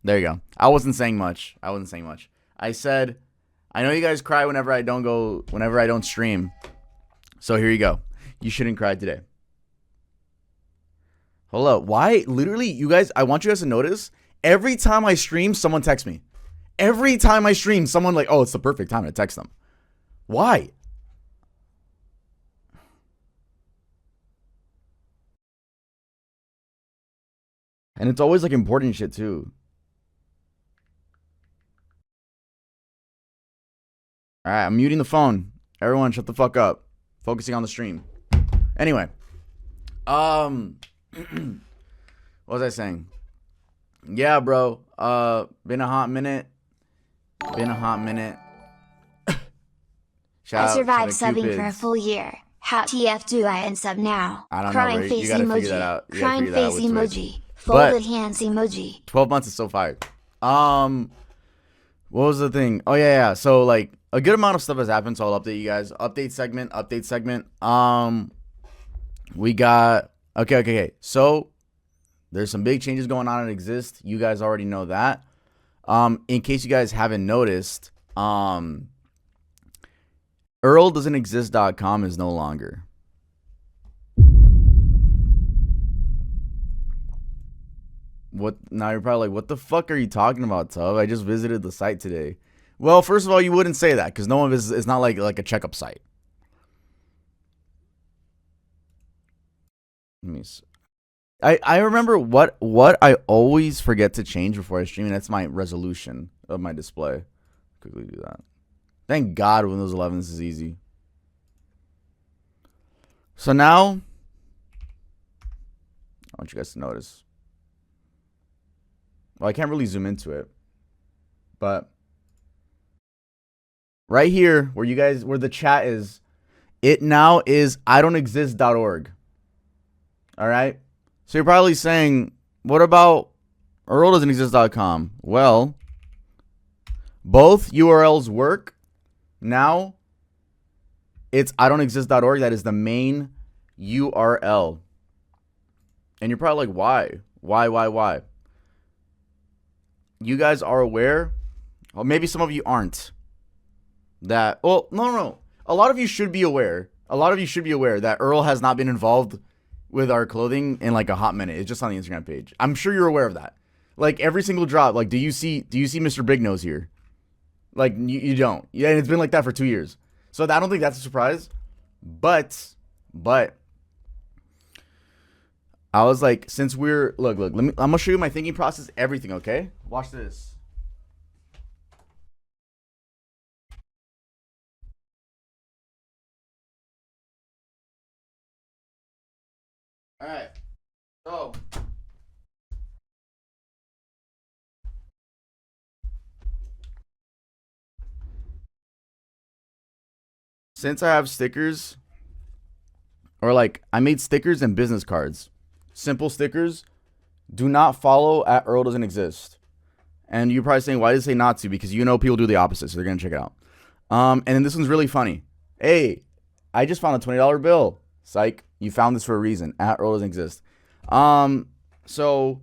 There you go. I wasn't saying much. I said, I know you guys cry whenever I don't stream. So here you go. You shouldn't cry today. Hold up. Why? Literally, you guys, I want you guys to notice, every time I stream, someone texts me. Every time I stream, someone like, oh, it's the perfect time to text them. Why? And it's always like important shit too. All right, I'm muting the phone. Everyone, shut the fuck up. Focusing on the stream. Anyway, what was I saying? Yeah, bro. Been a hot minute. I survived subbing for a full year. How TF do I unsub now? I don't Crying know. face You gotta emoji. figure that out. Crying face emoji. But Folded hands emoji. 12 months is so fire. What was the thing? Oh yeah. So like a good amount of stuff has happened. So I'll update you guys. Update segment. We got okay. So there's some big changes going on in Exist. You guys already know that. In case you guys haven't noticed, EarlDoesn'tExist.com is no longer. What? Now you're probably like, what the fuck are you talking about, Tub? I just visited the site today. Well, first of all, you wouldn't say that because no one is. It's not like a checkup site. Let me see. I remember what I always forget to change before I stream, and that's my resolution of my display. Quickly do that. Thank God Windows 11 this is easy. So now, I want you guys to notice. Well, I can't really zoom into it, but right here where the chat is, it now is idon'texist.org. All right. So you're probably saying, what about EarlDoesn'tExist.com? Well, both URLs work. Now, it's idon'texist.org. That is the main URL. And you're probably like, why? Why? You guys are aware, or maybe some of you aren't, that, well, no. A lot of you should be aware. That Earl has not been involved with our clothing in like a hot minute. It's just on the Instagram page. I'm sure you're aware of that. Like every single drop, like do you see Mr. Big Nose here? Like you don't. Yeah, and it's been like that for 2 years. So I don't think that's a surprise. But I was like, since we're look, I'm gonna show you my thinking process, everything, okay? Watch this. All right. So since I have stickers, or like I made stickers and business cards, simple stickers, do not follow at Earl Doesn't Exist. And you're probably saying, why did it say not to? Because you know people do the opposite, so they're gonna check it out. And then this one's really funny. Hey, I just found a $20 bill. Psych, you found this for a reason. At Earl Doesn't Exist. So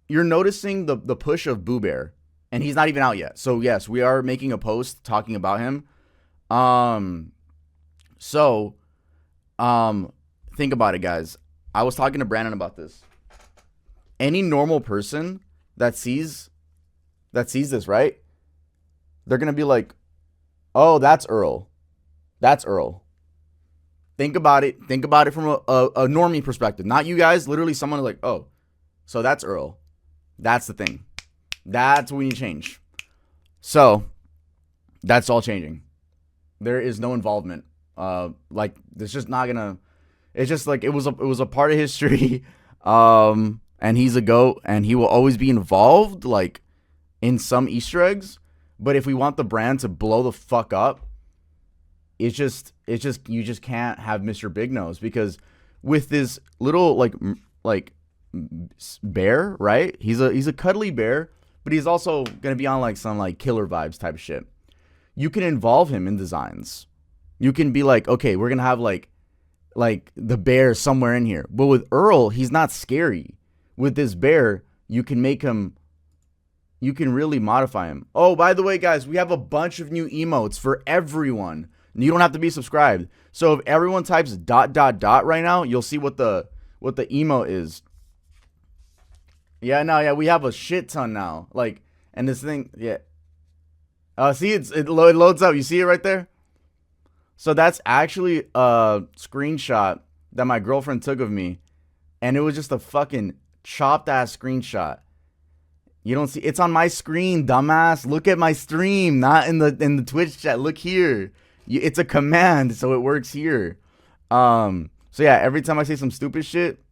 you're noticing the push of Boo Bear, and he's not even out yet. So yes, we are making a post talking about him. Think about it, guys. I was talking to Brandon about this. Any normal person that sees this, right? They're gonna be like, oh, that's Earl. That's Earl. Think about it from a normie perspective. Not you guys. Literally someone like, oh, so that's Earl. That's the thing. That's what we need to change. So that's all changing. There is no involvement. Like it's just not gonna. It's just like it was a part of history. And he's a GOAT, and he will always be involved, like in some Easter eggs. But if we want the brand to blow the fuck up, you just can't have Mr. Big Nose, because with this little like bear, right? He's a cuddly bear, but he's also gonna be on like some like killer vibes type of shit. You can involve him in designs. You can be like, okay, we're gonna have like the bear somewhere in here. But with Earl, he's not scary. With this bear, you can make him you can really modify them. Oh, by the way, guys, we have a bunch of new emotes for everyone. You don't have to be subscribed. So if everyone types ... right now, you'll see what the emote is. Yeah, no, yeah, we have a shit ton now. Like, and this thing, yeah. See, it loads up. You see it right there? So that's actually a screenshot that my girlfriend took of me. And it was just a fucking chopped ass screenshot. You don't see, it's on my screen, dumbass. Look at my stream, not in the Twitch chat. Look here. It's a command, so it works here. So yeah, every time I say some stupid shit,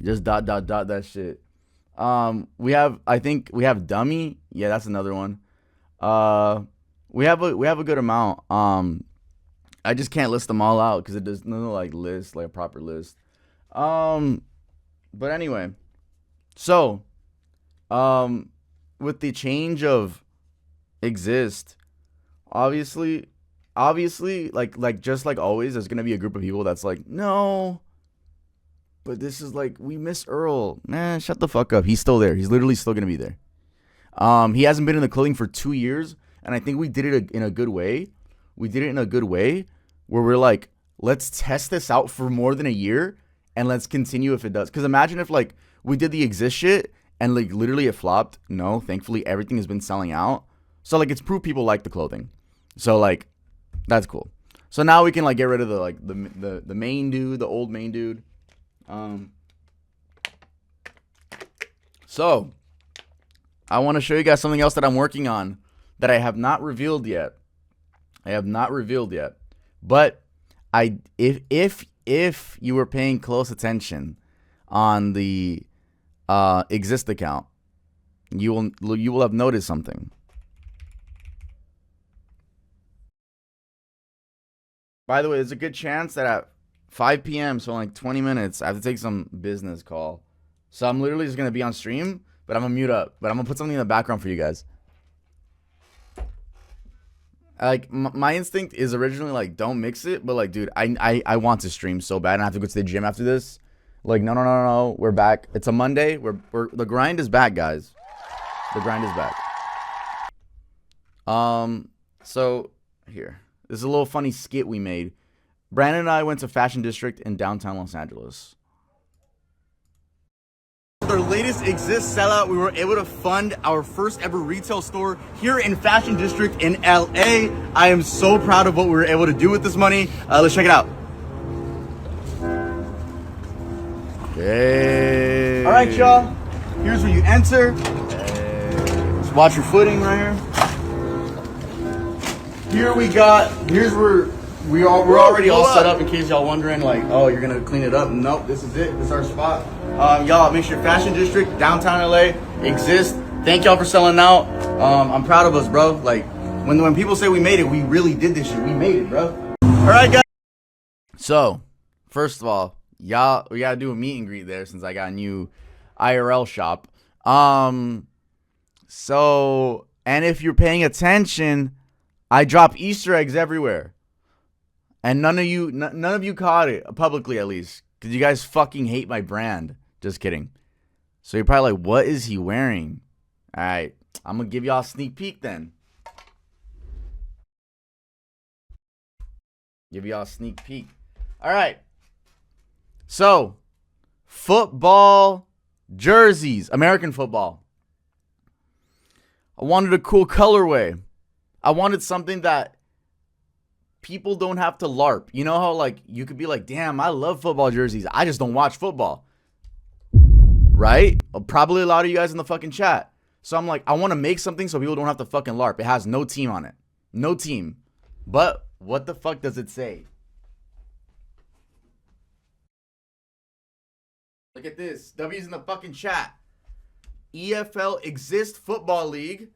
just ... that shit. I think we have dummy. Yeah, that's another one. We have a good amount. I just can't list them all out because it does no like list, like a proper list. But anyway, so with the change of exist, obviously, like just like always, there's gonna be a group of people that's like, no, but this is like, we miss Earl. Man, shut the fuck up. He's still there. He's literally still gonna be there. He hasn't been in the clothing for 2 years, and I think we did it in a good way. We did it in a good way where we're like, let's test this out for more than a year and let's continue if it does. Because imagine if like we did the exist shit and like literally it flopped. No, thankfully everything has been selling out. So like it's proof people like the clothing. So like that's cool. So now we can like get rid of the like the main dude, the old main dude. So I want to show you guys something else that I'm working on that I have not revealed yet. But if you were paying close attention on the exist account, you will have noticed something. By the way, there's a good chance that at 5 p.m., so in like 20 minutes, I have to take some business call. So I'm literally just going to be on stream, but I'm going to mute up. But I'm going to put something in the background for you guys. Like, my instinct is originally, like, don't mix it. But, like, dude, I want to stream so bad. And I have to go to the gym after this. Like, no. We're back. It's a Monday. The grind is back, guys. The grind is back. So, here. This is a little funny skit we made. Brandon and I went to Fashion District in downtown Los Angeles. Our latest exist sellout, we were able to fund our first ever retail store here in Fashion District in LA. I am so proud of what we were able to do with this money. Let's check it out. Hey. All right, y'all. Here's where you enter. Hey. Just watch your footing right here. Here's where we're already all set up in case y'all wondering, like, oh, you're gonna clean it up. Nope, this is it. This is our spot. Y'all, make sure Fashion District, downtown LA, exist. Thank y'all for selling out. I'm proud of us, bro. Like, when people say we made it, we really did this shit. We made it, bro. All right, guys. So, first of all, y'all, we gotta do a meet and greet there since I got a new IRL shop. So, and if you're paying attention, I drop Easter eggs everywhere. And none of you caught it, publicly at least. Because you guys fucking hate my brand. Just kidding. So you're probably like, what is he wearing? Alright, I'm going to give y'all a sneak peek then. Give y'all a sneak peek. Alright. So, football jerseys. American football. I wanted a cool colorway. I wanted something that people don't have to LARP. You know how, like, you could be like, damn, I love football jerseys. I just don't watch football. Right? Probably a lot of you guys in the fucking chat. So I'm like, I want to make something so people don't have to fucking LARP. It has no team on it. No team. But what the fuck does it say? Look at this. W's in the fucking chat. EFL Exist Football League.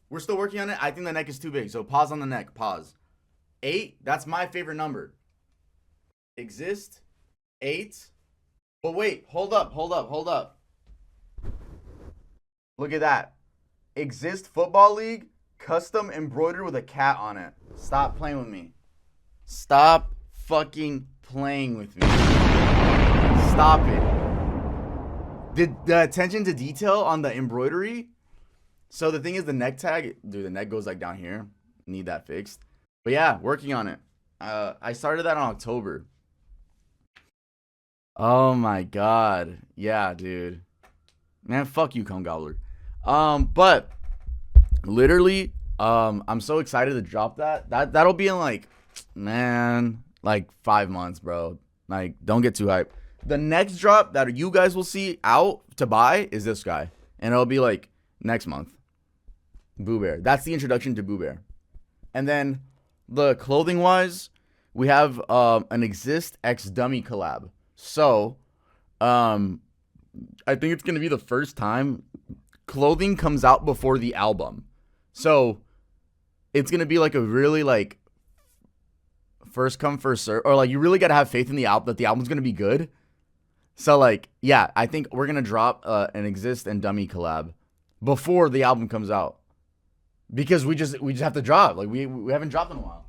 We're still working on it. I think the neck is too big. So pause on the neck. Pause. 8. That's my favorite number. Exist. 8. But wait. Hold up. Look at that. Exist Football League. Custom embroidered with a cat on it. Stop playing with me. Stop fucking playing with me. Stop it. The attention to detail on the embroidery So the thing is, the neck tag, dude, the neck goes like down here. Need that fixed. But yeah, working on it. I started that in October. Oh my god. Yeah, dude. Man, fuck you, Cone Gobbler. But literally, I'm so excited to drop that. That'll be in like 5 months, bro. Like, don't get too hyped. The next drop that you guys will see out to buy is this guy. And it'll be like next month. Boo Bear. That's the introduction to Boo Bear. And then the clothing wise, we have an Exist X Dummy collab. So, I think it's gonna be the first time clothing comes out before the album. So it's gonna be like a really like first come first serve, or like you really gotta have faith in the album that the album's gonna be good. So like, yeah, I think we're gonna drop an Exist and Dummy collab before the album comes out, because we just have to drop. Like we haven't dropped in a while.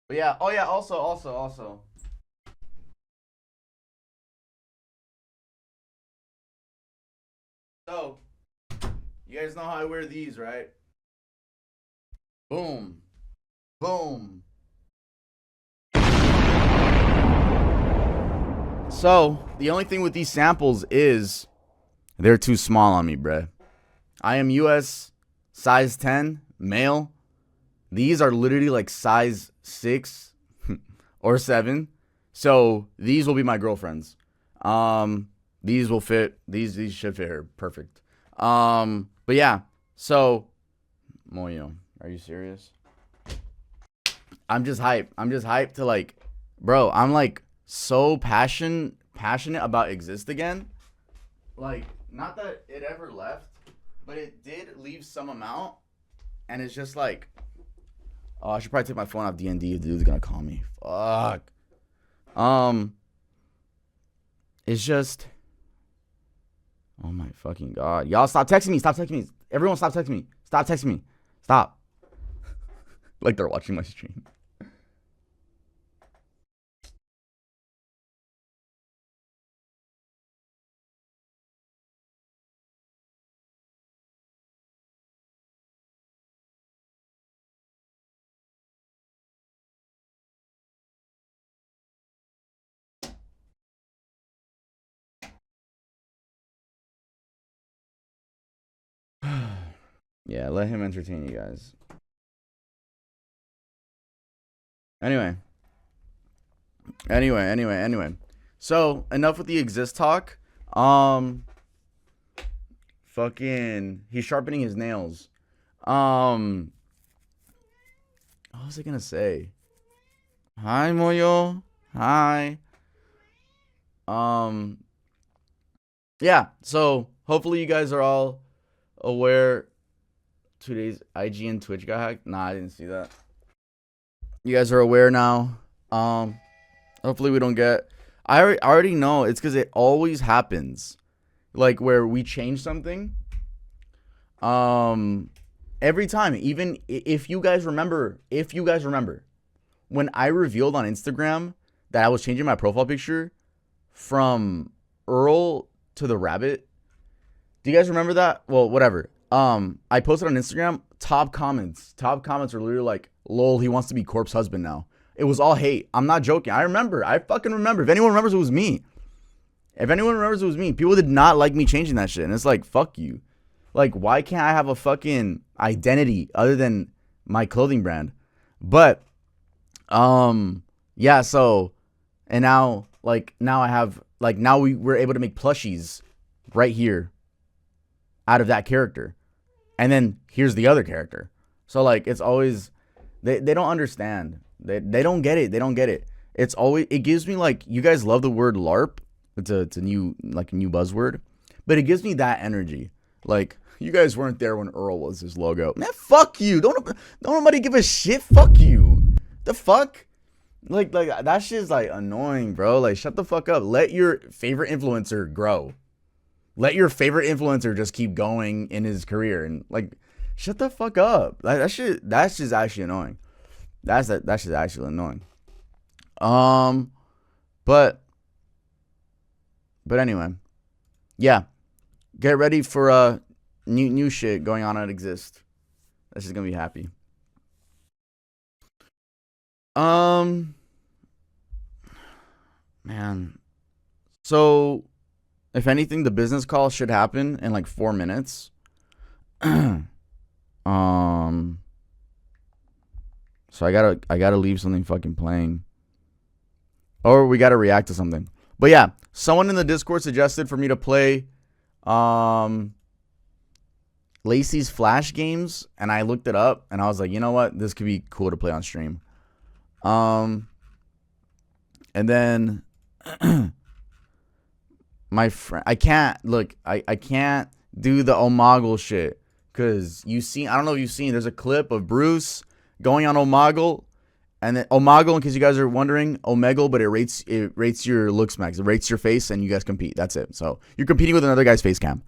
But yeah, oh yeah, also. So, you guys know how I wear these, right? Boom. Boom. So, the only thing with these samples is they're too small on me, bruh. I am US size 10, male. These are literally like size 6 or 7. So, these will be my girlfriend's. These will fit. These should fit her perfect. But yeah. So, Moyo, are you serious? I'm just hyped. I'm just hyped to like, bro. I'm like so passionate about Exist again. Like, not that it ever left, but it did leave some amount, and it's just like, oh, I should probably take my phone off D&D. The dude's gonna call me. Fuck. It's just. Oh my fucking god. Y'all stop texting me. Stop texting me. Everyone stop texting me. Stop texting me. Stop. Like they're watching my stream. Yeah, let him entertain you guys. Anyway. So, enough with the Exist talk. Fucking, he's sharpening his nails. What was I gonna say? Hi, Moyo. Hi. Yeah, so hopefully you guys are all aware. Today's IG and Twitch got hacked. Nah, I didn't see that. You guys are aware now. Hopefully we don't get. I already know it's because it always happens, like where we change something. Every time, even if you guys remember, when I revealed on Instagram that I was changing my profile picture from Earl to the rabbit. Do you guys remember that? Well, whatever. I posted on Instagram, top comments are literally like, lol, he wants to be Corp's husband now. It was all hate. I'm not joking. I fucking remember. If anyone remembers, it was me. People did not like me changing that shit. And it's like, fuck you. Like, why can't I have a fucking identity other than my clothing brand? But, yeah, so, and now I have, now we're able to make plushies right here out of that character. And then here's the other character. So like, it's always, they don't understand. They don't get it. It's always, it gives me like, you guys love the word LARP. It's a new buzzword, but it gives me that energy. Like, you guys weren't there when Earl was his logo. Man, fuck you. Don't nobody give a shit. Fuck you. The fuck? Like that shit's like annoying, bro. Like, shut the fuck up. Let your favorite influencer grow. Let your favorite influencer just keep going in his career, and like, shut the fuck up. Like, that's just actually annoying. That's just actually annoying. But But anyway, yeah, get ready for new shit going on at Exist. That's just gonna be happy. Man. So, if anything, the business call should happen in like 4 minutes. So I gotta leave something fucking playing. Or we gotta react to something. But yeah, someone in the Discord suggested for me to play Lacey's Flash games, and I looked it up, and I was like, you know what? This could be cool to play on stream. And then my friend, I can't do the Omegle shit, because I don't know if you've seen, there's a clip of Bruce going on Omegle, and then Omegle, in case you guys are wondering, Omegle, but it rates your looks max, it rates your face, and you guys compete. That's it. So you're competing with another guy's face cam.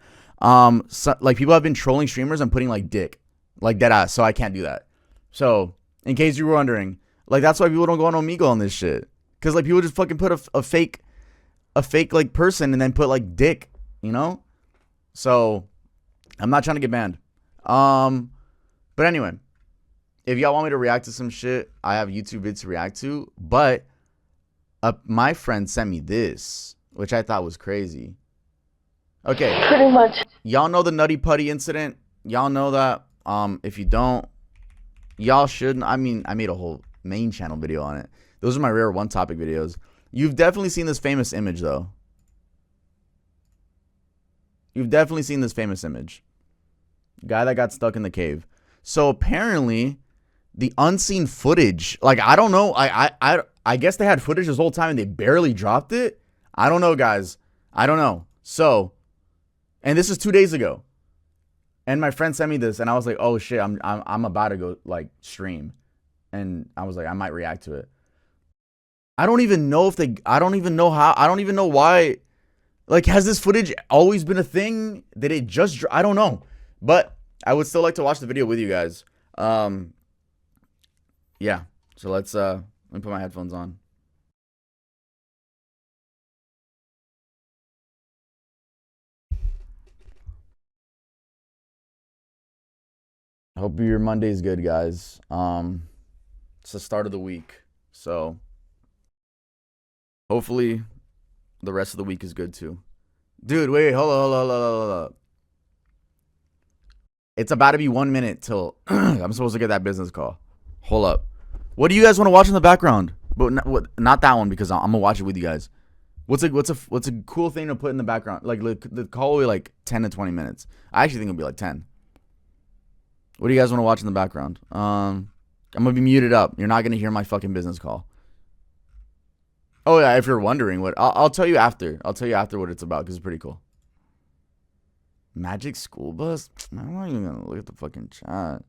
So, like, people have been trolling streamers and putting like dick, like dead ass, so I can't do that. So in case you were wondering, like, that's why people don't go on Omegle on this shit, because like people just fucking put a fake like person and then put like dick, you know. So I'm not trying to get banned. But anyway, if y'all want me to react to some shit, I have YouTube vids to react to. But my friend sent me this, which I thought was crazy. Okay, pretty much. Y'all know the Nutty Putty incident. Y'all know that. If you don't, y'all shouldn't. I mean, I made a whole main channel video on it. Those are my rare one topic videos. You've definitely seen this famous image, though. You've definitely seen this famous image. Guy that got stuck in the cave. So apparently, the unseen footage, like, I don't know. I guess they had footage this whole time and they barely dropped it. I don't know, guys. I don't know. So, and this is 2 days ago. And my friend sent me this, and I was like, oh shit, I'm about to go like stream. And I was like, I might react to it. I don't even know if I don't even know how, I don't even know why. Like, has this footage always been a thing? Did it just, I don't know. But I would still like to watch the video with you guys. Yeah. So let me put my headphones on. Hope your Monday's good, guys. It's the start of the week, so hopefully the rest of the week is good too. Dude, wait, hold up. It's about to be 1 minute till I'm supposed to get that business call. Hold up. What do you guys want to watch in the background? But not that one, because I'm gonna watch it with you guys. What's a cool thing to put in the background? Like, the call will be like 10 to 20 minutes. I actually think it'll be like 10. What do you guys want to watch in the background? I'm gonna be muted up. You're not gonna hear my fucking business call. Oh yeah, if you're wondering what, I'll tell you after. I'll tell you after what it's about, because it's pretty cool. Magic School Bus? I'm not even gonna look at the fucking chat.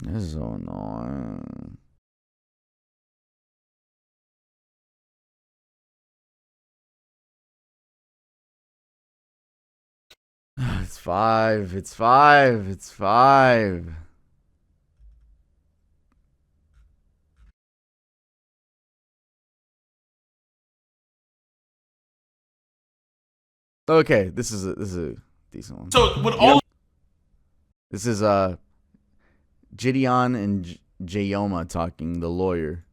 This is so annoying. It's 5. It's 5. It's 5. Okay, this is a decent one. So with all this is Gideon and Jayoma talking, the lawyer.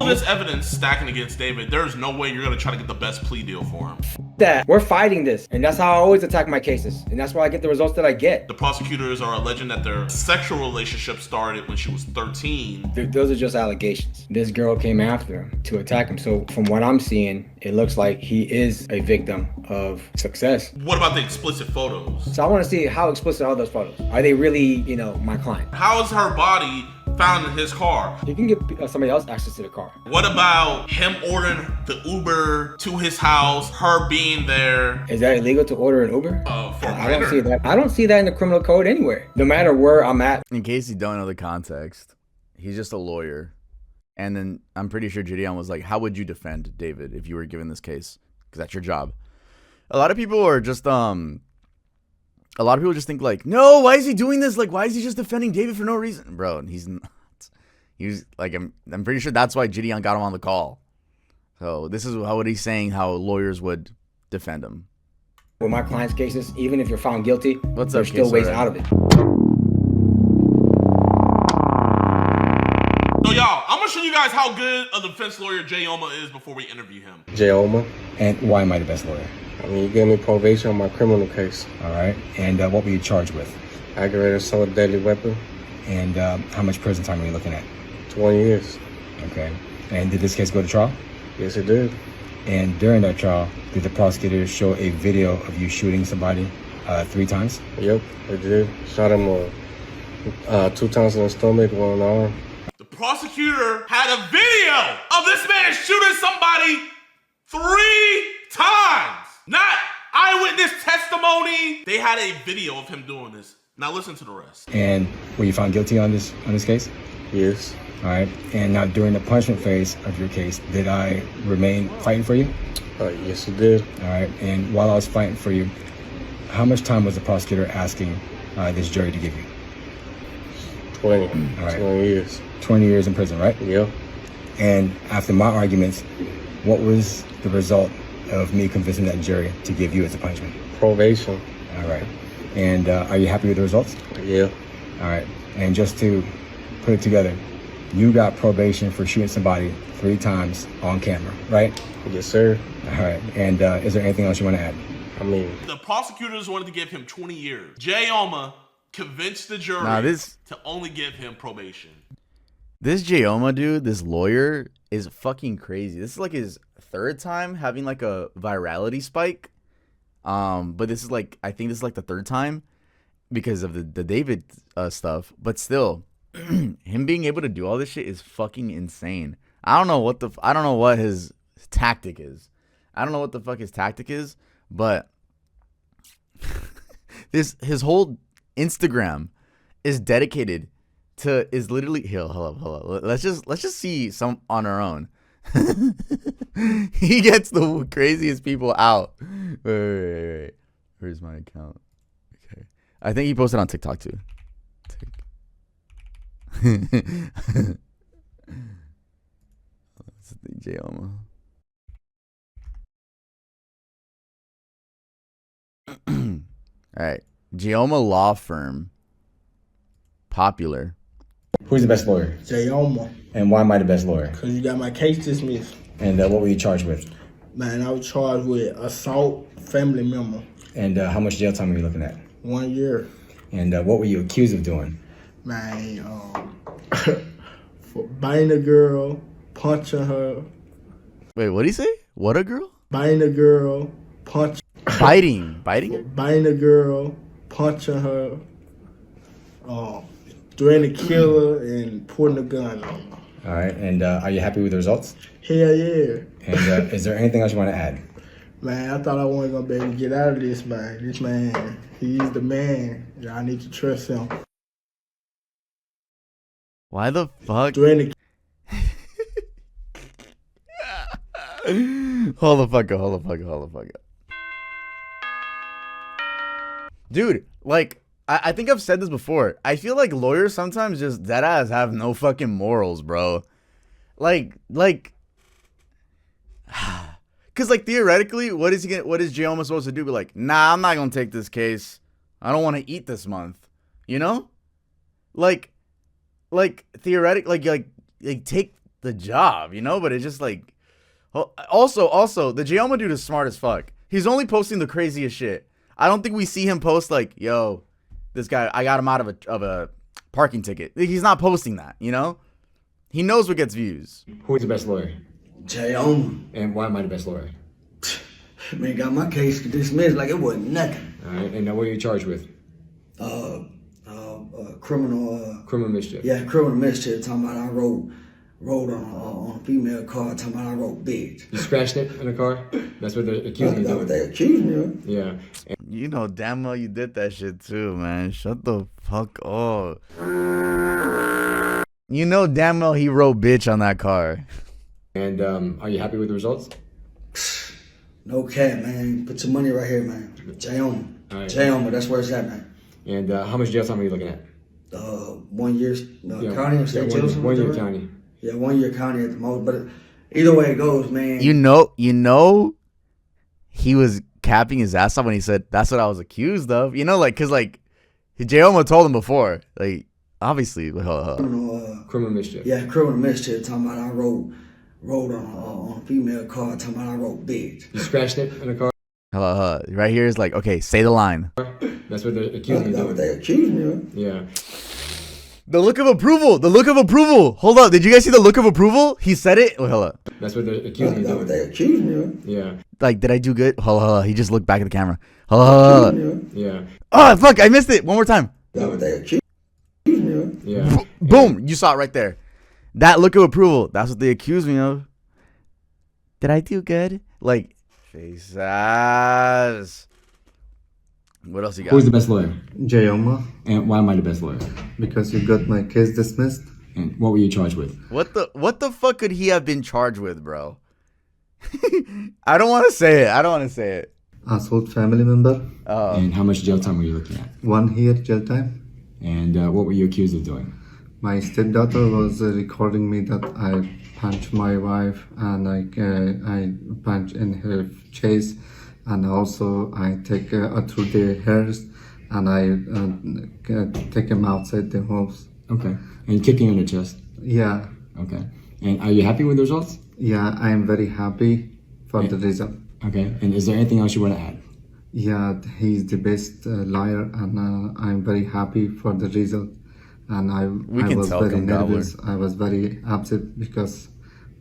this evidence stacking against David, there's no way you're gonna try to get the best plea deal for him. That we're fighting this, and that's how I always attack my cases, and that's why I get the results that I get. The prosecutors are alleging that their sexual relationship started when she was 13. Those are just allegations. This girl came after him to attack him, so from what I'm seeing, it looks like he is a victim of success. What about the explicit photos? So I want to see how explicit are those photos. Are they really, my client? How is her body found in his car? You can give somebody else access to the car. What about him ordering the Uber to his house, her being there? Is that illegal to order an Uber? For I don't see that. I don't see that in the criminal code anywhere. No matter where I'm at. In case you don't know the context, he's just a lawyer. And then I'm pretty sure Gideon was like, how would you defend David if you were given this case? Because that's your job. a lot of people are just a lot of people just think like, no, why is he doing this? Like, why is he just defending David for no reason, bro? And he's not. He's like, I'm pretty sure that's why Gideon got him on the call. So this is what he's saying, how lawyers would defend him. With my client's cases, even if you're found guilty, What's there's up, still ways Queso? out of it. So y'all, I'm gonna show you guys how good a defense lawyer Jayoma is before we interview him. Jayoma. And why am I the best lawyer? I mean, you gave me probation on my criminal case. All right. And what were you charged with? Aggravated assault, deadly weapon. And how much prison time are you looking at? 20 years. Okay. And did this case go to trial? Yes, it did. And during that trial, did the prosecutor show a video of you shooting somebody 3 times? Yep, it did. Shot him 2 times in the stomach, 1 in the arm. The prosecutor had a video of this man shooting somebody 3 times. Not eyewitness testimony. They had a video of him doing this. Now listen to the rest. And were you found guilty on this case? Yes. All right. And now during the punishment phase of your case, did I remain fighting for you? Yes, it did. All right. And while I was fighting for you, how much time was the prosecutor asking this jury to give you? 20. All right. 20 years. 20 years in prison, right? Yep. And after my arguments, what was the result of me convincing that jury to give you as a punishment? Probation. All right. And are you happy with the results? Yeah. All right. And just to put it together, you got probation for shooting somebody 3 times on camera, right? Yes, sir. All right. And is there anything else you want to add? I mean, The prosecutors wanted to give him 20 years. Jayoma convinced the jury to only give him probation. This Jayoma dude, this lawyer, is fucking crazy. This is like his 3rd time having like a virality spike. But this is like, I think this is like the 3rd time because of the David stuff. But still, him being able to do all this shit is fucking insane. I don't know what his tactic is. I don't know what the fuck his tactic is, but his whole Instagram is dedicated to literally here. Hold up. Let's just see some on our own. He gets the craziest people out. Wait. Where's my account? Okay. I think he posted on TikTok too. That's the Jayoma. All right. Jayoma Law Firm. Popular. Who's the best lawyer? Jayoma, And why am I the best lawyer? because you got my case dismissed. And what were you charged with? Man, I was charged with assault family member. And how much jail time are you looking at? 1 year. And what were you accused of doing? Man, for biting a girl, punching her, Wait, what did he say? What a girl? biting a girl, punching Biting her? biting a girl, punching her, threatening to kill her, and putting a gun on her. All right. And are you happy with the results? Hell yeah. And is there anything else you want to add? Man, I thought I wasn't going to be able to get out of this, man. This man, he's the man. Y'all need to trust him. Why the fuck? Threatening Hold the fuck up. Dude, like, I think I've said this before. I feel like lawyers sometimes just deadass have no fucking morals, bro. Like, cause like theoretically, what is Jayoma supposed to do? Be like, nah, I'm not gonna take this case. I don't want to eat this month. You know? Like theoretically, like take the job, you know? But it's just like, also, the Jayoma dude is smart as fuck. He's only posting the craziest shit. I don't think we see him post like, yo, this guy, I got him out of a parking ticket. He's not posting that, you know? He knows what gets views. Who's the best lawyer? Jayoma. And why am I the best lawyer? Man, got my case dismissed like it wasn't nothing. All right. And what are you charged with? Criminal mischief. Yeah, criminal mischief. Talking about I rode on a female car. Talking about I rode bitch. You scratched it in the car? That's what they're accusing you That's of. what they accused me of. Yeah. You know damn well you did that shit too, man. Shut the fuck up. You know damn well he wrote bitch on that car. And are you happy with the results? No cap, man. Put your money right here, man. Jayoma. Right. Jayoma, that's where it's at, man. And how much jail time are you looking at? 1 year county or state jail. 1 year county. Yeah, 1 year county at the most. But either way it goes, man. You know, he was capping his ass off when he said, that's what I was accused of. You know, like, because, like, Jayoma told him before. Like, obviously. Criminal mischief. Yeah, criminal mischief. Talking about I rode on a female car. Talking about I rode bitch. You scratched it in the car? Right here is like, okay, say the line. That's what they're accusing you That's of. what they accused me of. Yeah. The look of approval. The look of approval. Hold up. Did you guys see the look of approval? He said it. Wait, hold up. That's what they're accusing you That's of. what they accused me of. Yeah. Like, did I do good? Hold up. He just looked back at the camera. Hold up. Yeah. Oh, fuck. I missed it. One more time. That's what they accused me of. Yeah. Boom. You saw it right there. That look of approval. That's what they accused me of. Did I do good? Like, face ass. What else you got? Who's the best lawyer? Jayoma, And why am I the best lawyer? because you got my case dismissed. And what were you charged with? What the fuck could he have been charged with, bro? I don't want to say it. Assault family member. And how much jail time were you looking at? 1 year jail time. And what were you accused of doing? My stepdaughter was recording me that I punched my wife and I punch in her chest, and also I take through the hairs and I take him outside the house. Okay. And kicking in the chest? Yeah, Okay. And are you happy with the results? yeah, I am very happy for the result. Okay. And is there anything else you want to add? Yeah, he's the best liar, and I'm very happy for the result. And I was tell very from Gobbler. nervous. I was very upset because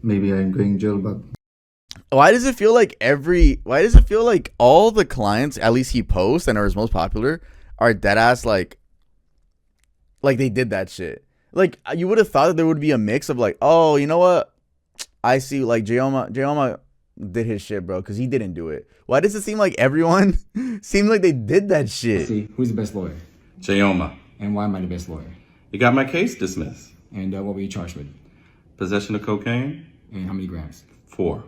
maybe I'm going jail, but Why does it feel like all the clients, at least he posts and are his most popular, are dead ass like they did that shit? Like, you would have thought that there would be a mix of like, oh, you know what? I see, like, Jayoma did his shit, bro, because he didn't do it. Why does it seem like everyone seemed like they did that shit? See, who's the best lawyer? Jayoma, And why am I the best lawyer? you got my case dismissed. And what were you charged with? Possession of cocaine, And how many grams? 4.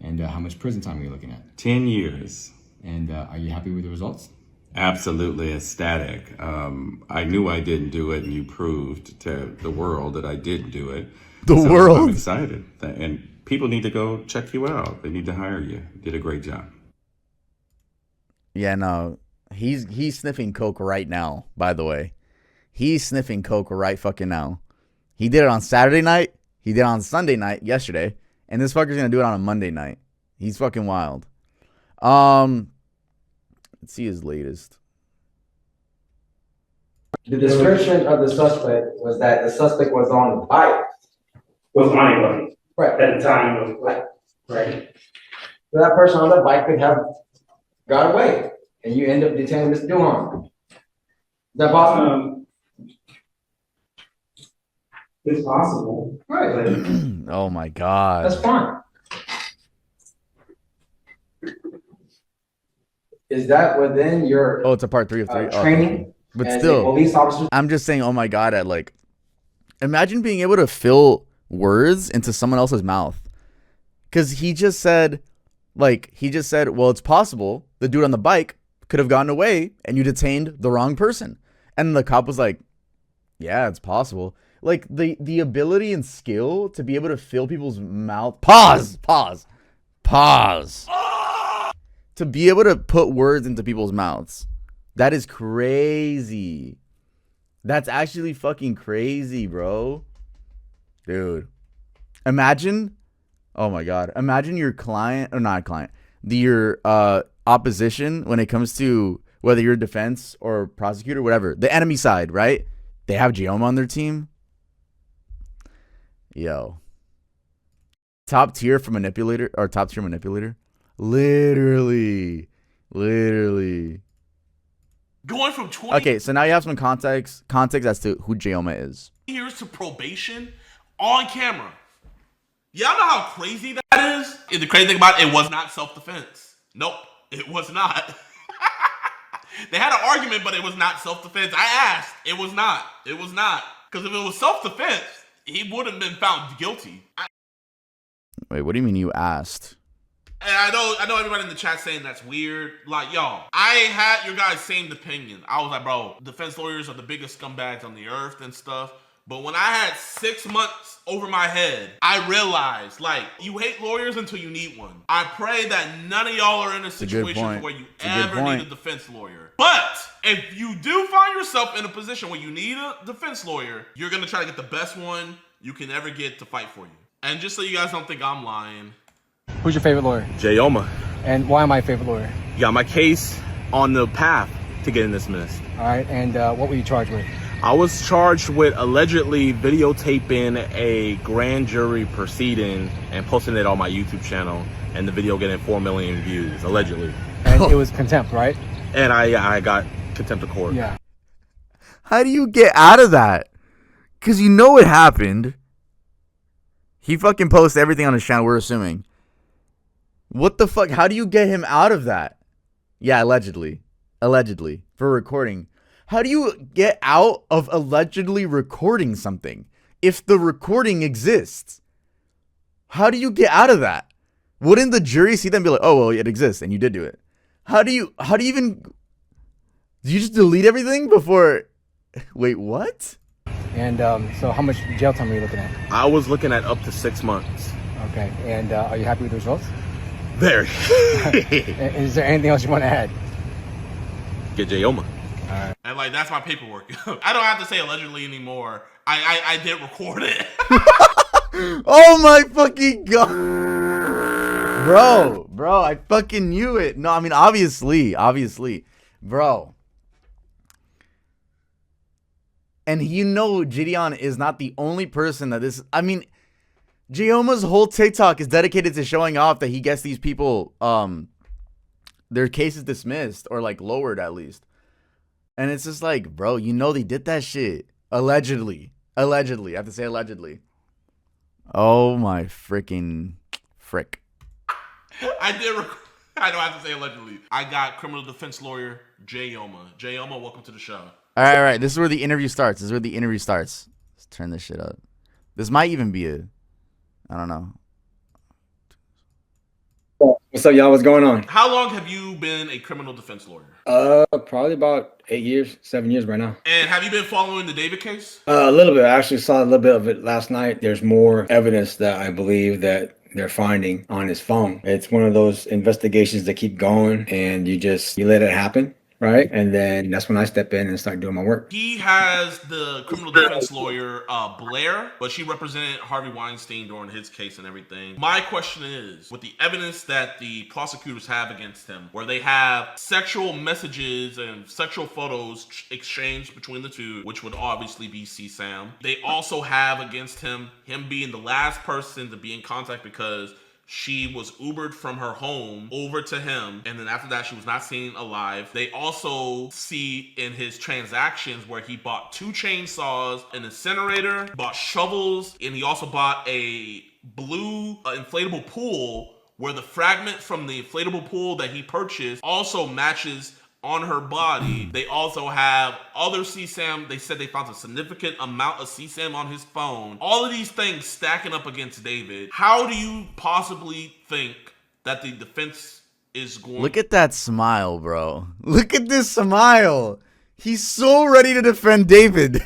And how much prison time are you looking at? 10 years. And are you happy with the results? Absolutely ecstatic. I knew I didn't do it, and you proved to the world that I didn't do it. I'm excited. And people need to go check you out. They need to hire you. You did a great job. Yeah, no. He's sniffing coke right now, by the way. He's sniffing coke right fucking now. He did it on Saturday night. He did it on Sunday night, yesterday. And this fucker's gonna do it on a Monday night. He's fucking wild. Let's see his latest. The description of the suspect was that the suspect was on the bike. Was anybody Right. at the time was black. Right. So that person on the bike could have got away, and you end up detaining Mr. Duhan. Is that possible? It's possible. Right. But Oh my god. That's fine. Is that within your Oh, it's a part 3 of 3. training? But as a still, police officer? I'm just saying, oh my god, at like, imagine being able to fill words into someone else's mouth. Because he just said, well, it's possible the dude on the bike could have gotten away and you detained the wrong person. And the cop was like, yeah, it's possible. Like, the ability and skill to be able to fill people's mouth. Pause. To be able to put words into people's mouths. That is crazy. That's actually fucking crazy, bro. Dude. Imagine, oh my god. Imagine your client, or not client, your opposition when it comes to whether you're defense or prosecutor, whatever. The enemy side, right? They have Jayoma on their team. Yo. Top tier manipulator. Literally. Going from 20 Okay, so now you have some context as to who Jayoma is. years to probation on camera. Y'all know how crazy that is? And the crazy thing about it was not self-defense. Nope, it was not. They had an argument, but it was not self-defense. I asked. It was not. Because if it was self-defense, he would have been found guilty. Wait, what do you mean you asked? And I know everybody in the chat saying that's weird. Like, y'all, I had your guys' same opinion. I was like, bro, defense lawyers are the biggest scumbags on the earth and stuff. But when I had 6 months over my head, I realized, like, you hate lawyers until you need one. I pray that none of y'all are in a situation where you ever need a defense lawyer. But if you do find yourself in a position where you need a defense lawyer, you're going to try to get the best one you can ever get to fight for you. And just so you guys don't think I'm lying. Who's your favorite lawyer? Jayoma. And why am I a favorite lawyer? You got my case on the path to getting dismissed. All right, and what were you charged with? I was charged with allegedly videotaping a grand jury proceeding and posting it on my YouTube channel, and the video getting 4 million views, allegedly. And it was contempt, right? And I got contempt of court. Yeah. How do you get out of that? Because you know it happened. He fucking posts everything on his channel, we're assuming. What the fuck? How do you get him out of that? Yeah, allegedly. Allegedly. For recording. How do you get out of allegedly recording something if the recording exists? How do you get out of that? Wouldn't the jury see that and be like, oh, well, it exists and you did do it? How do you even, do you just delete everything before, wait, what? And so how much jail time are you looking at? I was looking at up to 6 months. Okay, and are you happy with the results? Very. Is there anything else you want to add? Get Jayoma. Right. And like, that's my paperwork. I don't have to say allegedly anymore. I did record it. Oh my fucking god. Bro, I fucking knew it. No, I mean, obviously. Bro. And you know Gideon is not the only person that this, I mean, Jayoma's whole TikTok is dedicated to showing off that he gets these people, their cases dismissed or like lowered at least. And it's just like, bro, you know they did that shit. Allegedly. I have to say allegedly. Oh my freaking frick. I don't have to say allegedly. I got criminal defense lawyer Jayoma. Jayoma, welcome to the show. All right. This is where the interview starts. Let's turn this shit up. This might even be I don't know. What's up, y'all? What's going on? How long have you been a criminal defense lawyer? Probably about 8 years, 7 years right now. And have you been following the David case? A little bit. I actually saw a little bit of it last night. There's more evidence that I believe that they're finding on his phone. It's one of those investigations that keep going and you let it happen. Right. And then that's when I step in and start doing my work. He has the criminal defense lawyer, Blair, but she represented Harvey Weinstein during his case and everything. My question is, with the evidence that the prosecutors have against him, where they have sexual messages and sexual photos exchanged between the two, which would obviously be CSAM. They also have against him being the last person to be in contact because she was Ubered from her home over to him, and then after that, she was not seen alive. They also see in his transactions where he bought 2 chainsaws, an incinerator, bought shovels, and he also bought a blue inflatable pool where the fragment from the inflatable pool that he purchased also matches on her body. They also have other CSAM. They said they found a significant amount of CSAM on his phone. All of these things stacking up against David. How do you possibly think that the defense is going? Look at that smile, bro. Look at this smile. He's so ready to defend David.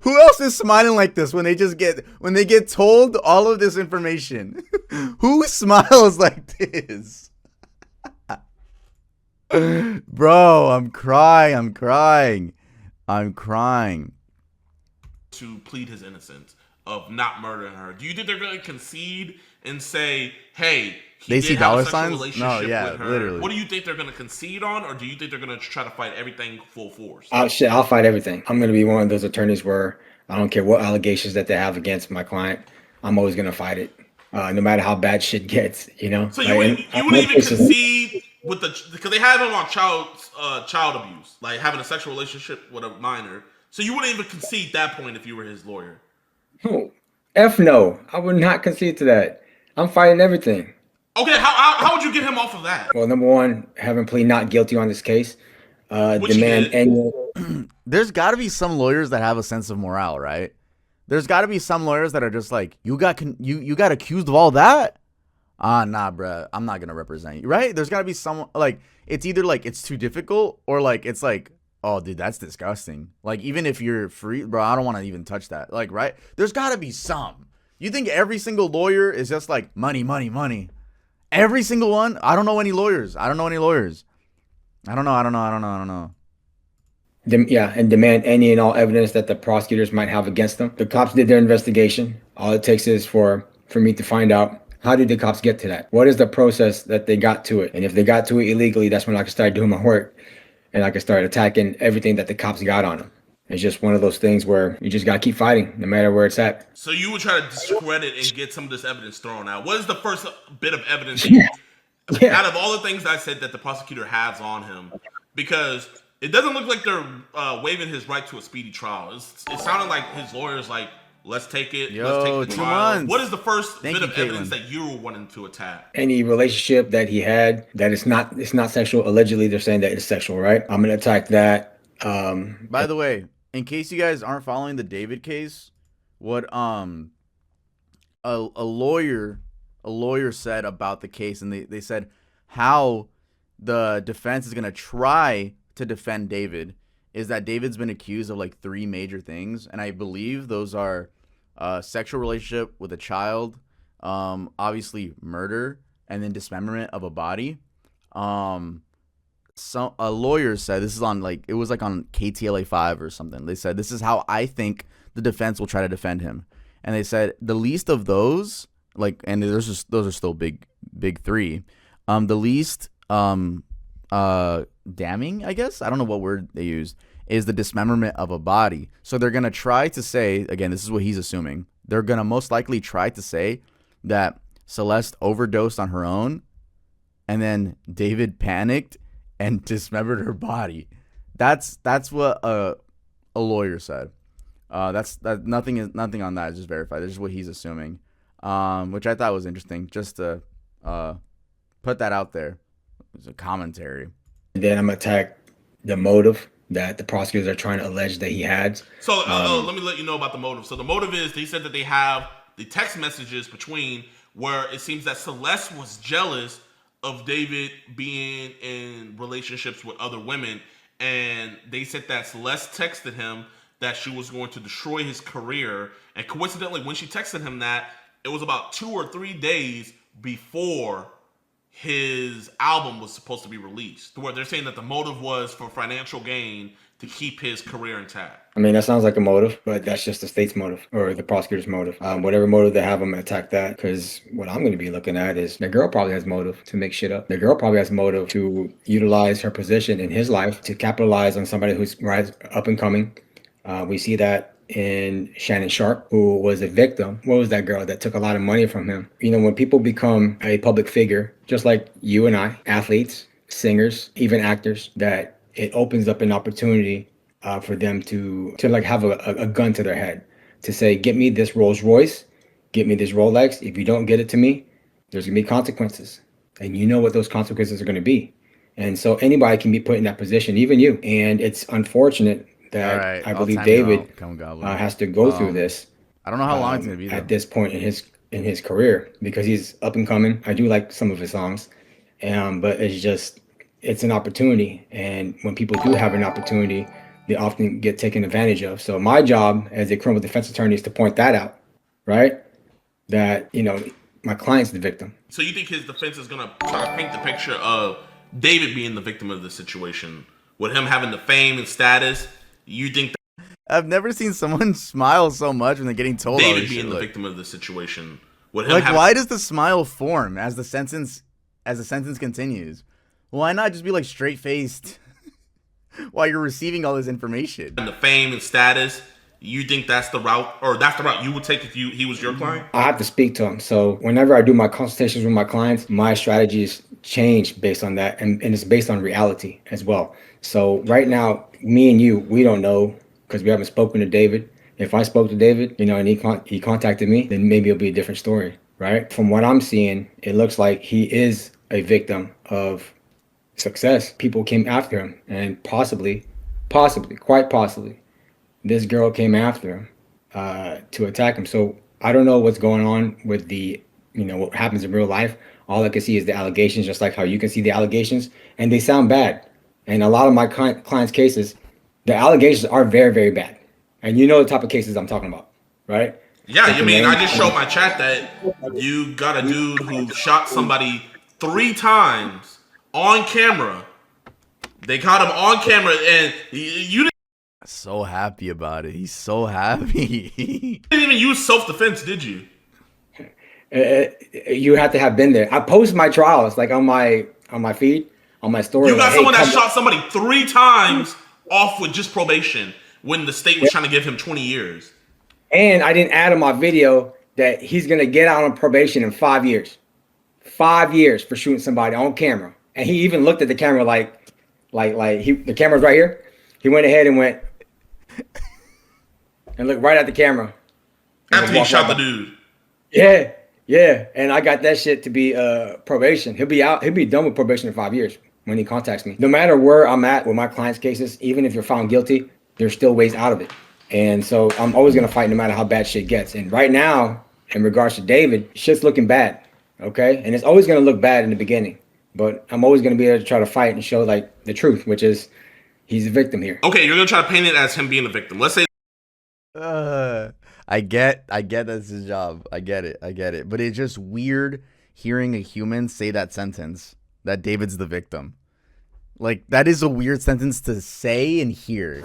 Who else is smiling like this when they get told all of this information? Who smiles like this? Bro, I'm crying. To plead his innocence of not murdering her. Do you think they're going to concede and say, hey, he Lacy did have a dollar sexual signs? relationship No, yeah, with her? literally. What do you think they're going to concede on, or do you think they're going to try to fight everything full force? I'll fight everything. I'm going to be one of those attorneys where I don't care what allegations that they have against my client. I'm always going to fight it, no matter how bad shit gets, you know? So you wouldn't even concede because they have him on child abuse, like having a sexual relationship with a minor. So you wouldn't even concede that point if you were his lawyer. Oh, F no. I would not concede to that. I'm fighting everything. Okay, how would you get him off of that? Well, number one, having plead not guilty on this case. Demand annual. There's got to be some lawyers that have a sense of morale, right? There's got to be some lawyers that are just like, you got accused of all that? Nah, bruh, I'm not gonna represent you, right? There's got to be some, like, it's either like it's too difficult or like it's like, oh, dude, that's disgusting. Like, even if you're free, bro, I don't want to even touch that. Like, right? There's got to be some. You think every single lawyer is just like money, money, money? Every single one? I don't know any lawyers. I don't know. Yeah, and demand any and all evidence that the prosecutors might have against them. The cops did their investigation. All it takes is for me to find out, how did the cops get to that? What is the process that they got to it? And if they got to it illegally, that's when I can start doing my work and I can start attacking everything that the cops got on them. It's just one of those things where you just got to keep fighting no matter where it's at. So you would try to discredit and get some of this evidence thrown out. What is the first bit of evidence out of all the things I said that the prosecutor has on him? Because it doesn't look like they're waiving his right to a speedy trial. It sounded like his lawyer's like, let's take it. Let's take the 2 trial. months. What is the first bit of Caitlin. evidence that you were wanting to attack? Any relationship that he had that it's not sexual. Allegedly, they're saying that it's sexual, right? I'm gonna attack that. By the way, in case you guys aren't following the David case, what a lawyer said about the case, and they said how the defense is gonna try to defend David is that David's been accused of like 3 major things, and I believe those are sexual relationship with a child, obviously murder, and then dismemberment of a body. So a lawyer said, this is on like, it was like on KTLA 5 or something. They said, this is how I think the defense will try to defend him. And they said the least of those, like, and those are still big 3. The least damning, I guess, I don't know what word they used, is the dismemberment of a body. So they're going to try to say, again, this is what he's assuming, they're going to most likely try to say that Celeste overdosed on her own and then David panicked and dismembered her body. That's what a lawyer said. Nothing on that is just verified. This is what he's assuming, which I thought was interesting, just to put that out there. It's a commentary. And then I'm gonna attack the motive that the prosecutors are trying to allege that he had. So let me let you know about the motive. So the motive is, they said that they have the text messages between where it seems that Celeste was jealous of David being in relationships with other women, and they said that Celeste texted him that she was going to destroy his career, and coincidentally, when she texted him that, it was about 2 or 3 days before his album was supposed to be released, where they're saying that the motive was for financial gain to keep his career intact. I mean, that sounds like a motive, but that's just the state's motive or the prosecutor's motive. Whatever motive they have, I'm gonna attack that, because what I'm gonna be looking at is the girl probably has motive to make shit up. The girl probably has motive to utilize her position in his life to capitalize on somebody who's up and coming. We see that in Shannon Sharp, who was a victim. What was that girl that took a lot of money from him? You know, when people become a public figure, just like you and I, athletes, singers, even actors, that it opens up an opportunity for them to like have a gun to their head, to say, get me this Rolls Royce, get me this Rolex. If you don't get it to me, there's gonna be consequences. And you know what those consequences are gonna be. And so anybody can be put in that position, even you. And it's unfortunate that right, I believe David has to go through this. I don't know how long it's gonna be though. At this point in his career, because he's up and coming. I do like some of his songs, but it's an opportunity, and when people do have an opportunity, they often get taken advantage of. So my job as a criminal defense attorney is to point that out, right? That, you know, my client's the victim. So you think his defense is gonna try to paint the picture of David being the victim of the situation, with him having the fame and status? You think that I've never seen someone smile so much when they're getting told David being the victim of the situation, with him like, why does the smile form as the sentence continues? Why not just be like straight faced while you're receiving all this information? And the fame and status, you think that's the route, or that's the route you would take if he was your client? I have to speak to him. So whenever I do my consultations with my clients, my strategies change based on that, and it's based on reality as well. So right now, me and you, we don't know, because we haven't spoken to David. If I spoke to David, you know, and he contacted me, then maybe it'll be a different story, right? From what I'm seeing, it looks like he is a victim of success. People came after him, and possibly, quite possibly, this girl came after him to attack him. So I don't know what's going on with the, what happens in real life. All I can see is the allegations, just like how you can see the allegations, and they sound bad. And a lot of my clients' cases, the allegations are very, very bad. And you know the type of cases I'm talking about, right? Yeah, you mean I just showed my chat that you got a dude who shot somebody 3 times on camera. They caught him on camera, and you didn't. So happy about it. He's so happy. You didn't even use self-defense, did you? You have to have been there. I post my trials like on my feed, on my story. You got like, someone that shot somebody 3 times off with just probation when the state was trying to give him 20 years. And I didn't add on my video that he's gonna get out on probation in 5 years. 5 years for shooting somebody on camera. And he even looked at the camera the camera's right here. He went ahead and went and looked right at the camera. After he shot the dude. Yeah. And I got that shit to be probation. He'll be out. He'll be done with probation in 5 years when he contacts me. No matter where I'm at with my clients' cases, even if you're found guilty, there's still ways out of it. And so I'm always gonna fight no matter how bad shit gets. And right now, in regards to David, shit's looking bad. Okay? And it's always gonna look bad in the beginning. But I'm always gonna be there to try to fight and show like the truth, which is he's a victim here. Okay, you're gonna try to paint it as him being the victim. Let's say I get that's his job. I get it. But it's just weird hearing a human say that sentence, that David's the victim. Like, that is a weird sentence to say and hear.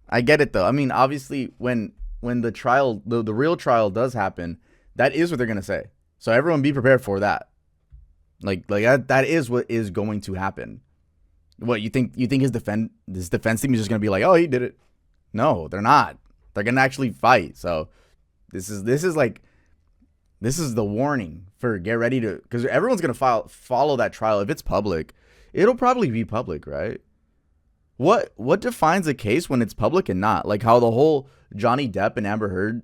I get it though. I mean, obviously when the trial, the real trial does happen, that is what they're gonna say. So everyone be prepared for that. Like that is what is going to happen. What you think his defense team is just gonna be like, oh, he did it? No, they're not. They're gonna actually fight. So this is the warning for get ready to, because everyone's gonna follow that trial. If it's public, it'll probably be public, right? What defines a case when it's public and not? Like how the whole Johnny Depp and Amber Heard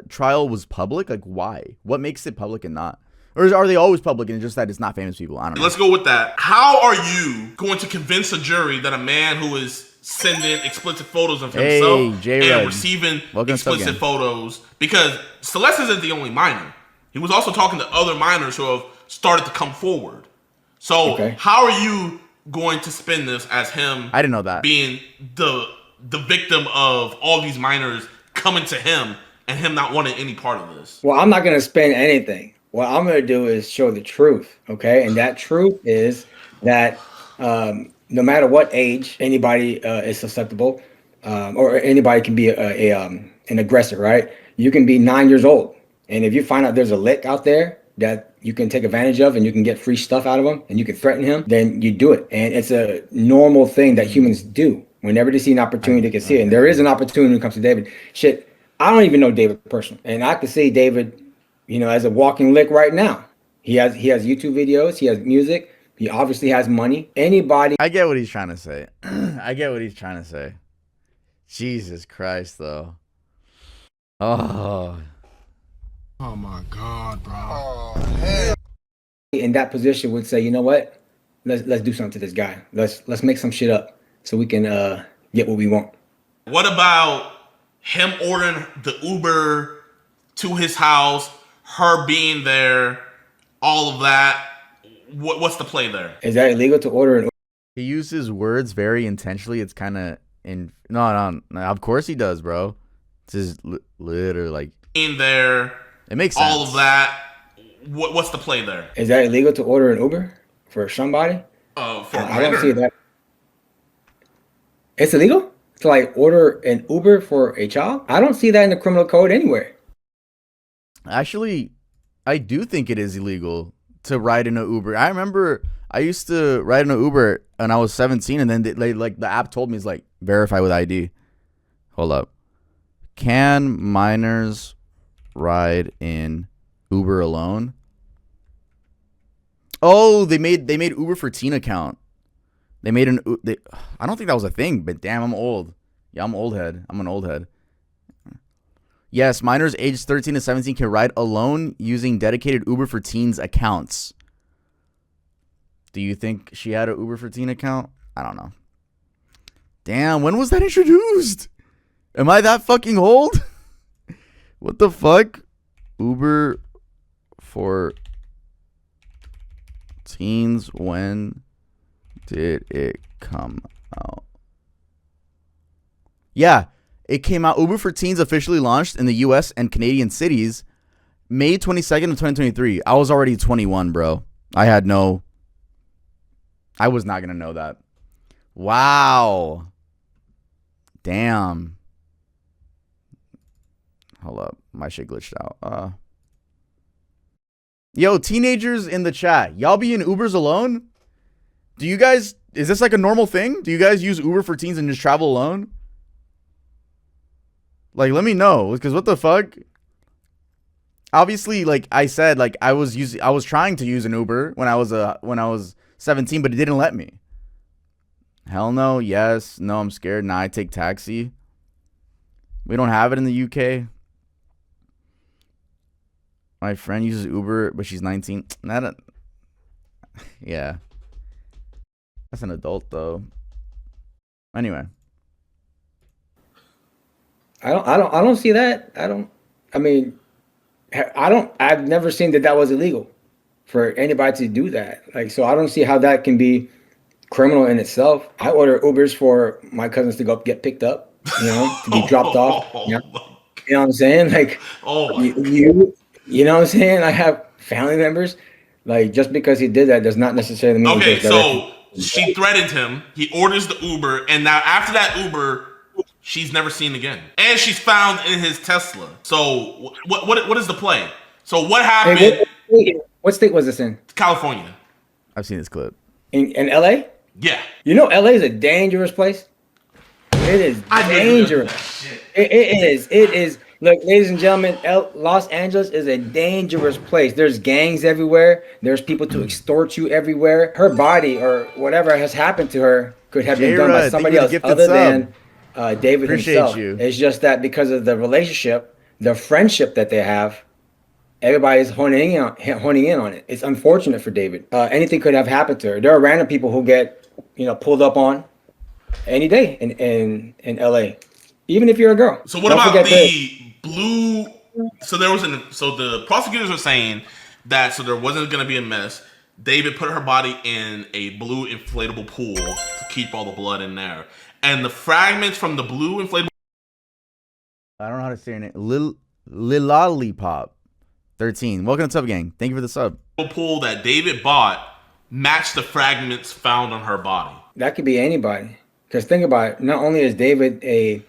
trial was public. Like why? What makes it public and not? Or are they always public and just that it's not famous people? I don't know. Let's go with that. How are you going to convince a jury that a man who is sending explicit photos of himself and receiving explicit photos, because Celeste isn't the only minor. He was also talking to other minors who have started to come forward. So how are you going to spin this as him? I didn't know that. Being the victim of all these minors coming to him and him not wanting any part of this. Well, I'm not going to spin anything. What I'm going to do is show the truth, okay? And that truth is that no matter what age anybody is susceptible, or anybody can be an aggressor, right? You can be 9 years old, and if you find out there's a lick out there that you can take advantage of and you can get free stuff out of him and you can threaten him, then you do it. And it's a normal thing that humans do. Whenever they see an opportunity, they can see it. And there is an opportunity when it comes to David. Shit, I don't even know David personally, and I can see David, as a walking lick right now. He has YouTube videos, he has music, he obviously has money. Anybody. I get what he's trying to say. Jesus Christ, though. Oh my God, bro. Oh, hell. In that position would say, you know what? Let's do something to this guy. Let's make some shit up so we can get what we want. What about him ordering the Uber to his house, her being there, all of that? What's the play there? Is that illegal to order an Uber? He uses words very intentionally. It's kind of no. Of course he does, bro. It's just literally like in there. It makes sense. All of that. What's the play there? Is that illegal to order an Uber for somebody? I don't see that. It's illegal to like order an Uber for a child? I don't see that in the criminal code anywhere. Actually, I do think it is illegal to ride in an Uber. I remember I used to ride in an Uber when I was 17, and then the app told me, it's like, verify with ID. Hold up. Can minors ride in Uber alone? Oh, they made Uber for teen account. I don't think that was a thing, but damn, I'm old. Yeah, I'm old head. I'm an old head. Yes, minors aged 13 to 17 can ride alone using dedicated Uber for Teens accounts. Do you think she had an Uber for Teen account? I don't know. Damn, when was that introduced? Am I that fucking old? What the fuck? Uber for teens, when did it come out? Yeah, it came out. Uber for Teens officially launched in the US and Canadian cities May 22nd of 2023. I was already 21, bro. I was not going to know that. Wow. Damn. Hold up. My shit glitched out. Yo, teenagers in the chat. Y'all be in Ubers alone? Do you guys... Is this like a normal thing? Do you guys use Uber for Teens and just travel alone? Like, let me know. Because what the fuck? Obviously, like I said, like I was trying to use an Uber when I was 17, but it didn't let me. Hell no. Yes. No, I'm scared. Nah, I take taxi. We don't have it in the UK. My friend uses Uber, but she's 19. Yeah. That's an adult though. Anyway. I don't see that. I've never seen that was illegal for anybody to do that. Like, so I don't see how that can be criminal in itself. I order Ubers for my cousins to go get picked up, to be dropped off. You know what I'm saying? Like, you know what I'm saying? I have family members. Like, just because he did that does not necessarily mean. Okay, so she threatened him. He orders the Uber, and now after that Uber, she's never seen again, and she's found in his Tesla. So what is the play? So what happened? Hey, what state was this in? California. I've seen this clip. In LA? Yeah. You know, LA is a dangerous place. It is dangerous. It is. It is. Look, ladies and gentlemen, Los Angeles is a dangerous place. There's gangs everywhere. There's people to extort you everywhere. Her body or whatever has happened to her could have been done by somebody else other than David himself. It's just that because of the relationship, the friendship that they have, everybody's honing in on it. It's unfortunate for David. Anything could have happened to her. There are random people who get, pulled up on any day in LA, even if you're a girl. So what about the blue? So the prosecutors are saying that there wasn't going to be a mess. David put her body in a blue inflatable pool to keep all the blood in there. And the fragments from the blue inflatable... I don't know how to say your name. Lollipop 13. Welcome to Sub Gang. Thank you for the sub. Pool that David bought matched the fragments found on her body. That could be anybody. Because think about it. Not only is David a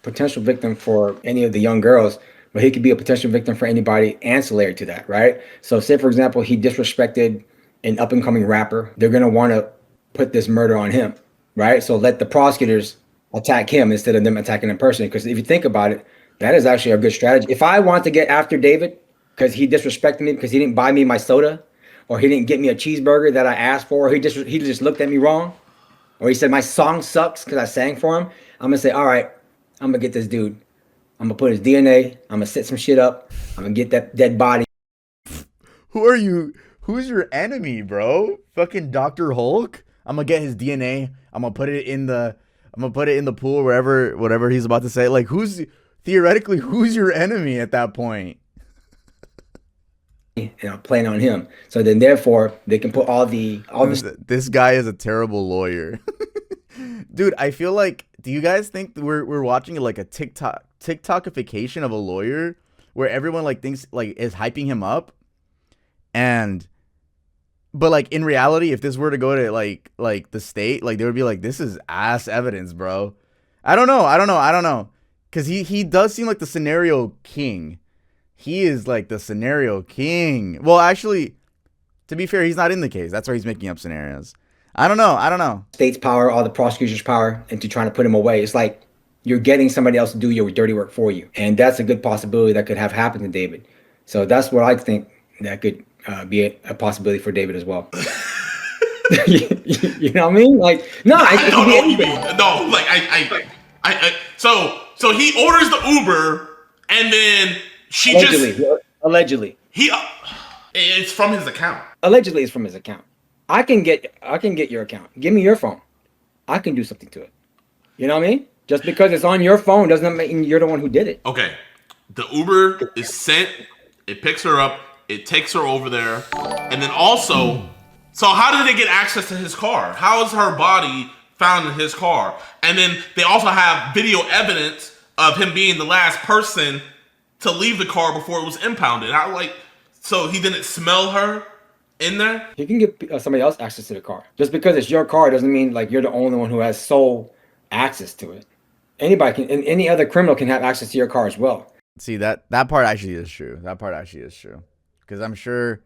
potential victim for any of the young girls, but he could be a potential victim for anybody ancillary to that, right? So say, for example, he disrespected an up-and-coming rapper. They're going to want to put this murder on him, right? So let the prosecutors attack him instead of them attacking him personally. Because if you think about it, that is actually a good strategy. If I want to get after David because he disrespected me, because he didn't buy me my soda, or he didn't get me a cheeseburger that I asked for, or he just looked at me wrong, or he said my song sucks because I sang for him, I'm going to say, all right, I'm going to get this dude. I'm going to put his DNA. I'm going to set some shit up. I'm going to get that dead body. Who are you? Who's your enemy, bro? Fucking Dr. Hulk? I'm going to get his DNA. I'm going to put it in the pool, whatever he's about to say. Like, theoretically, who's your enemy at that point? Playing on him. So then therefore they can put all this guy is a terrible lawyer. Dude, I feel like, do you guys think we're watching like a TikTokification of a lawyer where everyone like thinks like is hyping him up? But like in reality, if this were to go to like the state, like they would be like, this is ass evidence, bro. I don't know. Cause he does seem like the scenario king. He is like the scenario king. Well, actually, to be fair, he's not in the case. That's why he's making up scenarios. I don't know. State's power, all the prosecutor's power into trying to put him away. It's like you're getting somebody else to do your dirty work for you. And that's a good possibility that could have happened to David. So that's what I think that could be a possibility for David as well. You know what I mean? Like, no, it could be anybody. No, like so he orders the Uber and then she allegedly. It's from his account. Allegedly, it's from his account. I can get your account. Give me your phone. I can do something to it. You know what I mean? Just because it's on your phone doesn't mean you're the one who did it. Okay. The Uber is sent, it picks her up, it takes her over there, and then also, so how did they get access to his car? How is her body found in his car? And then they also have video evidence of him being the last person to leave the car before it was impounded. So he didn't smell her in there? You can give somebody else access to the car. Just because it's your car doesn't mean like you're the only one who has sole access to it. Anybody can, and any other criminal can have access to your car as well. See, that part actually is true. That part actually is true. Because I'm sure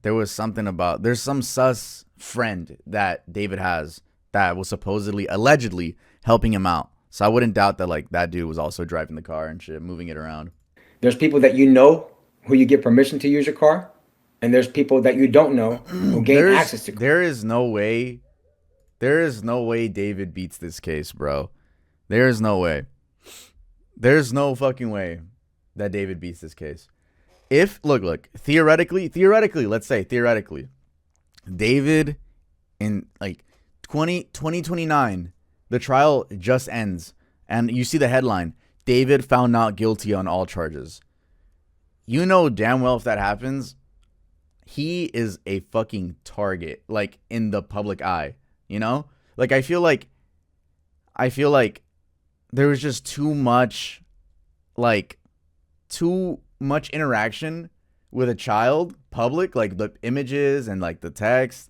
there was something about, there's some sus friend that David has that was supposedly, allegedly helping him out. So I wouldn't doubt that like that dude was also driving the car and shit, moving it around. There's people that you know who you get permission to use your car. And there's people that you don't know who gain access to. There is no way David beats this case, bro. There is no way. There's no fucking way that David beats this case. If, look, theoretically, let's say, David in like 2029, the trial just ends. And you see the headline, David found not guilty on all charges. You know damn well if that happens, he is a fucking target, like in the public eye, you know? Like, I feel like there was just too much interaction with a child, public, like the images and like the text,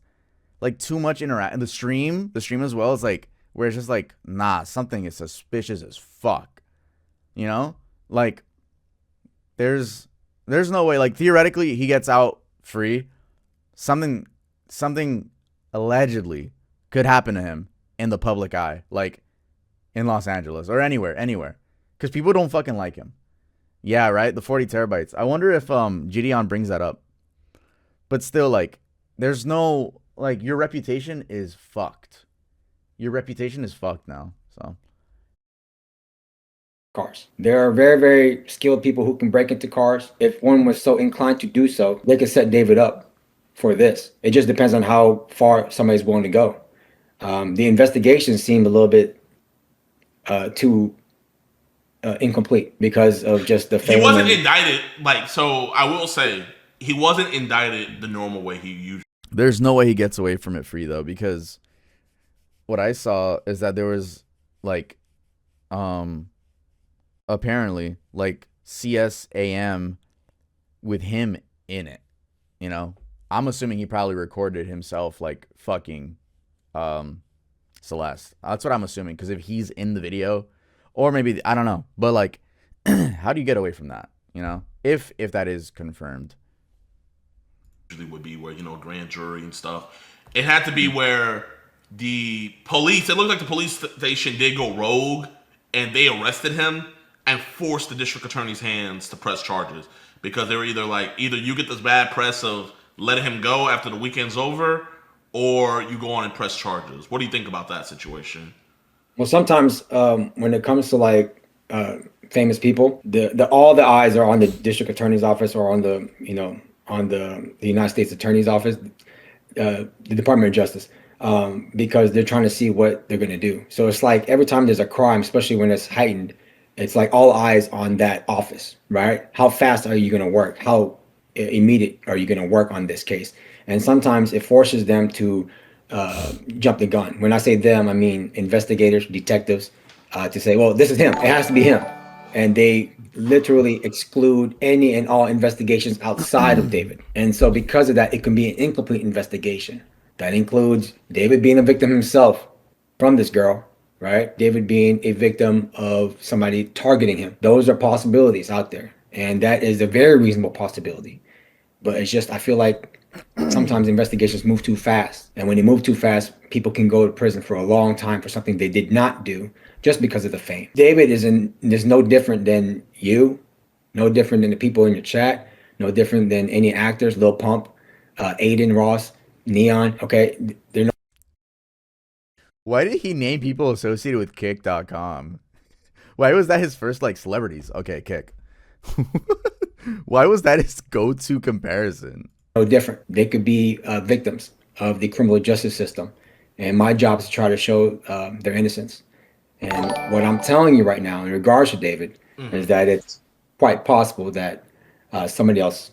like too much interaction. And the stream as well is like, where it's just like, nah, something is suspicious as fuck, you know? Like, there's no way, like theoretically he gets out free. Something allegedly could happen to him in the public eye, like in Los Angeles or anywhere, because people don't fucking like him. Yeah, right. The 40 terabytes. I wonder if Gideon brings that up. But still, like, there's no, like, your reputation is fucked. Your reputation is fucked now. So. Cars. There are very, very skilled people who can break into cars. If one was so inclined to do so, they could set David up for this. It just depends on how far somebody's willing to go. The investigation seemed a little bit too incomplete because of just the He wasn't indicted, so I will say, he wasn't indicted the normal way he usually. There's no way he gets away from it free, though, because what I saw is that there was, like, apparently, like, CSAM with him in it, you know? I'm assuming he probably recorded himself, like, fucking Celeste. That's what I'm assuming, because if he's in the video, or maybe, I don't know, but, like, how do you get away from that, you know? If that is confirmed. Usually would be where, grand jury and stuff. It had to be where the police, it looked like the police station did go rogue, and they arrested him and forced the district attorney's hands to press charges, because they were either you get this bad press of letting him go after the weekend's over, or you go on and press charges. What do you think about that situation? Well, sometimes when it comes to famous people, all the eyes are on the district attorney's office or on the United States Attorney's Office, the Department of Justice, because they're trying to see what they're going to do. So it's like every time there's a crime, especially when it's heightened, it's like all eyes on that office, right? How fast are you going to work? How immediate are you going to work on this case? And sometimes it forces them to jump the gun. When I say them, I mean investigators, detectives, to say, well, this is him. It has to be him. And they literally exclude any and all investigations outside of David. And so because of that, it can be an incomplete investigation. That includes David being a victim himself from this girl, right? David being a victim of somebody targeting him. Those are possibilities out there. And that is a very reasonable possibility. But it's just, I feel like sometimes investigations move too fast. And when they move too fast, people can go to prison for a long time for something they did not do just because of the fame. David is no different than you, no different than the people in your chat, no different than any actors, Lil Pump, Aiden Ross, Neon, okay? They're no. Why did he name people associated with Kick.com? Why was that his first, celebrities? Okay, Kick. Why was that his go-to comparison? No different. They could be victims of the criminal justice system. And my job is to try to show their innocence. And what I'm telling you right now in regards to David is that it's quite possible that somebody else,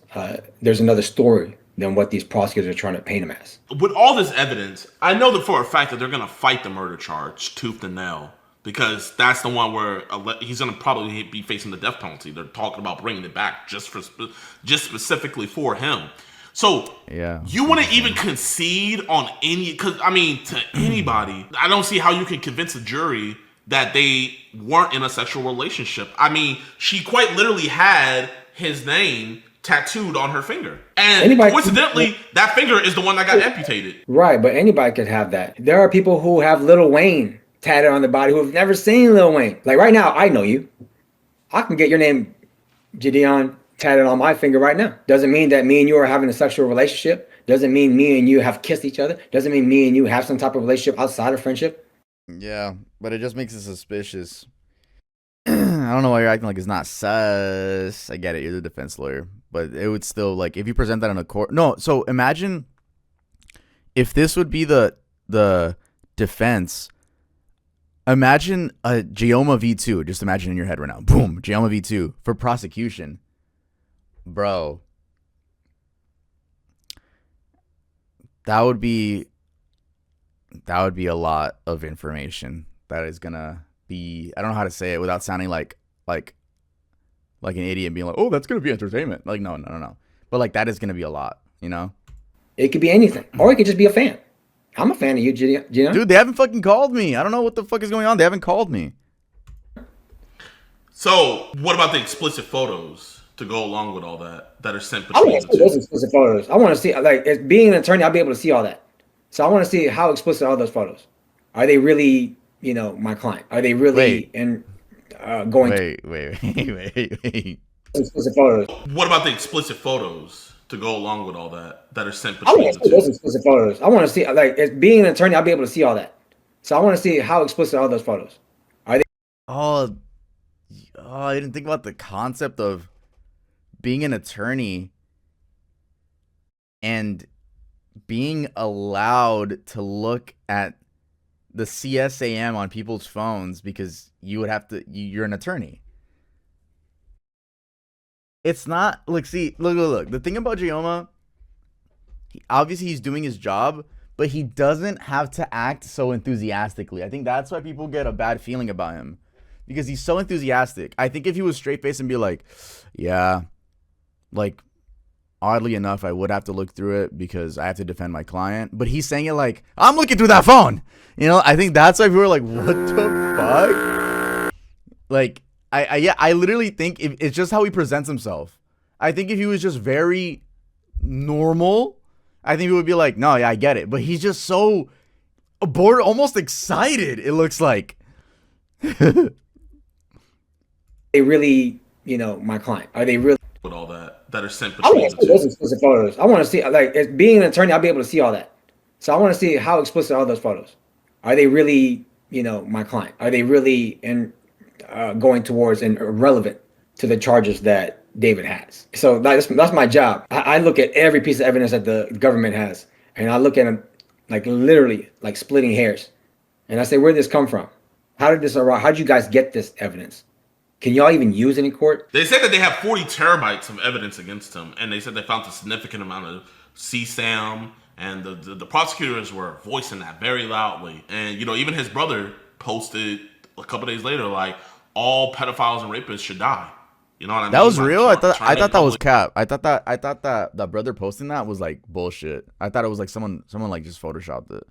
there's another story than what these prosecutors are trying to paint him as. With all this evidence, I know that for a fact that they're going to fight the murder charge tooth and nail, because that's the one where he's going to probably be facing the death penalty. They're talking about bringing it back just specifically for him. So yeah, you wouldn't even concede on any, because I mean, to anybody, I don't see how you can convince a jury that they weren't in a sexual relationship. I mean, she quite literally had his name tattooed on her finger. And coincidentally, that finger is the one that got amputated. Right, but anybody could have that. There are people who have Lil Wayne tatted on their body who have never seen Lil Wayne. Like right now, I know you. I can get your name, Gideon, tatted on my finger right now. Doesn't mean that me and you are having a sexual relationship. Doesn't mean me and you have kissed each other. Doesn't mean me and you have some type of relationship outside of friendship. Yeah, but it just makes it suspicious. I don't know why you're acting like it's not sus. I get it, you're the defense lawyer, but it would still, like, if you present that in a court. No, so imagine if this would be the defense. Imagine a Jayoma V2. Just imagine in your head right now. Boom, Jayoma V2 for prosecution, bro. That would be a lot of information. That is gonna be, I don't know how to say it without sounding like an idiot and being like, oh, that's gonna be entertainment. Like, no. But like, that is gonna be a lot, you know? It could be anything. Or it could just be a fan. I'm a fan of you, Gideon. Dude, they haven't fucking called me. I don't know what the fuck is going on. They haven't called me. So, what about the explicit photos to go along with all that are sent I between want the to see two? those explicit photos. I want to see, like, as being an attorney, I'll be able to see all that. So I want to see how explicit are those photos. Are they really, you know, my client? Are they really going Wait. explicit photos? What about the explicit photos to go along with all that are sent I between want to the see two? those explicit photos. I want to see, like, as being an attorney, I'll be able to see all that. So I want to see how explicit are those photos. Are they? Oh, I didn't think about the concept of being an attorney and being allowed to look at the CSAM on people's phones because you would have to, you're an attorney. It's not, look. The thing about Jayoma, obviously he's doing his job, but he doesn't have to act so enthusiastically. I think that's why people get a bad feeling about him, because he's so enthusiastic. I think if he was straight faced and be like, yeah, like, oddly enough, I would have to look through it because I have to defend my client. But he's saying it like, I'm looking through that phone. You know, I think that's why people are like, what the fuck? Like, I literally think it's just how he presents himself. I think if he was just very normal, I think he would be like, no, yeah, I get it. But he's just so bored, almost excited, it looks like. They really, you know, my client? Are they really? With all that are sent I between want to the see those two. explicit photos. I want to see, like, as being an attorney, I'll be able to see all that. So I want to see how explicit are those photos. Are they really, you know, my client? Are they really going towards and relevant to the charges that David has? So that's my job. I look at every piece of evidence that the government has, and I look at them like literally like splitting hairs, and I say, where did this come from? How did this arrive? How did you guys get this evidence? Can y'all even use it in court? They said that they have 40 terabytes of evidence against him, and they said they found a significant amount of CSAM, and the prosecutors were voicing that very loudly. And, you know, even his brother posted a couple days later, like, all pedophiles and rapists should die. You know what I mean? That was Like, real? I thought that was public. cap. I thought that brother posting that was like bullshit. I thought it was like someone like just photoshopped it.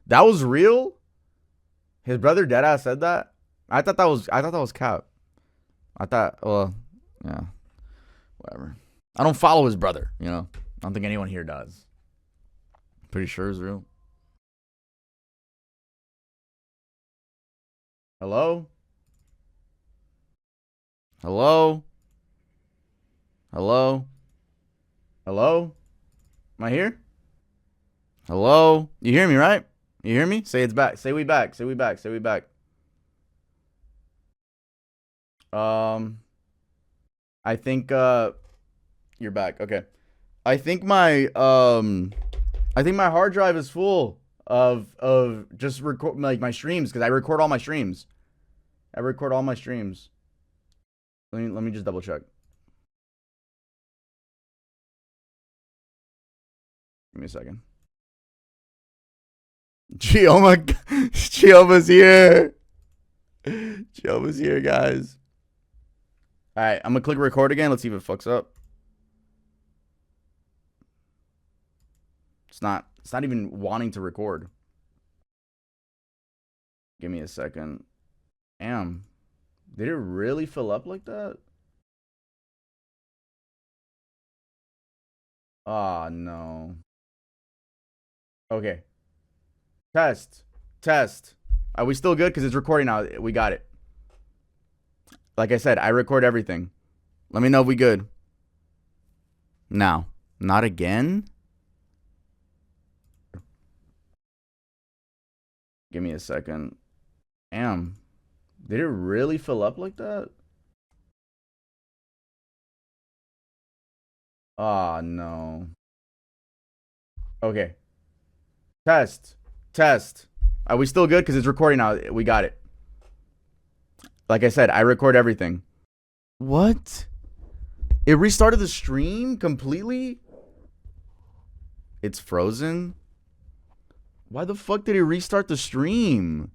That was real? His brother deadass said that? I thought that was cap. Well, yeah, whatever. I don't follow his brother, you know? I don't think anyone here does. Pretty sure it's real. Hello? Hello? Hello? Hello? Am I here? Hello? You hear me, right? You hear me? Say it's back. Say we back. Say we back. Say we back. I think you're back. Okay. I think my hard drive is full of just record like my streams, because I record all my streams. I record all my streams. Let me just double check. Give me a second. Jayoma's here. Jayoma's here, guys. All right, I'm gonna click record again. Let's see if it fucks up. It's not even wanting to record. Give me a second. Damn. Did it really fill up like that? Oh, no. Okay. Test. Are we still good? Because it's recording now. We got it. Like I said, I record everything. Let me know if we good. Now. Not again? Give me a second. Damn. Did it really fill up like that? Oh, no. Okay. Test. Are we still good? Because it's recording now. We got it. Like I said, I record everything. What? It restarted the stream completely? It's frozen? Why the fuck did it restart the stream?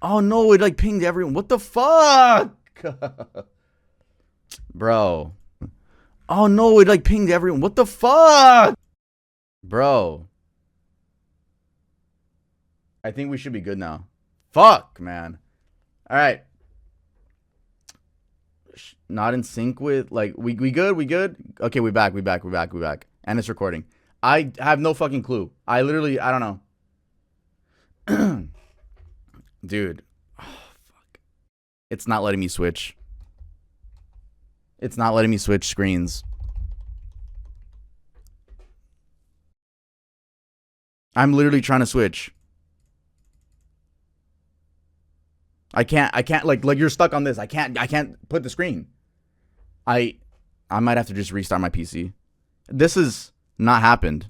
Oh no, it like pinged everyone. What the fuck? Bro. Oh no, it like pinged everyone. What the fuck? Bro. I think we should be good now. Fuck, man. All right. Not in sync with, like, we good? Okay, we back. And it's recording. I have no fucking clue. I don't know. Dude. Oh, fuck. It's not letting me switch. It's not letting me switch screens. I'm literally trying to switch. I can't like you're stuck on this. I can't put the screen. I might have to just restart my PC. This has not happened.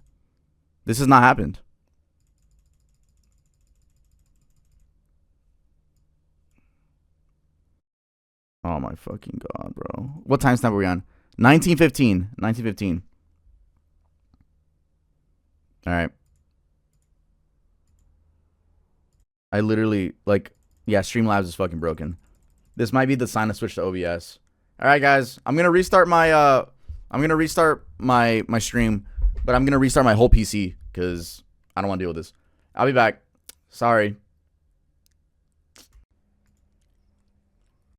Oh my fucking god, bro. What timestamp are we on? 1915. All right. I literally, like, yeah, Streamlabs is fucking broken. This might be the sign to switch to OBS. All right, guys. I'm going to restart my my stream, but I'm going to restart my whole PC cuz I don't want to deal with this. I'll be back. Sorry.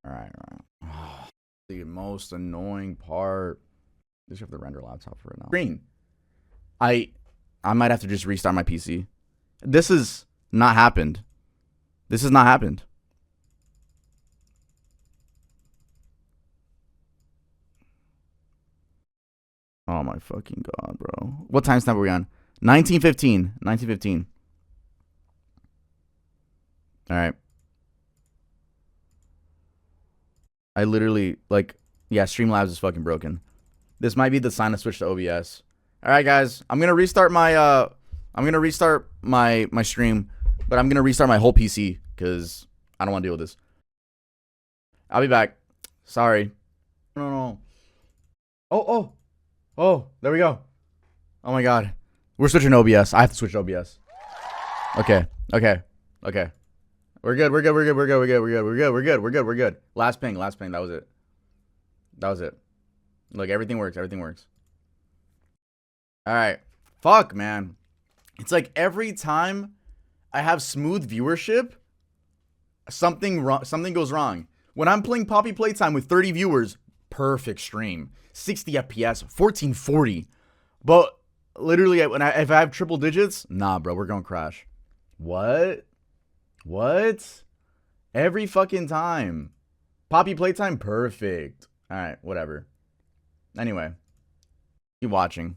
All right. Oh, the most annoying part. I just have to render laptop for it now. Screen. I might have to just restart my PC. This has not happened. Oh my fucking god, bro. What timestamp are we on? 1915. All right. I literally, like, yeah, Streamlabs is fucking broken. This might be the sign to switch to OBS. All right, guys. I'm going to restart my my stream, but I'm going to restart my whole PC cuz I don't want to deal with this. I'll be back. Sorry. No. Oh, there we go. Oh my god. We're switching to OBS. I have to switch to OBS. Okay. We're good. Last ping. That was it. Look, everything works. All right. Fuck, man. It's like every time I have smooth viewership, something goes wrong. When I'm playing Poppy Playtime with 30 viewers, perfect stream. 60 FPS, 1440. But literally, if I have triple digits, nah, bro, we're gonna crash. What? Every fucking time. Poppy Playtime, perfect. All right, whatever. Anyway, keep watching.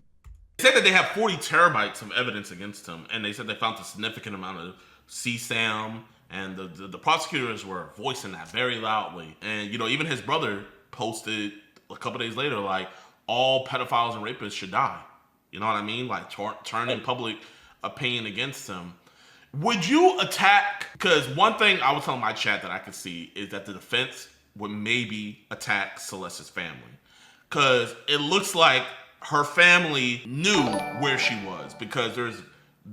They said that they have 40 terabytes of evidence against him, and they said they found a significant amount of CSAM, and the prosecutors were voicing that very loudly. And, you know, even his brother posted a couple days later, like, all pedophiles and rapists should die. You know what I mean? Like, turning public opinion against him. Would you attack? Because one thing I was telling my chat that I could see is that the defense would maybe attack Celeste's family. Because it looks like her family knew where she was. Because there's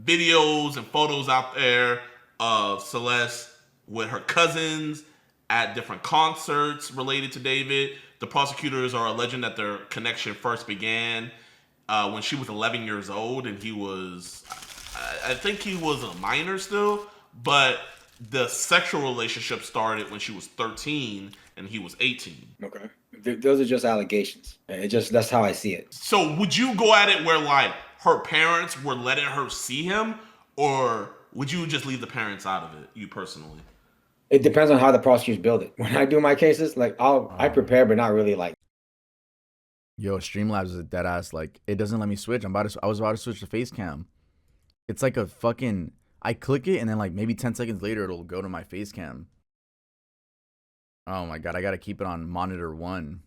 videos and photos out there of Celeste with her cousins at different concerts related to David. The prosecutors are alleging that their connection first began when she was 11 years old and he was, I think he was a minor still, but the sexual relationship started when she was 13 and he was 18. Okay. Those are just allegations. That's how I see it. So would you go at it where like her parents were letting her see him, or would you just leave the parents out of it, you personally? It depends on how the prosecutors build it. When I do my cases, like I prepare, but not really like. Yo, Streamlabs is a dead ass. Like, it doesn't let me switch. I was about to switch to face cam. It's like a fucking. I click it and then like maybe 10 seconds later it'll go to my face cam. Oh my god, I gotta keep it on monitor 1.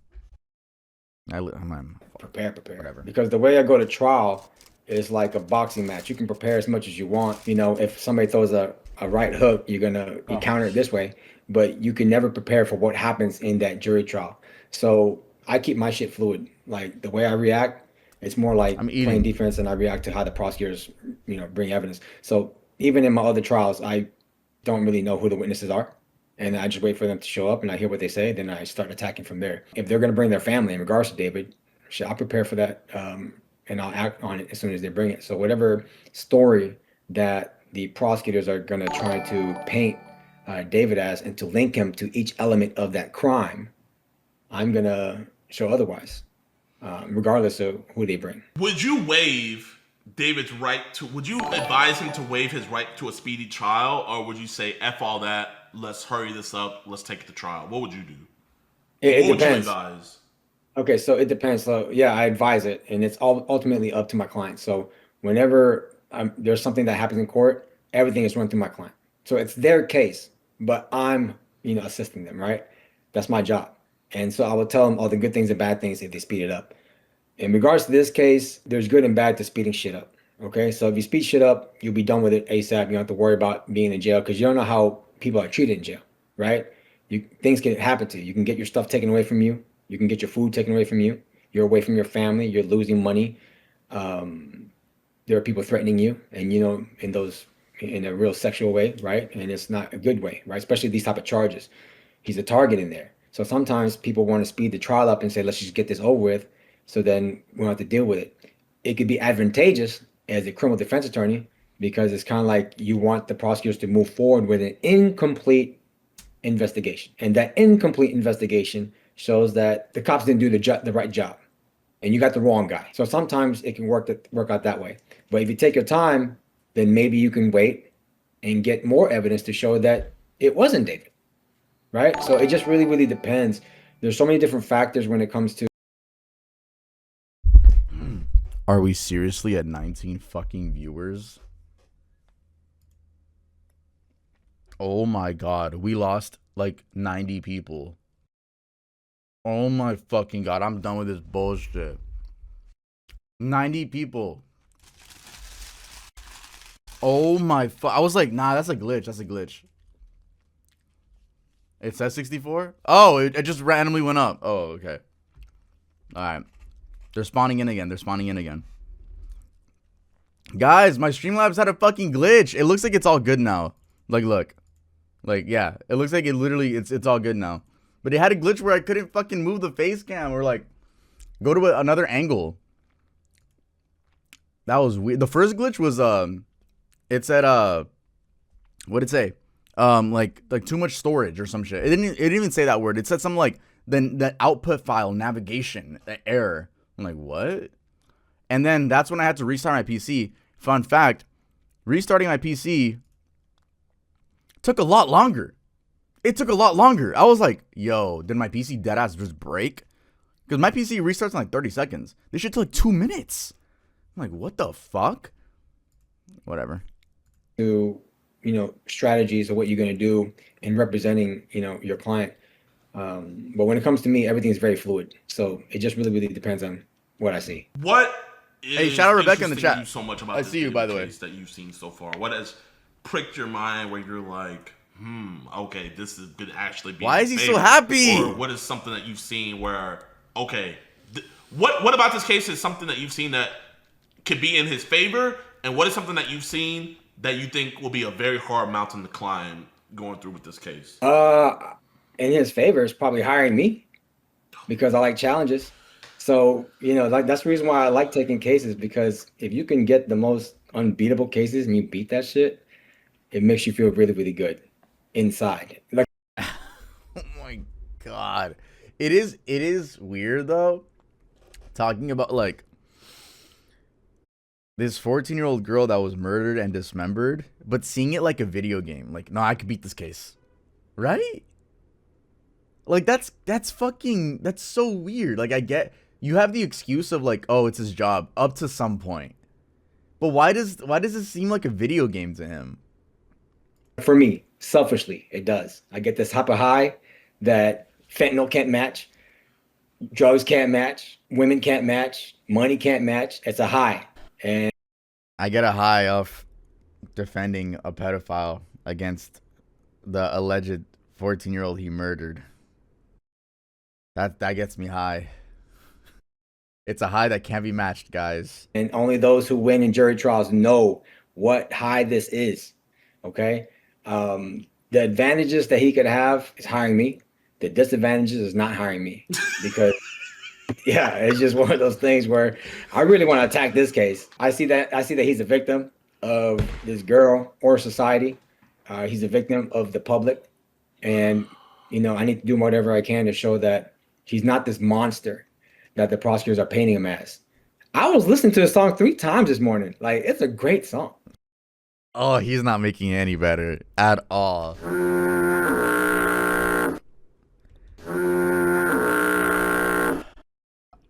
I'm prepare. Whatever. Because the way I go to trial is like a boxing match. You can prepare as much as you want. You know, if somebody throws a right hook, you're gonna counter it this way. But you can never prepare for what happens in that jury trial. So I keep my shit fluid. Like the way I react, it's more like I'm playing defense, and I react to how the prosecutors, bring evidence. So even in my other trials, I don't really know who the witnesses are. And I just wait for them to show up and I hear what they say. Then I start attacking from there. If they're going to bring their family in regards to David, I'll prepare for that. And I'll act on it as soon as they bring it. So whatever story that the prosecutors are going to try to paint David as and to link him to each element of that crime, I'm going to show otherwise, regardless of who they bring. Would you waive David's right to, would you advise him to waive his right to a speedy trial, or would you say, F all that, let's hurry this up, let's take it to trial? What would you do? It what depends. Would you advise? Okay, so it depends. So yeah, I advise it, and it's ultimately up to my client. So whenever there's something that happens in court, everything is run through my client. So it's their case, but I'm, assisting them, right? That's my job. And so I will tell them all the good things and bad things if they speed it up. In regards to this case, there's good and bad to speeding shit up. Okay, so if you speed shit up, you'll be done with it ASAP. You don't have to worry about being in jail because you don't know how people are treated in jail, right? Things can happen to you. You can get your stuff taken away from you. You can get your food taken away from you. You're away from your family. You're losing money. There are people threatening you, and in a real sexual way, right? And it's not a good way, right? Especially these type of charges. He's a target in there. So sometimes people want to speed the trial up and say, let's just get this over with, so then we don't have to deal with it. It could be advantageous as a criminal defense attorney because it's kind of like you want the prosecutors to move forward with an incomplete investigation. And that incomplete investigation shows that the cops didn't do the right job and you got the wrong guy. So sometimes it can work out that way. But if you take your time, then maybe you can wait and get more evidence to show that it wasn't David, right? So it just really, really depends. There's so many different factors when it comes to. Are we seriously at 19 fucking viewers? Oh my god, we lost like 90 people. Oh my fucking god, I'm done with this bullshit. 90 people. Oh my I was like, nah, that's a glitch. That's a glitch. It says 64? Oh, it just randomly went up. Oh, okay. Alright. They're spawning in again. Guys, my Streamlabs had a fucking glitch. It looks like it's all good now. Like, look. Like, yeah. It looks like it literally, it's all good now. But it had a glitch where I couldn't fucking move the face cam or, like, go to another angle. That was weird. The first glitch was, it said, what'd it say? Like too much storage or some shit. It didn't even say that word. It said something like, then the output file navigation error. I'm like, what? And then that's when I had to restart my PC. Fun fact, restarting my PC took a lot longer. It took a lot longer. I was like, yo, did my PC deadass just break? Because my PC restarts in like 30 seconds. This shit took like 2 minutes. I'm like, what the fuck? Whatever. To, strategies of what you're going to do in representing, your client. But when it comes to me, everything is very fluid. So it just really, really depends on what I see. What is shout out Rebecca in the chat. You so much about I see you, by the way. That you've seen so far. What has pricked your mind where you're like, okay, this is could actually be. Why is he so happy? Or what is something that you've seen where, okay, what about this case is something that you've seen that could be in his favor, and what is something that you've seen that you think will be a very hard mountain to climb going through with this case? In his favor is probably hiring me because I like challenges. So, you know, like that's the reason why I like taking cases, because if you can get the most unbeatable cases and you beat that shit, it makes you feel really, really good inside. Like, oh my God. It is weird though, talking about like this 14-year-old girl that was murdered and dismembered, but seeing it like a video game. Like, no, I could beat this case. Right? Like that's so weird. Like I get you have the excuse of like, oh, it's his job up to some point. But why does it seem like a video game to him? for me, selfishly, it does. I get this hyper high that fentanyl can't match, drugs can't match, women can't match, money can't match. It's a high. And I get a high off defending a pedophile against the alleged 14-year-old he murdered. That gets me high. It's a high that can't be matched, guys. And only those who win in jury trials know what high this is. Okay? The advantages that he could have is hiring me. The disadvantages is not hiring me. Because yeah, it's just one of those things where I really want to attack this case. I see that he's a victim of this girl or society. He's a victim of the public. And, you know, I need to do whatever I can to show that he's not this monster that the prosecutors are painting him as. I was listening to the song 3 times this morning. Like, it's a great song. Oh, he's not making it any better at all.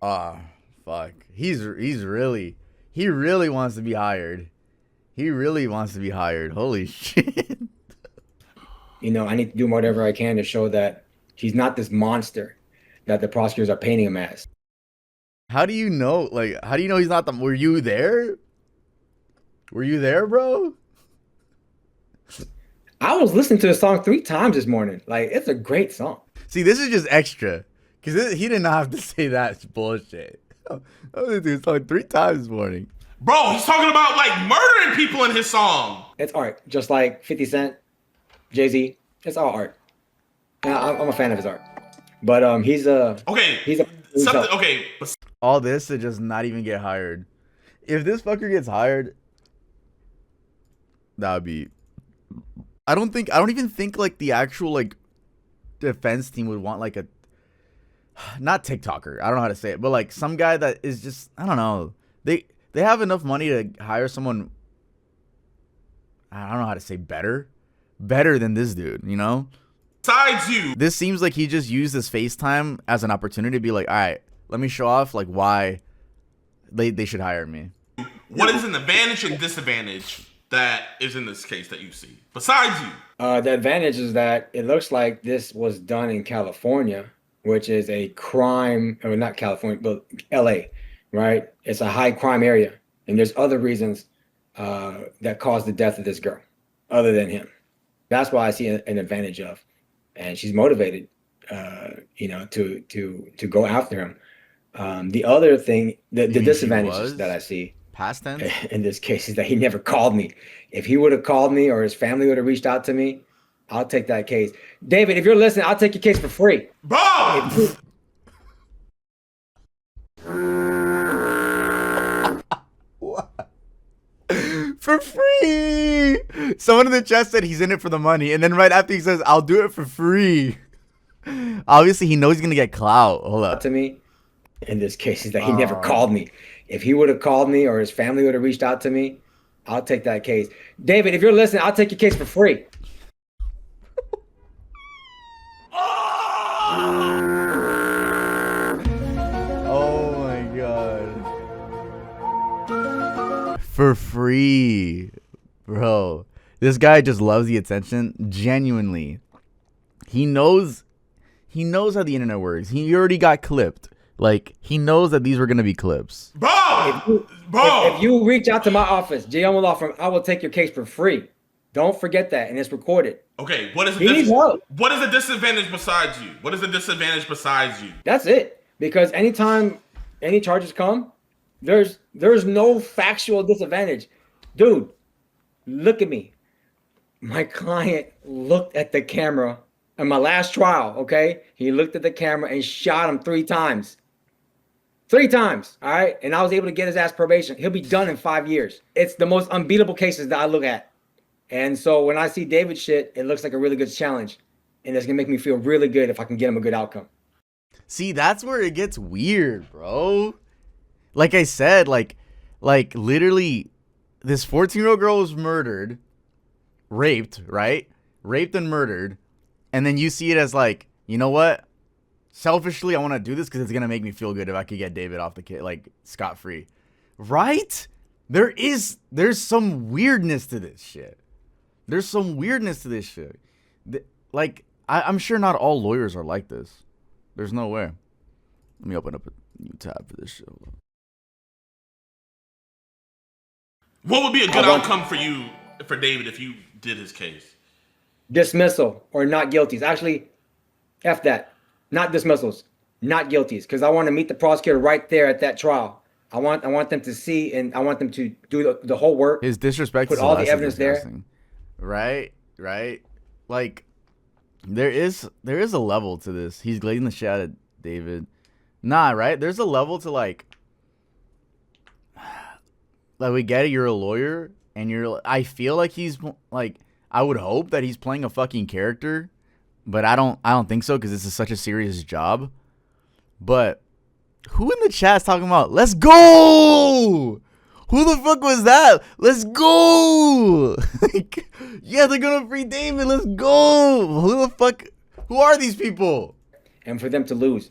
Oh, fuck. He really wants to be hired. He really wants to be hired. Holy shit. You know, I need to do whatever I can to show that he's not this monster that the prosecutors are painting him as. How do you know? Like, how do you know he's not the... Were you there? Were you there, bro? I was listening to the song 3 times this morning. Like, it's a great song. See, this is just extra. Because he didn't have to say that bullshit. I was listening to the song 3 times this morning. Bro, he's talking about, like, murdering people in his song. It's art. Just like 50 Cent, Jay-Z. It's all art. And I'm a fan of his art. But he's a... All this to just not even get hired. If this fucker gets hired, that would be... I don't even think like the actual like defense team would want like a... Not TikToker. I don't know how to say it. But like some guy that is just... I don't know. They have enough money to hire someone... I don't know how to say better. Better than this dude, you know? Besides you. This seems like he just used this FaceTime as an opportunity to be like, all right, let me show off like why they should hire me. What is an advantage and disadvantage that is in this case that you see? Besides you. The advantage is that it looks like this was done in California, which is a crime, or not California, but LA, right? It's a high crime area. And there's other reasons that caused the death of this girl other than him. That's why I see an advantage of. And she's motivated, you know, to go after him. The other thing, the disadvantages that I see past tense in this case is that he never called me. If he would have called me or his family would have reached out to me, I'll take that case. David, if you're listening, I'll take your case for free. Bro! For free. Someone in the chat said he's in it for the money, and then right after he says, I'll do it for free. Obviously, he knows he's gonna get clout. Hold up. To me, in this case, is that he never called me. If he would have called me or his family would have reached out to me, I'll take that case. David, if you're listening, I'll take your case for free. Oh my god. For free. Bro. This guy just loves the attention. Genuinely. He knows how the internet works. He already got clipped. Like, he knows that these were going to be clips. If you reach out to my office, Jayoma Law Firm, I will take your case for free. Don't forget that, and it's recorded. Okay, what is He needs help. what is the disadvantage besides you? What is the disadvantage besides you? That's it. Because anytime any charges come, there's no factual disadvantage. Dude, look at me. My client looked at the camera in my last trial, okay? He looked at the camera and shot him 3 times. 3 times, all right? And I was able to get his ass probation. He'll be done in 5 years. It's the most unbeatable cases that I look at. And so when I see David shit, it looks like a really good challenge. And it's going to make me feel really good if I can get him a good outcome. See, that's where it gets weird, bro. Like I said, like literally this 14-year-old girl was murdered, raped, right? Raped and murdered. And then you see it as like, you know what? Selfishly, I want to do this because it's going to make me feel good if I could get David off the like scot-free. Right? There's some weirdness to this shit. There's some weirdness to this shit. Like, I'm sure not all lawyers are like this. There's no way. Let me open up a new tab for this shit. What would be a good outcome for you, for David, if you did his case? Dismissal or not guilties. Actually, F that. Not dismissals. Not guilties. Because I want to meet the prosecutor right there at that trial. I want them to see, and I want them to do the whole work. His disrespect. Put all the evidence there. Right. Like, there is a level to this. He's glazing the shit out of David. Nah, right? There's a level to like we get it. You're a lawyer, and I feel like he's like. I would hope that he's playing a fucking character, but I don't think so because this is such a serious job. But who in the chat is talking about, let's go? Who the fuck was that? Let's go. Like, yeah, they're going to free David. Let's go. Who the fuck? Who are these people? And for them to lose.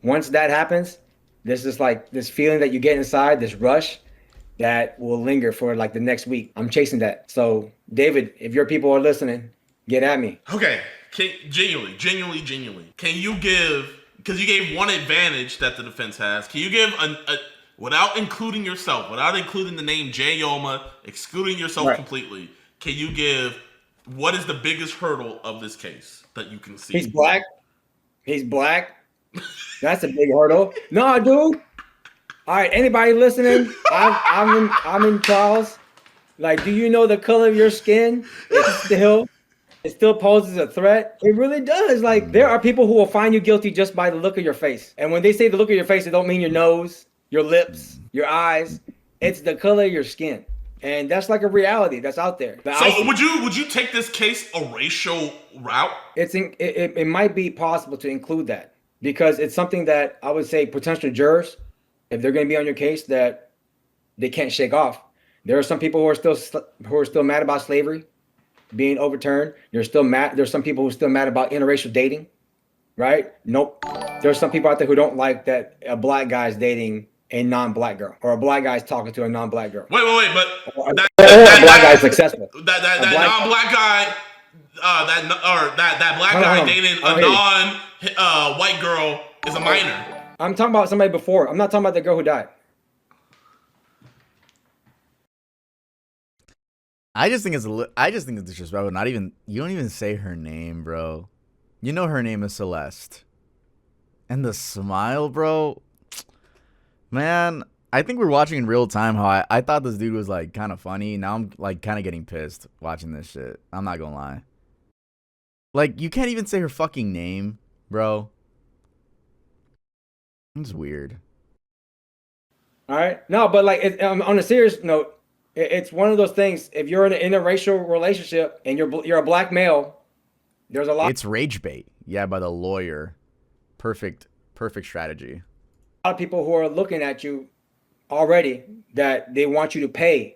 Once that happens, this is like this feeling that you get inside, this rush that will linger for like the next week. I'm chasing that. So, David, if your people are listening, get at me. Okay. Genuinely. Can you give, because you gave one advantage that the defense has, can you give without including yourself, without including the name Jayoma, excluding yourself completely, can you give what is the biggest hurdle of this case that you can see? He's black. That's a big hurdle. No, dude. All right, anybody listening? I'm in trials. Like, do you know the color of your skin? It still poses a threat. It really does. Like, there are people who will find you guilty just by the look of your face. And when they say the look of your face, it don't mean your nose, your lips, your eyes. It's the color of your skin. And that's like a reality that's out there. So would you take this case a racial route? It might be possible to include that because it's something that I would say potential jurors, if they're going to be on your case, that they can't shake off. There are some people who are still mad about slavery being overturned. There's some people who are still mad about interracial dating, right? Nope. There's some people out there who don't like that a black guy is dating a non-black girl, or a black guy is talking to a non-black girl. Wait, but that black guy is successful. That non-black guy, that black guy dating a non-white girl is a minor. I'm talking about somebody before. I'm not talking about the girl who died. I just think it's disrespectful. You don't even say her name, bro. You know her name is Celeste. And the smile, bro. Man, I think we're watching in real time how I thought this dude was like kind of funny. Now I'm like kind of getting pissed watching this shit. I'm not gonna lie. Like, you can't even say her fucking name, bro. It's weird. All right. No, but like on a serious note, it's one of those things. If you're in an interracial relationship and you're a black male, there's a lot. It's rage bait. Yeah, by the lawyer. Perfect strategy. A lot of people who are looking at you already that they want you to pay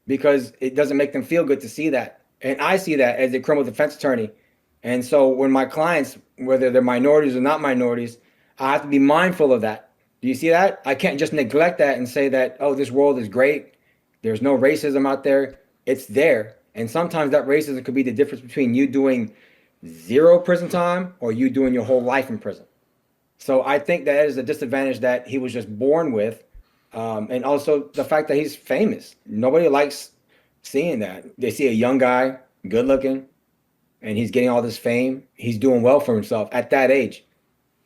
because it doesn't make them feel good to see that. And I see that as a criminal defense attorney. And so when my clients, whether they're minorities or not minorities, I have to be mindful of that. Do you see that? I can't just neglect that and say that, oh, this world is great. There's no racism out there. It's there. And sometimes that racism could be the difference between you doing 0 prison time or you doing your whole life in prison. So I think that is a disadvantage that he was just born with. And also the fact that he's famous. Nobody likes seeing that. They see a young guy, good looking, and he's getting all this fame. He's doing well for himself at that age.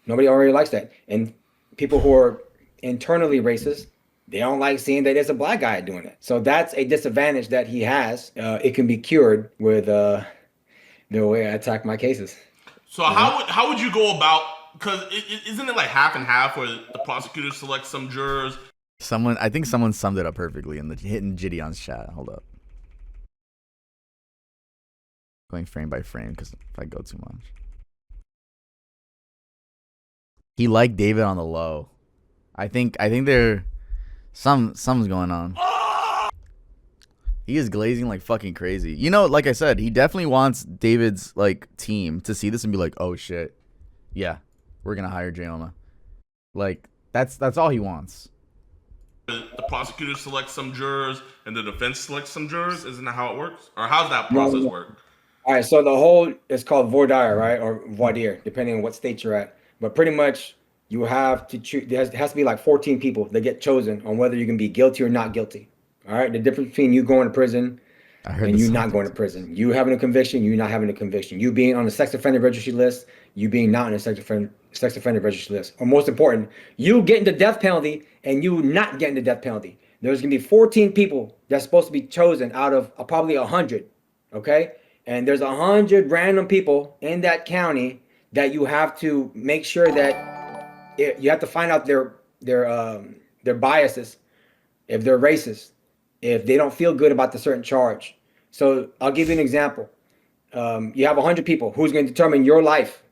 Nobody already likes that. And people who are internally racist, they don't like seeing that there's a black guy doing it. So that's a disadvantage that he has. It can be cured with the way I attack my cases. So how would you go about, because isn't it like half and half where the prosecutor selects some jurors? I think someone summed it up perfectly in the hitting Gideon's chat. Hold up. Going frame by frame because if I go too much. He liked David on the low. I think there something's going on. He is glazing like fucking crazy. You know, like I said, he definitely wants David's like team to see this and be like, "Oh shit. Yeah, we're going to hire Jayoma." Like that's all he wants. The prosecutor selects some jurors and the defense selects some jurors. Isn't that how it works? Or how's that process work? All right, so the whole is called voir dire, right? Or voir dire, depending on what state you're at. But pretty much you have to choose. There has to be like 14 people that get chosen on whether you can be guilty or not guilty. All right, the difference between you going to prison and you not going to prison. You having a conviction, you not having a conviction. You being on the sex offender registry list, you being not on the sex offender registry list. Or most important, you getting the death penalty and you not getting the death penalty. There's gonna be 14 people that's supposed to be chosen out of probably 100. Okay, and there's 100 random people in that county that you have to make sure that you have to find out their biases, if they're racist, if they don't feel good about the certain charge. So I'll give you an example. You have 100 people. Who's going to determine your life,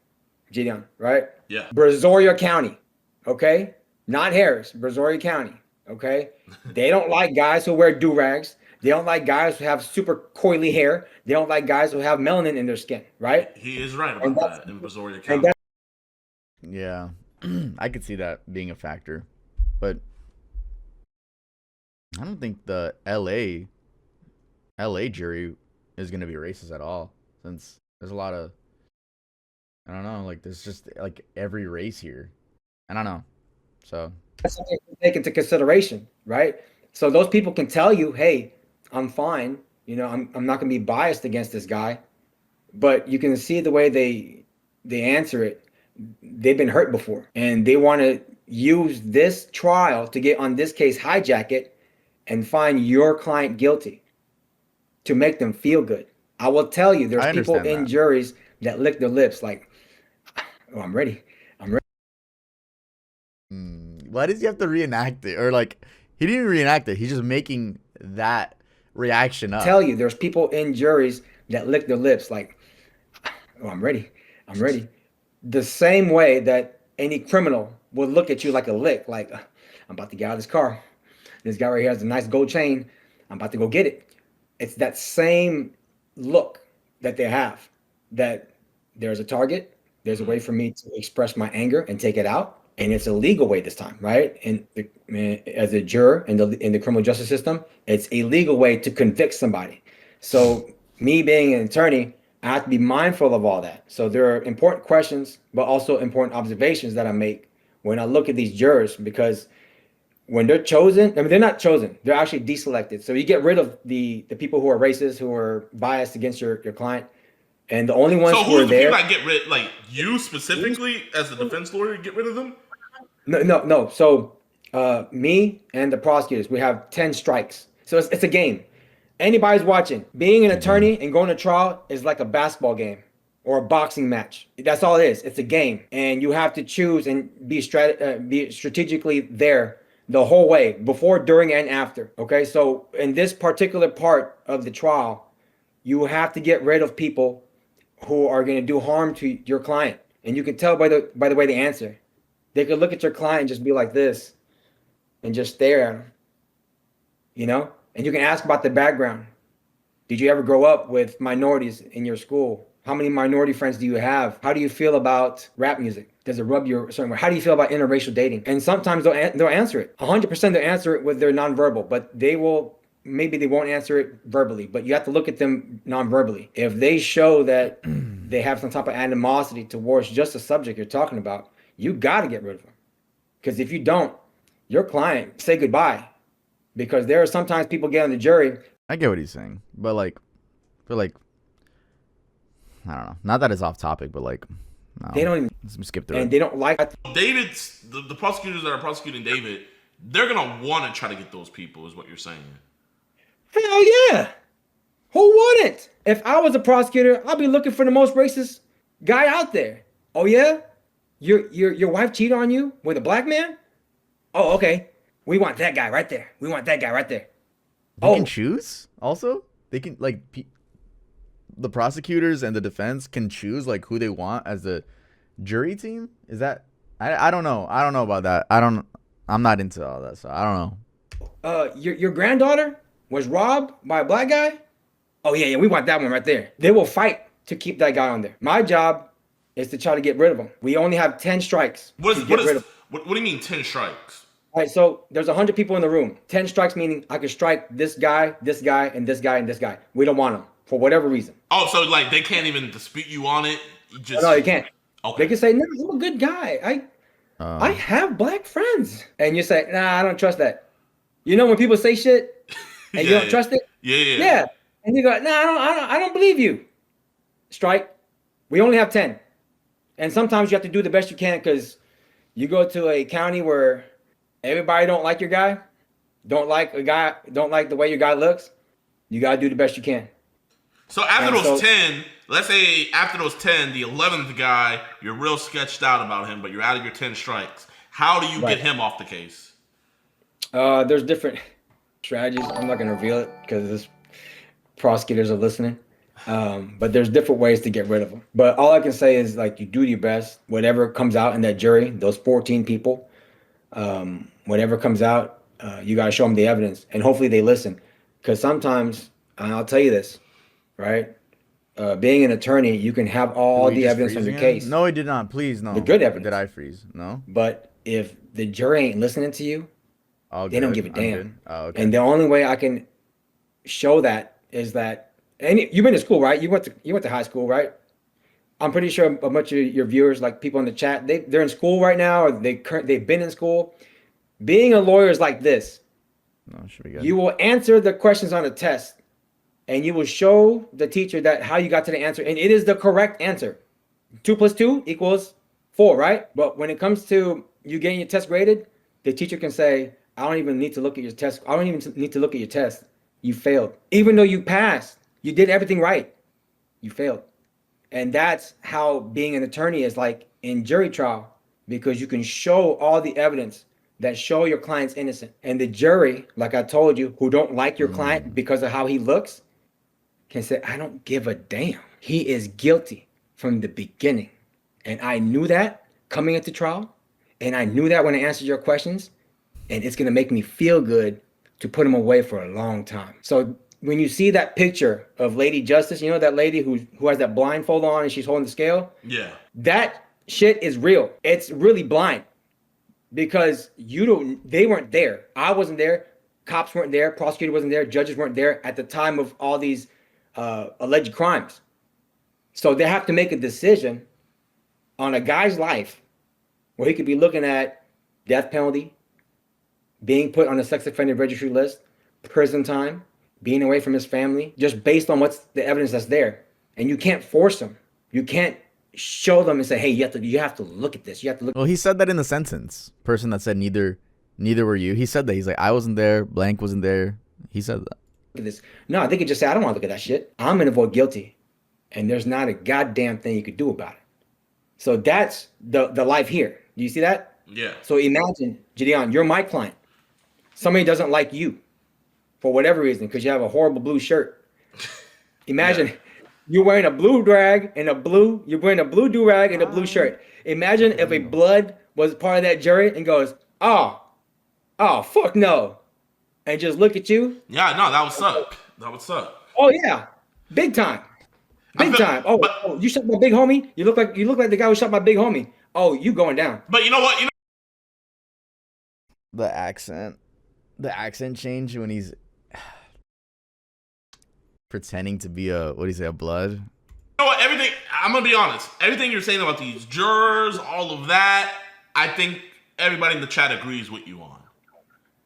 Gideon, right? Yeah. Brazoria County, okay? Not Harris, Brazoria County, okay? They don't like guys who wear do-rags. They don't like guys who have super coily hair. They don't like guys who have melanin in their skin, right? He is right about that in Brazoria County. Yeah, I could see that being a factor, but I don't think the LA jury is going to be racist at all, since there's a lot of, I don't know, like there's just like every race here. I don't know. So that's something to take into consideration, right? So those people can tell you, hey, I'm fine. You know, I'm not going to be biased against this guy, but you can see the way they answer it. They've been hurt before and they want to use this trial to get on this case, hijack it, and find your client guilty to make them feel good. I will tell you, there's people in juries that lick their lips like, oh, I'm ready. Why does he have to reenact it? Or like, he didn't even reenact it. He's just making that reaction up. Tell you, there's people in juries that lick their lips like, oh, I'm ready. The same way that any criminal would look at you like a lick, like, I'm about to get out of this car. This guy right here has a nice gold chain. I'm about to go get it. It's that same look that they have, that there's a target. There's a way for me to express my anger and take it out. And it's a legal way this time, right? And as a juror in the criminal justice system, it's a legal way to convict somebody. So me being an attorney, I have to be mindful of all that. So there are important questions, but also important observations that I make when I look at these jurors, because when they're chosen, I mean, they're not chosen, they're actually deselected. So you get rid of the people who are racist, who are biased against your client. And the only ones who are there. So who's the people that get rid, like you specifically as the defense lawyer, get rid of them? No. So me and the prosecutors, we have 10 strikes. So it's a game. Anybody's watching. Being an attorney and going to trial is like a basketball game or a boxing match. That's all it is. It's a game. And you have to choose and be strategically there the whole way, before, during, and after. Okay, so in this particular part of the trial, you have to get rid of people who are going to do harm to your client. And you can tell by the way they answer. They could look at your client and just be like this and just stare at him, you know? And you can ask about the background. Did you ever grow up with minorities in your school? How many minority friends do you have? How do you feel about rap music? Does it rub you a certain way? How do you feel about interracial dating? And sometimes they'll answer it. 100% they'll answer it with their nonverbal, but maybe they won't answer it verbally, but you have to look at them non-verbally. If they show that they have some type of animosity towards just the subject you're talking about, you got to get rid of them. Because if you don't, your client, say goodbye. Because there are sometimes people get on the jury. I get what he's saying, but like, I don't know. Not that it's off topic, but like, no. They don't even let's skip through and it. they don't like David's the prosecutors that are prosecuting David. They're gonna want to try to get those people, is what you're saying. Hell yeah. Who wouldn't? If I was a prosecutor, I'd be looking for the most racist guy out there. Oh yeah? Your wife cheated on you with a black man? Oh, okay. We want that guy right there. We want that guy right there. They can choose also? They can like the prosecutors and the defense can choose like who they want as the jury team? Is that I don't know. I don't know about that. I'm not into all that, so I don't know. Your granddaughter was robbed by a black guy? Oh yeah, we want that one right there. They will fight to keep that guy on there. My job is to try to get rid of him. We only have 10 strikes. What do you mean 10 strikes? All right, so there's 100 people in the room. 10 strikes meaning I could strike this guy, and this guy, and this guy. We don't want them for whatever reason. Oh, so like they can't even dispute you on it? No, you can't. Okay. They can say, no, I'm a good guy. I have black friends. And you say, nah, I don't trust that. You know when people say shit and you don't trust it? Yeah. And you go, nah, I don't believe you. Strike. We only have 10. And sometimes you have to do the best you can because you go to a county where everybody don't like your guy, don't like the way your guy looks. You got to do the best you can. So after those 10, let's say after those 10, the 11th guy, you're real sketched out about him, but you're out of your 10 strikes. How do you get him off the case? There's different strategies. I'm not going to reveal it because prosecutors are listening. But there's different ways to get rid of them. But all I can say is like you do your best. Whatever comes out in that jury, those 14 people, whatever comes out, you got to show them the evidence. And hopefully they listen. Because sometimes, and I'll tell you this, right? Being an attorney, you can have all the evidence on your case. No, he did not. Please, no. The good evidence. Did I freeze? No. But if the jury ain't listening to you, they don't give a damn. Oh, okay. And the only way I can show that is that, and you've been to school, right? You went to high school, right? I'm pretty sure a bunch of your viewers, like people in the chat, they're in school right now, or they've been in school. Being a lawyer is like this. No, should be good. You will answer the questions on a test, and you will show the teacher that how you got to the answer, and it is the correct answer. 2 + 2 = 4, right? But when it comes to you getting your test graded, the teacher can say, I don't even need to look at your test. I don't even need to look at your test. You failed. Even though you passed, you did everything right. You failed. And that's how being an attorney is like in jury trial, because you can show all the evidence that show your client's innocent. And the jury, like I told you, who don't like your client because of how he looks, can say, I don't give a damn. He is guilty from the beginning. And I knew that coming into trial. And I knew that when I answered your questions. And it's going to make me feel good to put him away for a long time. So when you see that picture of Lady Justice, you know that lady who has that blindfold on and she's holding the scale? Yeah. That shit is real. It's really blind because they weren't there. I wasn't there. Cops weren't there. Prosecutor wasn't there. Judges weren't there at the time of all these alleged crimes. So they have to make a decision on a guy's life where he could be looking at death penalty, being put on a sex offender registry list, prison time, being away from his family, just based on what's the evidence that's there. And you can't force them. You can't show them and say, hey, you have to look at this. You have to look. Well, he said that in the sentence. Person that said neither were you. He said that. He's like, I wasn't there. Blank wasn't there. He said that. Look at this. No, they could just say, I don't want to look at that shit. I'm going to vote guilty. And there's not a goddamn thing you could do about it. So that's the life here. Do you see that? Yeah. So imagine, Gideon, you're my client. Somebody doesn't like you for whatever reason because you have a horrible blue shirt. Imagine you're wearing a blue drag and you're wearing a blue do-rag and a blue shirt. Imagine if a blood was part of that jury and goes, oh, fuck no. And just look at you. Yeah, no, that would suck. That would suck. Oh yeah. Big time. Big time. Oh, you shot my big homie? You look like the guy who shot my big homie. Oh, you going down. But you know what? The accent change when he's pretending to be a blood. You know what? I'm gonna be honest. Everything you're saying about these jurors, all of that, I think everybody in the chat agrees with you on.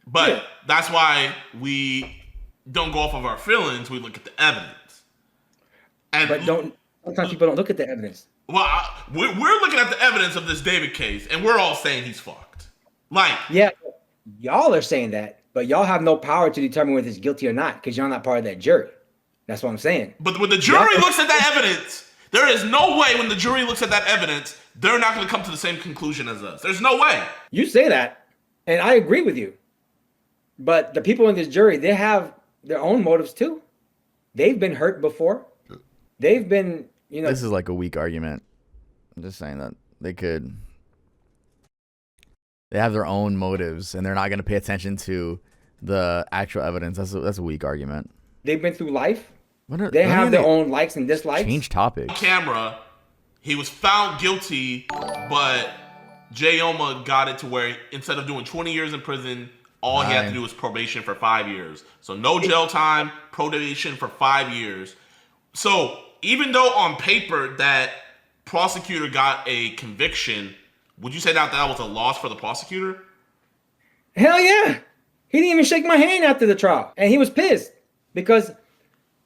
But that's why we don't go off of our feelings. We look at the evidence. And But sometimes people don't look at the evidence. Well, we're looking at the evidence of this David case, and we're all saying he's fucked. Like, yeah, y'all are saying that, but y'all have no power to determine whether he's guilty or not because y'all not part of that jury. That's what I'm saying. But when the jury looks at that evidence, there is no way when the jury looks at that evidence, they're not going to come to the same conclusion as us. There's no way. You say that, and I agree with you. But the people in this jury, they have their own motives too. They've been hurt before. They've been, you know. This is like a weak argument. I'm just saying that they have their own motives, and they're not going to pay attention to the actual evidence. That's a weak argument. They've been through life. They have their own likes and dislikes. Change topic. On camera, he was found guilty, but Jayoma got it to where instead of doing 20 years in prison, all he had to do was probation for 5 years. So no jail time, probation for 5 years. So even though on paper that prosecutor got a conviction, would you say that was a loss for the prosecutor? Hell yeah. He didn't even shake my hand after the trial. And he was pissed because,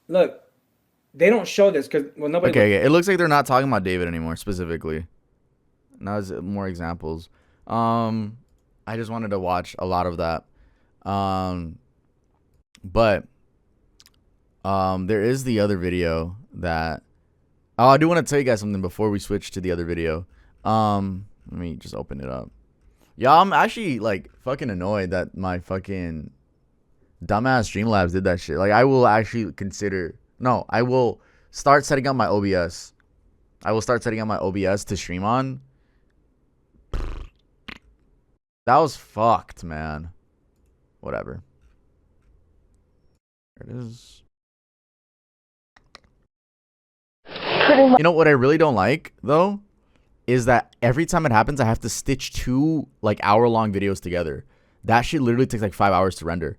look, they don't show this because, well, nobody. Okay, it looks like they're not talking about David anymore specifically. Now is more examples. I just wanted to watch a lot of that. But there is the other video that. Oh, I do want to tell you guys something before we switch to the other video. Let me just open it up. Yeah, I'm actually like fucking annoyed that my fucking dumbass Streamlabs did that shit. Like, I will actually consider. No, I will start setting up my OBS. I will start setting up my OBS to stream on. That was fucked, man. Whatever. There it is. You know what I really don't like, though, is that every time it happens, I have to stitch 2 like hour-long videos together. That shit literally takes like 5 hours to render.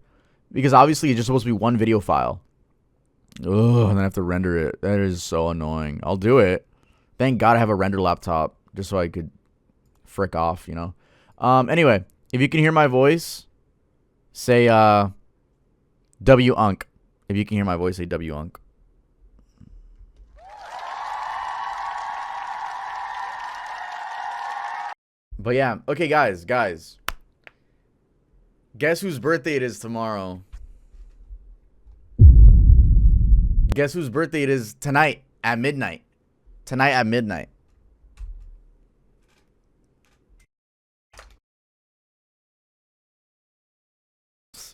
Because obviously it's just supposed to be one video file. Ugh, and then I have to render it. That is so annoying. I'll do it. Thank God I have a render laptop just so I could frick off, you know. Anyway, if you can hear my voice, say W-Unk. If you can hear my voice, say W-Unk. But yeah, okay, guys. Guess whose birthday it is tomorrow? Guess whose birthday it is tonight at midnight? Tonight at midnight.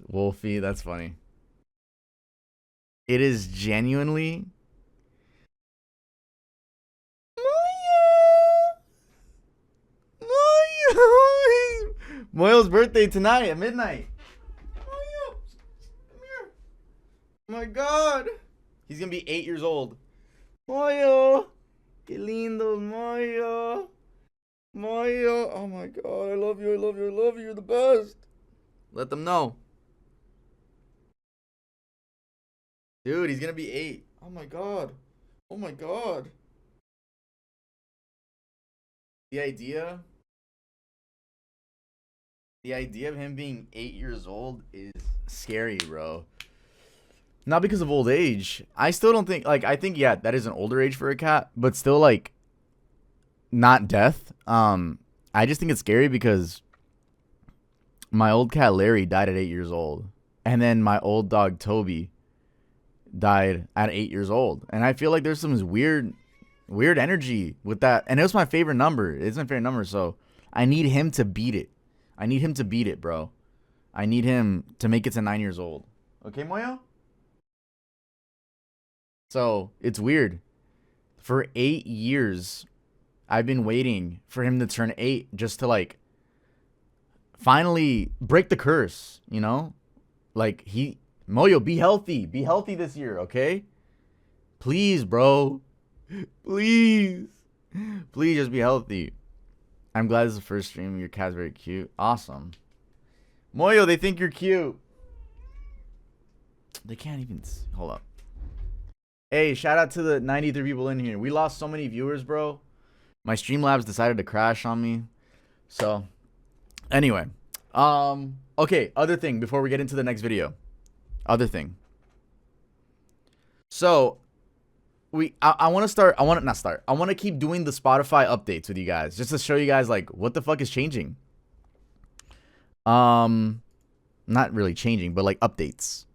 Wolfie, that's funny. It is genuinely Moyo's birthday tonight at midnight. Moyo, come here. Oh my God. He's going to be 8 years old. Moyo. Que lindo, Moyo. Moyo. Oh my God. I love you. I love you. I love you. You're the best. Let them know. Dude, he's going to be 8. Oh my God. Oh my God. The idea of him being 8 years old is scary, bro. Not because of old age. I still don't think, like, I think, yeah, that is an older age for a cat, but still, like, not death. I just think it's scary because my old cat Larry died at 8 years old. And then my old dog Toby died at 8 years old. And I feel like there's some weird energy with that. And it was my favorite number. It's my favorite number, so I need him to beat it. I need him to beat it, bro. I need him to make it to 9 years old. Okay, Moyo? So, it's weird. For 8 years, I've been waiting for him to turn 8 just to, like, finally break the curse, you know? Like, Moyo, be healthy. Be healthy this year, okay? Please, bro. Please. Please just be healthy. I'm glad this is the first stream. Your cat's very cute. Awesome. Moyo, they think you're cute. They can't even... Hold up. Hey, shout out to the 93 people in here. We lost so many viewers, bro. My Streamlabs decided to crash on me. So, anyway. Okay, other thing before we get into the next video. Other thing. So I want to keep doing the Spotify updates with you guys just to show you guys like what the fuck is changing. Not really changing, but like updates.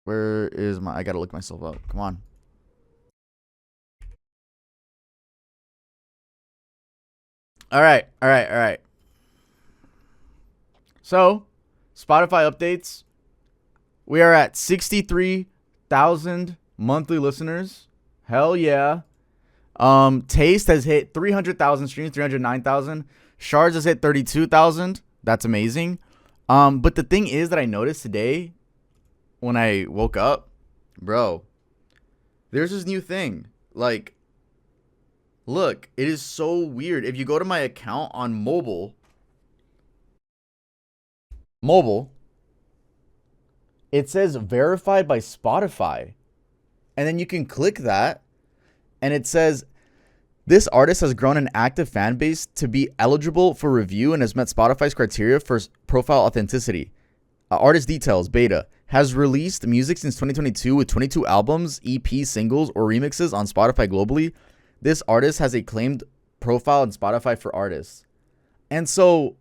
Where is my... I gotta look myself up. Come on. All right. So, Spotify updates. We are at 63,000 monthly listeners. Hell yeah. Taste has hit 300,000 streams, 309,000. Shards has hit 32,000. That's amazing. But the thing is that I noticed today when I woke up, bro, there's this new thing. Like, look, it is so weird. If you go to my account on mobile, it says verified by Spotify. And then you can click that and it says this artist has grown an active fan base to be eligible for review and has met Spotify's criteria for profile authenticity. Artist details, beta, has released music since 2022 with 22 albums, EP, singles, or remixes on Spotify globally. This artist has a claimed profile on Spotify for artists. And so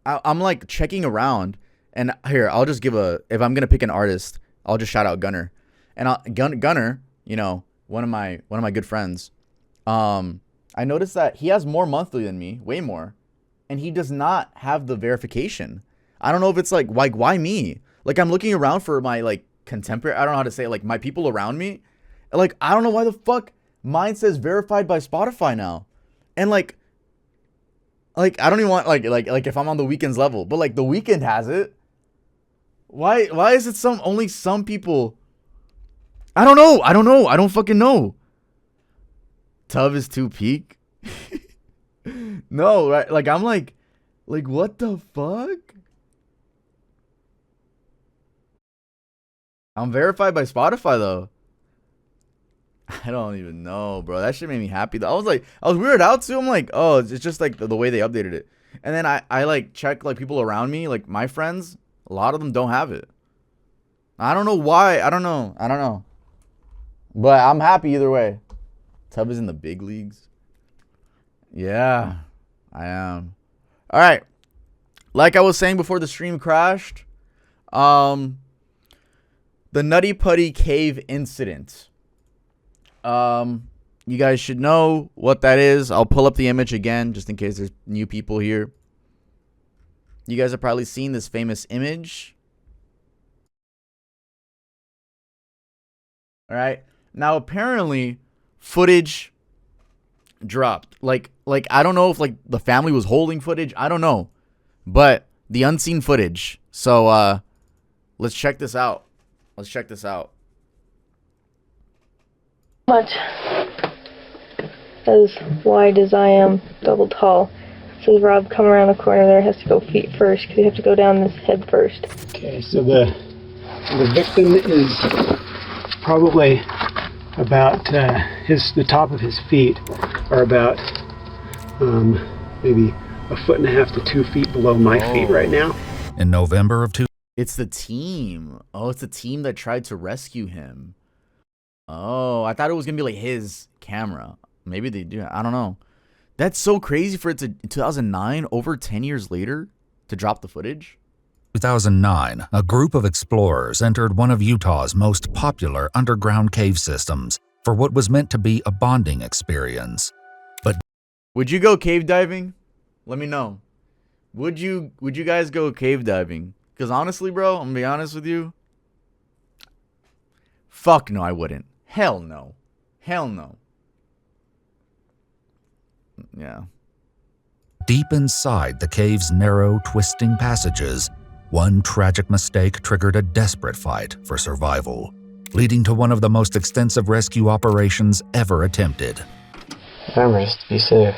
I'm like checking around, and here, I'll just give if I'm going to pick an artist, I'll just shout out Gunner. And Gunner, you know, one of my good friends, I noticed that he has more monthly than me, way more, and he does not have the verification. I don't know if it's like why me? Like, I'm looking around for my like contemporary, I don't know how to say it, like my people around me. Like, I don't know why the fuck mine says verified by Spotify now. And like I don't even want like if I'm on the Weeknd's level, but like the Weeknd has it. Why is it only some people? I don't know. I don't fucking know. Tub is too peak. No, right? Like, I'm like what the fuck? I'm verified by Spotify though. I don't even know, bro. That shit made me happy though. I was weirded out too. I'm like, oh, it's just like the way they updated it. And then I like check like people around me, like my friends, a lot of them don't have it. I don't know why. I don't know. But I'm happy either way. Tub is in the big leagues. Yeah, I am. All right. Like I was saying before the stream crashed, the Nutty Putty cave incident. You guys should know what that is. I'll pull up the image again just in case there's new people here. You guys have probably seen this famous image. All right. Now apparently footage dropped. Like I don't know if like the family was holding footage. I don't know. But the unseen footage. So let's check this out. Much as wide as I am, double tall. So Rob, come around the corner there, has to go feet first because you have to go down this head first. Okay, so the victim is probably about the top of his feet are about maybe 1.5 to 2 feet below my feet right now. In November of It's the team. Oh, it's the team that tried to rescue him. Oh, I thought it was going to be like his camera. Maybe they do. I don't know. That's so crazy for it to 2009, over 10 years later, to drop the footage. 2009, a group of explorers entered one of Utah's most popular underground cave systems for what was meant to be a bonding experience. But would you go cave diving? Let me know. Would you guys go cave diving? Because honestly, bro, I'm going to be honest with you. Fuck no, I wouldn't. Hell no. Yeah. deep inside the cave's narrow, twisting passages, one tragic mistake triggered a desperate fight for survival, leading to one of the most extensive rescue operations ever attempted. Remember, just to be safe.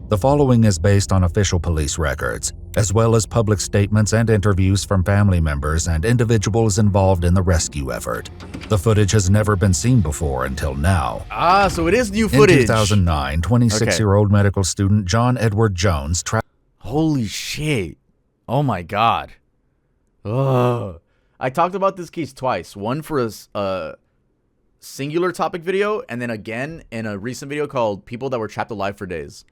The following is based on official police records, as well as public statements and interviews from family members and individuals involved in the rescue effort. The footage has never been seen before until now. Ah, so it is new footage. In 2009, 26-year-old medical student John Edward Jones Holy shit. Oh my god. Ugh. I talked about this case twice. One for a singular topic video, and then again in a recent video called People That Were Trapped Alive for Days.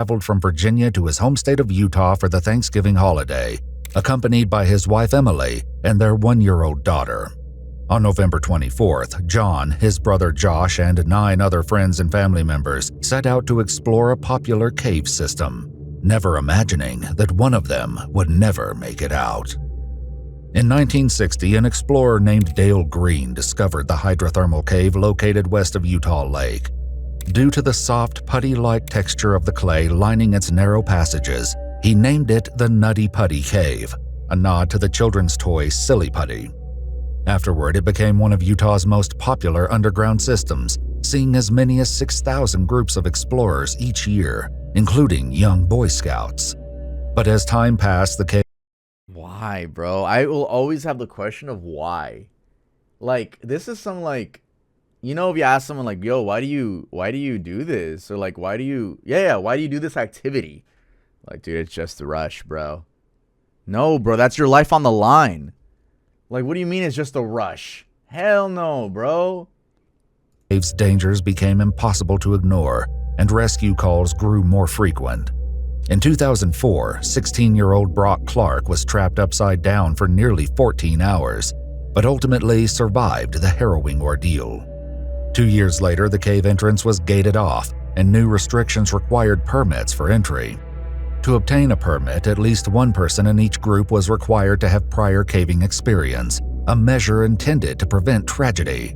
Traveled from Virginia to his home state of Utah for the Thanksgiving holiday, accompanied by his wife Emily and their 1-year-old daughter. On November 24th, John, his brother Josh, and 9 other friends and family members set out to explore a popular cave system, never imagining that one of them would never make it out. In 1960, an explorer named Dale Green discovered the hydrothermal cave located west of Utah Lake. Due to the soft, putty-like texture of the clay lining its narrow passages, he named it the Nutty Putty Cave, a nod to the children's toy Silly Putty. Afterward, it became one of Utah's most popular underground systems, seeing as many as 6,000 groups of explorers each year, including young Boy Scouts. But as time passed, the cave... Why, bro? I will always have the question of why. Like, this is some, like, you know, if you ask someone like, yo, why do you do this? Or like, why do you do this activity? Like, dude, it's just the rush, bro. No, bro, that's your life on the line. Like, what do you mean it's just a rush? Hell no, bro. Cave's dangers became impossible to ignore, and rescue calls grew more frequent. In 2004, 16-year-old Brock Clark was trapped upside down for nearly 14 hours, but ultimately survived the harrowing ordeal. 2 years later, the cave entrance was gated off, and new restrictions required permits for entry. To obtain a permit, at least one person in each group was required to have prior caving experience, a measure intended to prevent tragedy.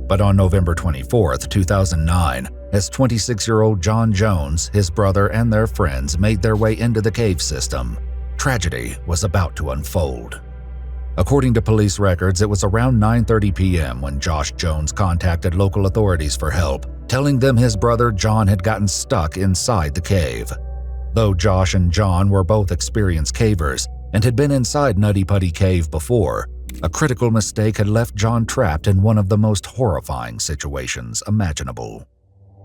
But on November 24, 2009, as 26-year-old John Jones, his brother, and their friends made their way into the cave system, tragedy was about to unfold. According to police records, it was around 9:30 p.m. when Josh Jones contacted local authorities for help, telling them his brother John had gotten stuck inside the cave. Though Josh and John were both experienced cavers and had been inside Nutty Putty Cave before, a critical mistake had left John trapped in one of the most horrifying situations imaginable.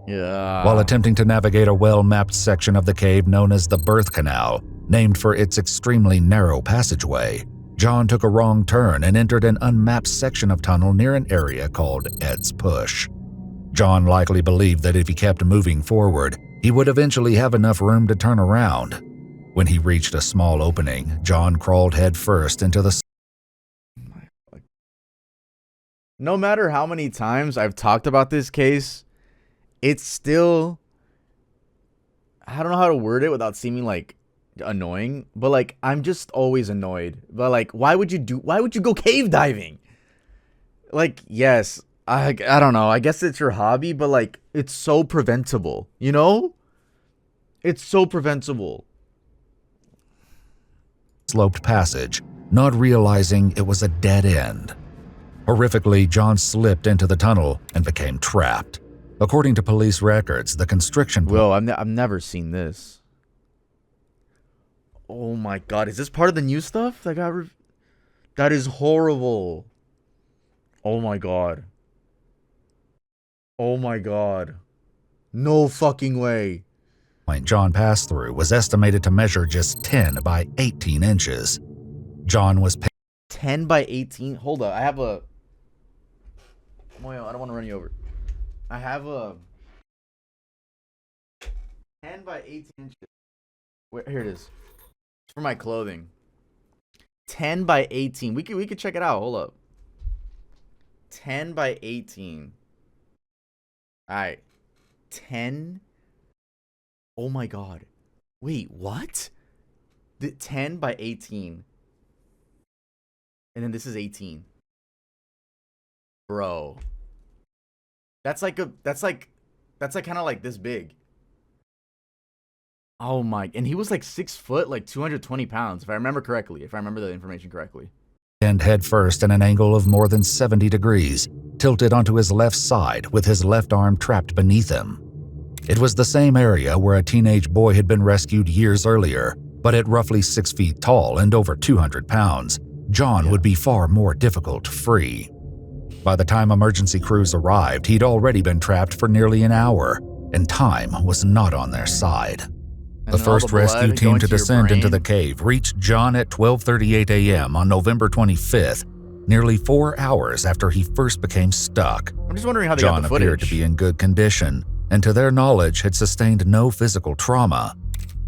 Yeah. While attempting to navigate a well-mapped section of the cave known as the Birth Canal, named for its extremely narrow passageway, John took a wrong turn and entered an unmapped section of tunnel near an area called Ed's Push. John likely believed that if he kept moving forward, he would eventually have enough room to turn around. When he reached a small opening, John crawled headfirst into the... No matter how many times I've talked about this case, it's still... I don't know how to word it without seeming like annoying, but like I'm just always annoyed. But like, why would you go cave diving? Like, yes, I don't know. I guess it's your hobby, but like it's so preventable, you know? It's so preventable. Sloped passage, not realizing it was a dead end. Horrifically, John slipped into the tunnel and became trapped. According to police records, the constriction... Whoa, I've never seen this. Oh my god, is this part of the new stuff that got... That is horrible. Oh my god. Oh my god. No fucking way. John passed through was estimated to measure just 10 by 18 inches. John was... 10 by 18? Hold up, I have a... Moyo, I don't want to run you over. I have a 10 by 18 inches. Wait, here it is. It's for my clothing. 10 by 18. We could check it out. Hold up. 10 by 18. All right. 10. Oh my god. Wait, what? The 10 by 18. And then this is 18. Bro. That's like kind of like this big. Oh my, and he was like 6 foot, like 220 pounds, if I remember correctly, if I remember the information correctly. And head first in an angle of more than 70 degrees, tilted onto his left side with his left arm trapped beneath him. It was the same area where a teenage boy had been rescued years earlier, but at roughly 6 feet tall and over 200 pounds, John would be far more difficult to free. By the time emergency crews arrived, he'd already been trapped for nearly an hour, and time was not on their side. The first rescue team to descend into the cave reached John at 12:38 a.m. on November 25th, nearly 4 hours after he first became stuck. I'm just wondering how they John got the footage. appeared to be in good condition, and to their knowledge had sustained no physical trauma.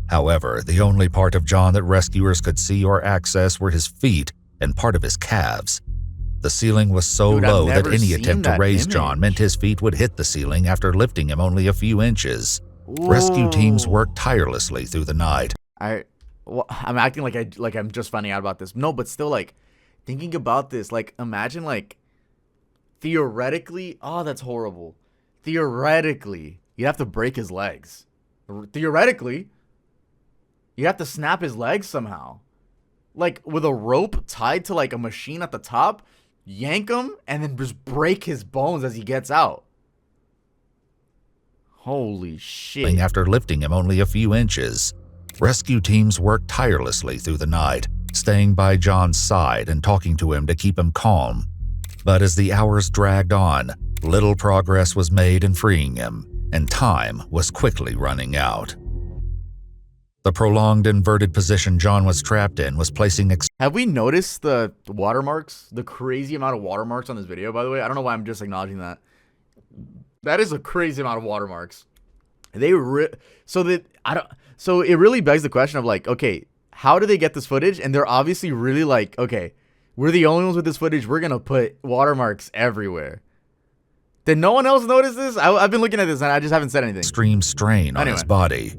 However, the only part of John that rescuers could see or access were his feet and part of his calves. The ceiling was so low that any attempt to raise John meant his feet would hit the ceiling after lifting him only a few inches. Whoa. Rescue teams worked tirelessly through the night. I'm acting like I'm just finding out about this. No, but still, like, thinking about this, like, imagine, like, theoretically, oh, that's horrible. Theoretically, you'd have to break his legs. Theoretically, you have to snap his legs somehow. Like, with a rope tied to, like, a machine at the top, yank him, and then just break his bones as he gets out. Holy shit. After lifting him only a few inches, rescue teams worked tirelessly through the night, staying by John's side and talking to him to keep him calm. But as the hours dragged on, little progress was made in freeing him, and time was quickly running out. The prolonged inverted position John was trapped in was placing... Have we noticed the watermarks? The crazy amount of watermarks on this video, by the way? I don't know why I'm just acknowledging that. That is a crazy amount of watermarks. So it really begs the question of, like, okay, how do they get this footage? And they're obviously really like, okay, we're the only ones with this footage. We're going to put watermarks everywhere. Did no one else notice this? I've been looking at this and I just haven't said anything. Extreme strain on his body.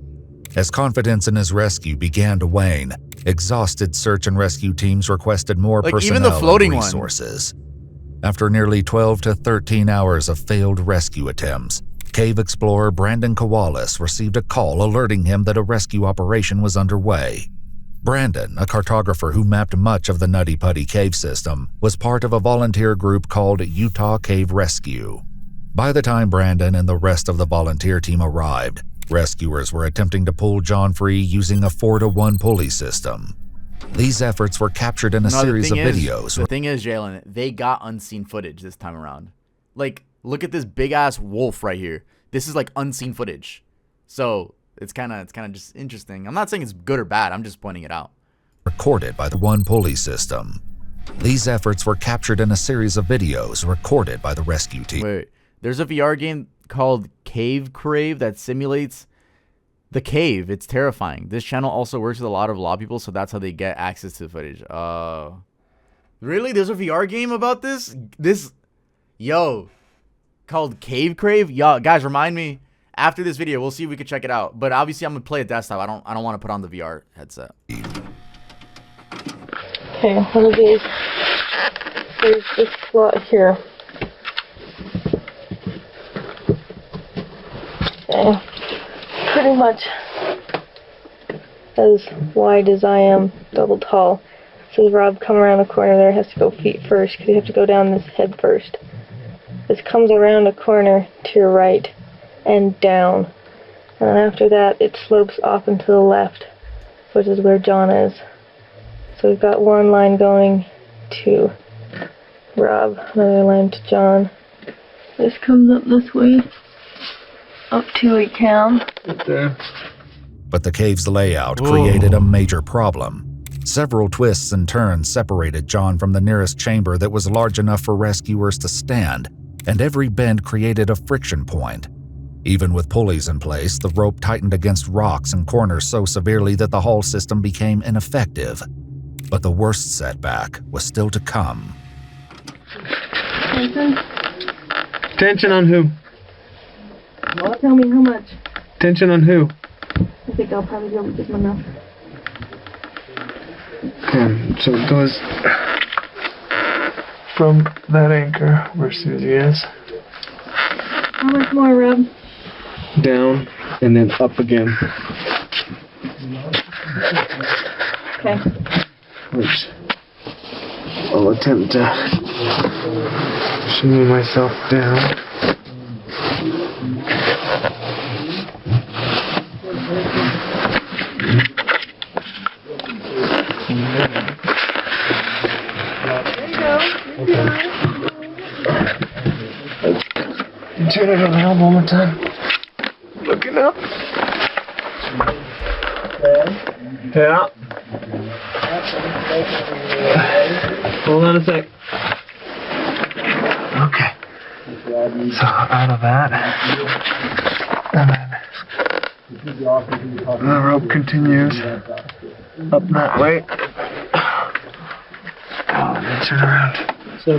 As confidence in his rescue began to wane, exhausted search and rescue teams requested more personnel even the floating and resources. After nearly 12 to 13 hours of failed rescue attempts, cave explorer Brandon Kowalis received a call alerting him that a rescue operation was underway. Brandon, a cartographer who mapped much of the Nutty Putty cave system, was part of a volunteer group called Utah Cave Rescue. By the time Brandon and the rest of the volunteer team arrived, rescuers were attempting to pull John free using a 4-to-1 pulley system. These efforts were captured in a series of videos. The thing is, Jalen, they got unseen footage this time around. Like, look at this big-ass wolf right here. This is, like, unseen footage. So, it's kind of just interesting. I'm not saying it's good or bad. I'm just pointing it out. Recorded by the one pulley system. These efforts were captured in a series of videos recorded by the rescue team. Wait, there's a VR game called Cave Crave that simulates the cave. It's terrifying. This channel also works with a lot of law people, so that's how they get access to the footage. Really? There's a VR game about this? Yo, called Cave Crave? Yo, guys, remind me after this video. We'll see if we can check it out. But obviously, I'm gonna play a desktop. I don't want to put on the VR headset. Okay, one of these. There's this slot here. Okay, pretty much as wide as I am, double tall. So Rob come around the corner there, has to go feet first because you have to go down this head first. This comes around a corner to your right and down. And then after that it slopes off and to the left, which is where John is. So we've got one line going to Rob, another line to John. This comes up this way, up to a cam. Right there. But the cave's layout created a major problem. Several twists and turns separated John from the nearest chamber that was large enough for rescuers to stand, and every bend created a friction point. Even with pulleys in place, the rope tightened against rocks and corners so severely that the whole system became ineffective. But the worst setback was still to come. Tension on who? Well, tell me how much. Tension on who? I think I'll probably be able to give him enough. So it goes from that anchor where Susie is. How much more, Rob? Down and then up again. Okay. Which I'll attempt to shimmy myself down. Turn it around one more time. Looking up. Yeah. Hold on a sec. Okay. So out of that. And then the rope continues up that way. Oh, then turn around. So,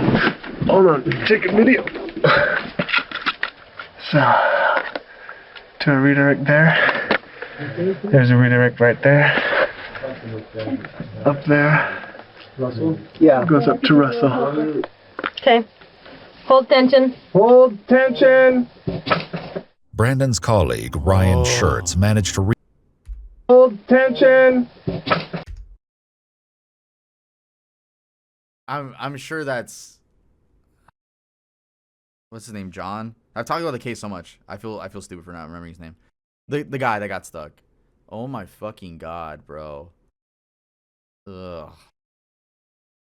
hold on, take a video. So, to a redirect there. There's a redirect right there. Up there. Russell? Yeah. Goes up to Russell. Okay. Hold tension. Hold tension. Brandon's colleague, Ryan Schertz, managed to hold tension. I'm sure that's what's his name, John. I've talked about the case so much. I feel stupid for not remembering his name. The guy that got stuck. Oh my fucking god, bro. Ugh.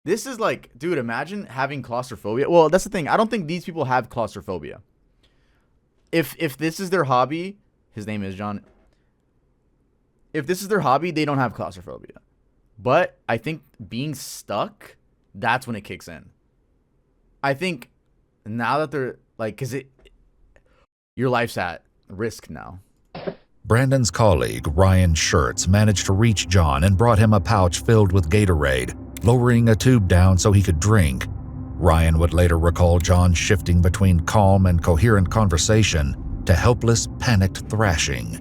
This is like, dude, imagine having claustrophobia. Well, that's the thing. I don't think these people have claustrophobia. If this is their hobby, his name is John. If this is their hobby, they don't have claustrophobia. But I think being stuck, that's when it kicks in. I think now that they're like, cause your life's at risk now. Brandon's colleague, Ryan Schertz, managed to reach John and brought him a pouch filled with Gatorade, lowering a tube down so he could drink. Ryan would later recall John shifting between calm and coherent conversation to helpless, panicked thrashing.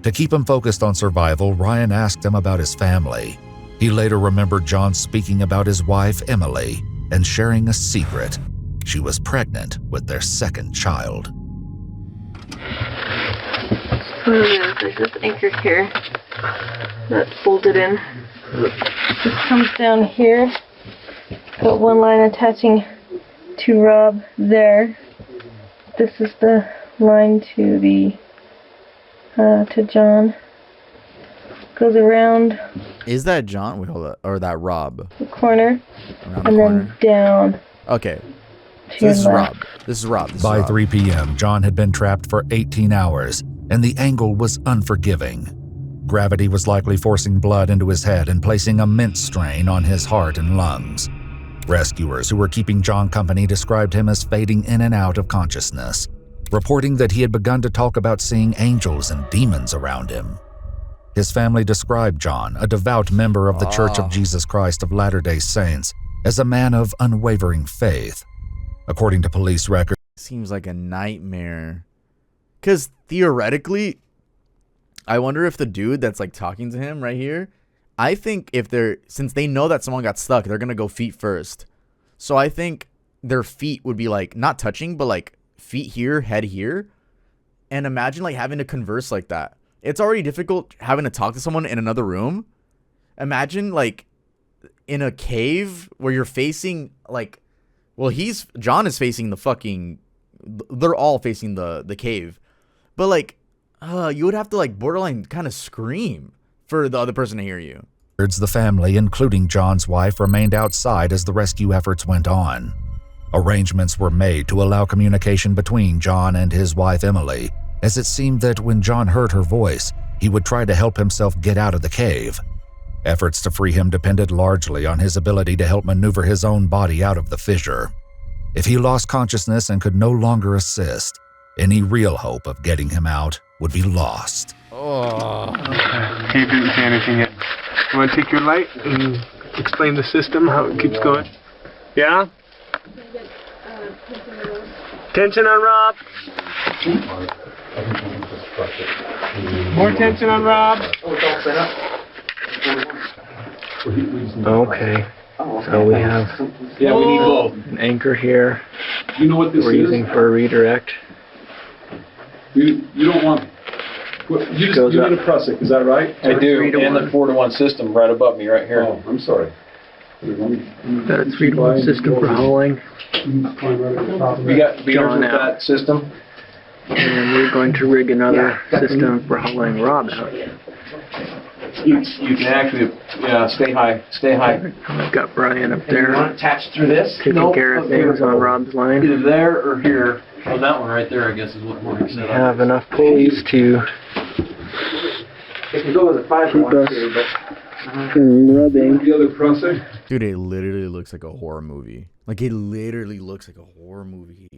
To keep him focused on survival, Ryan asked him about his family. He later remembered John speaking about his wife, Emily, and sharing a secret. She was pregnant with their second child. There's this anchor here that's folded in. This comes down here. Got one line attaching to Rob there. This is the line to the to John. Goes around. Is that John? Wait, hold up. Or that Rob? The corner. And then down. Okay. So this is Rob. This is Rob. By 3 p.m., John had been trapped for 18 hours, and the angle was unforgiving. Gravity was likely forcing blood into his head and placing immense strain on his heart and lungs. Rescuers who were keeping John company described him as fading in and out of consciousness, reporting that he had begun to talk about seeing angels and demons around him. His family described John, a devout member of the Church of Jesus Christ of Latter-day Saints, as a man of unwavering faith. According to police records, seems like a nightmare. Because theoretically, I wonder if the dude that's like talking to him right here, I think if since they know that someone got stuck, they're going to go feet first. So I think their feet would be like, not touching, but like feet here, head here. And imagine like having to converse like that. It's already difficult having to talk to someone in another room. Imagine like in a cave where you're facing like, well, John is facing the fucking, they're all facing the cave. But like, you would have to like borderline kind of scream for the other person to hear you. The family, including John's wife, remained outside as the rescue efforts went on. Arrangements were made to allow communication between John and his wife Emily, as it seemed that when John heard her voice, he would try to help himself get out of the cave. Efforts to free him depended largely on his ability to help maneuver his own body out of the fissure. If he lost consciousness and could no longer assist, any real hope of getting him out would be lost. Oh. Okay. He didn't say anything yet. You want to take your light and explain the system, how it keeps going? Yeah? Tension on Rob. More tension on Rob. Okay. So we have we need both. An anchor here. You know what this we're using for a redirect. You don't want. You're going to press it, is that right? I do, and the 4-to-1 system right above me right here. Oh, I'm sorry. Got a 3-to-1 system for hauling. We got beers with that system. And then we're going to rig another system for hauling Rob out. You can actually, yeah, stay high. Stay high. I've got Brian up And you there want it attached through this? taking care of things on Rob's line. Either there or here. Oh, that one right there, I guess, is what Mark We said. have enough pulleys to It can go with a 5 keep one us too, but from rubbing. The other crossing? Dude, it literally looks like a horror movie. Like, it literally looks like a horror movie.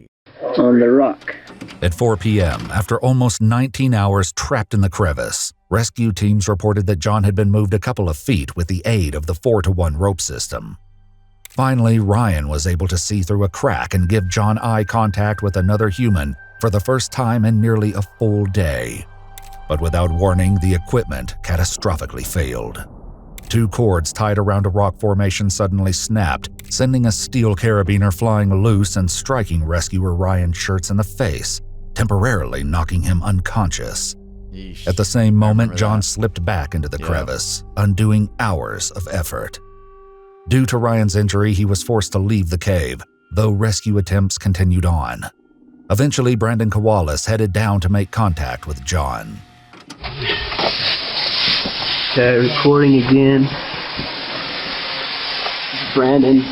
On the rock. At 4 p.m., after almost 19 hours trapped in the crevice, rescue teams reported that John had been moved a couple of feet with the aid of the 4-to-1 rope system. Finally, Ryan was able to see through a crack and give John eye contact with another human for the first time in nearly a full day. But without warning, the equipment catastrophically failed. 2 cords tied around a rock formation suddenly snapped, sending a steel carabiner flying loose and striking rescuer Ryan Schertz in the face, temporarily knocking him unconscious. Yeesh. At the same moment, John slipped back into the crevice, undoing hours of effort. Due to Ryan's injury, he was forced to leave the cave, though rescue attempts continued on. Eventually, Brandon Kowalis headed down to make contact with John. Okay, recording again. Brandon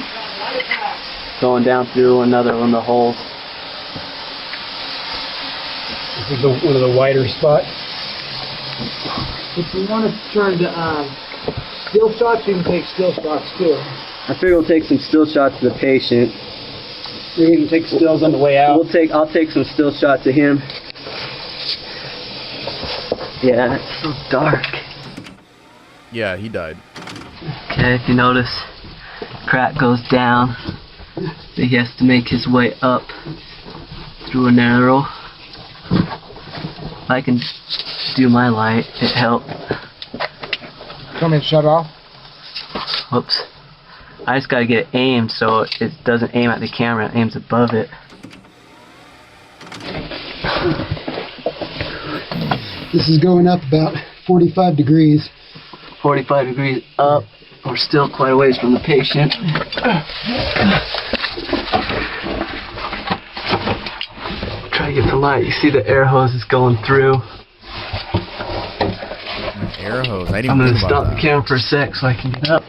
going down through another one of the holes. This is one of the wider spots. If you want to turn to still shots, you can take still shots too. I figure we'll take some still shots of the patient. You're going to take stills on the way out. I'll take some still shots of him. Yeah, it's so dark. Yeah, he died. Okay, if you notice, crack goes down. He has to make his way up through a narrow. If I can do my light, it helped. Come and shut off. Whoops. I just gotta get it aimed so it doesn't aim at the camera, it aims above it. This is going up about 45 degrees. 45 degrees up. We're still quite a ways from the patient. Try to get the light. You see the air hose is going through. Air hose. I didn't I'm even gonna think stop about the camera for a sec so I can get up.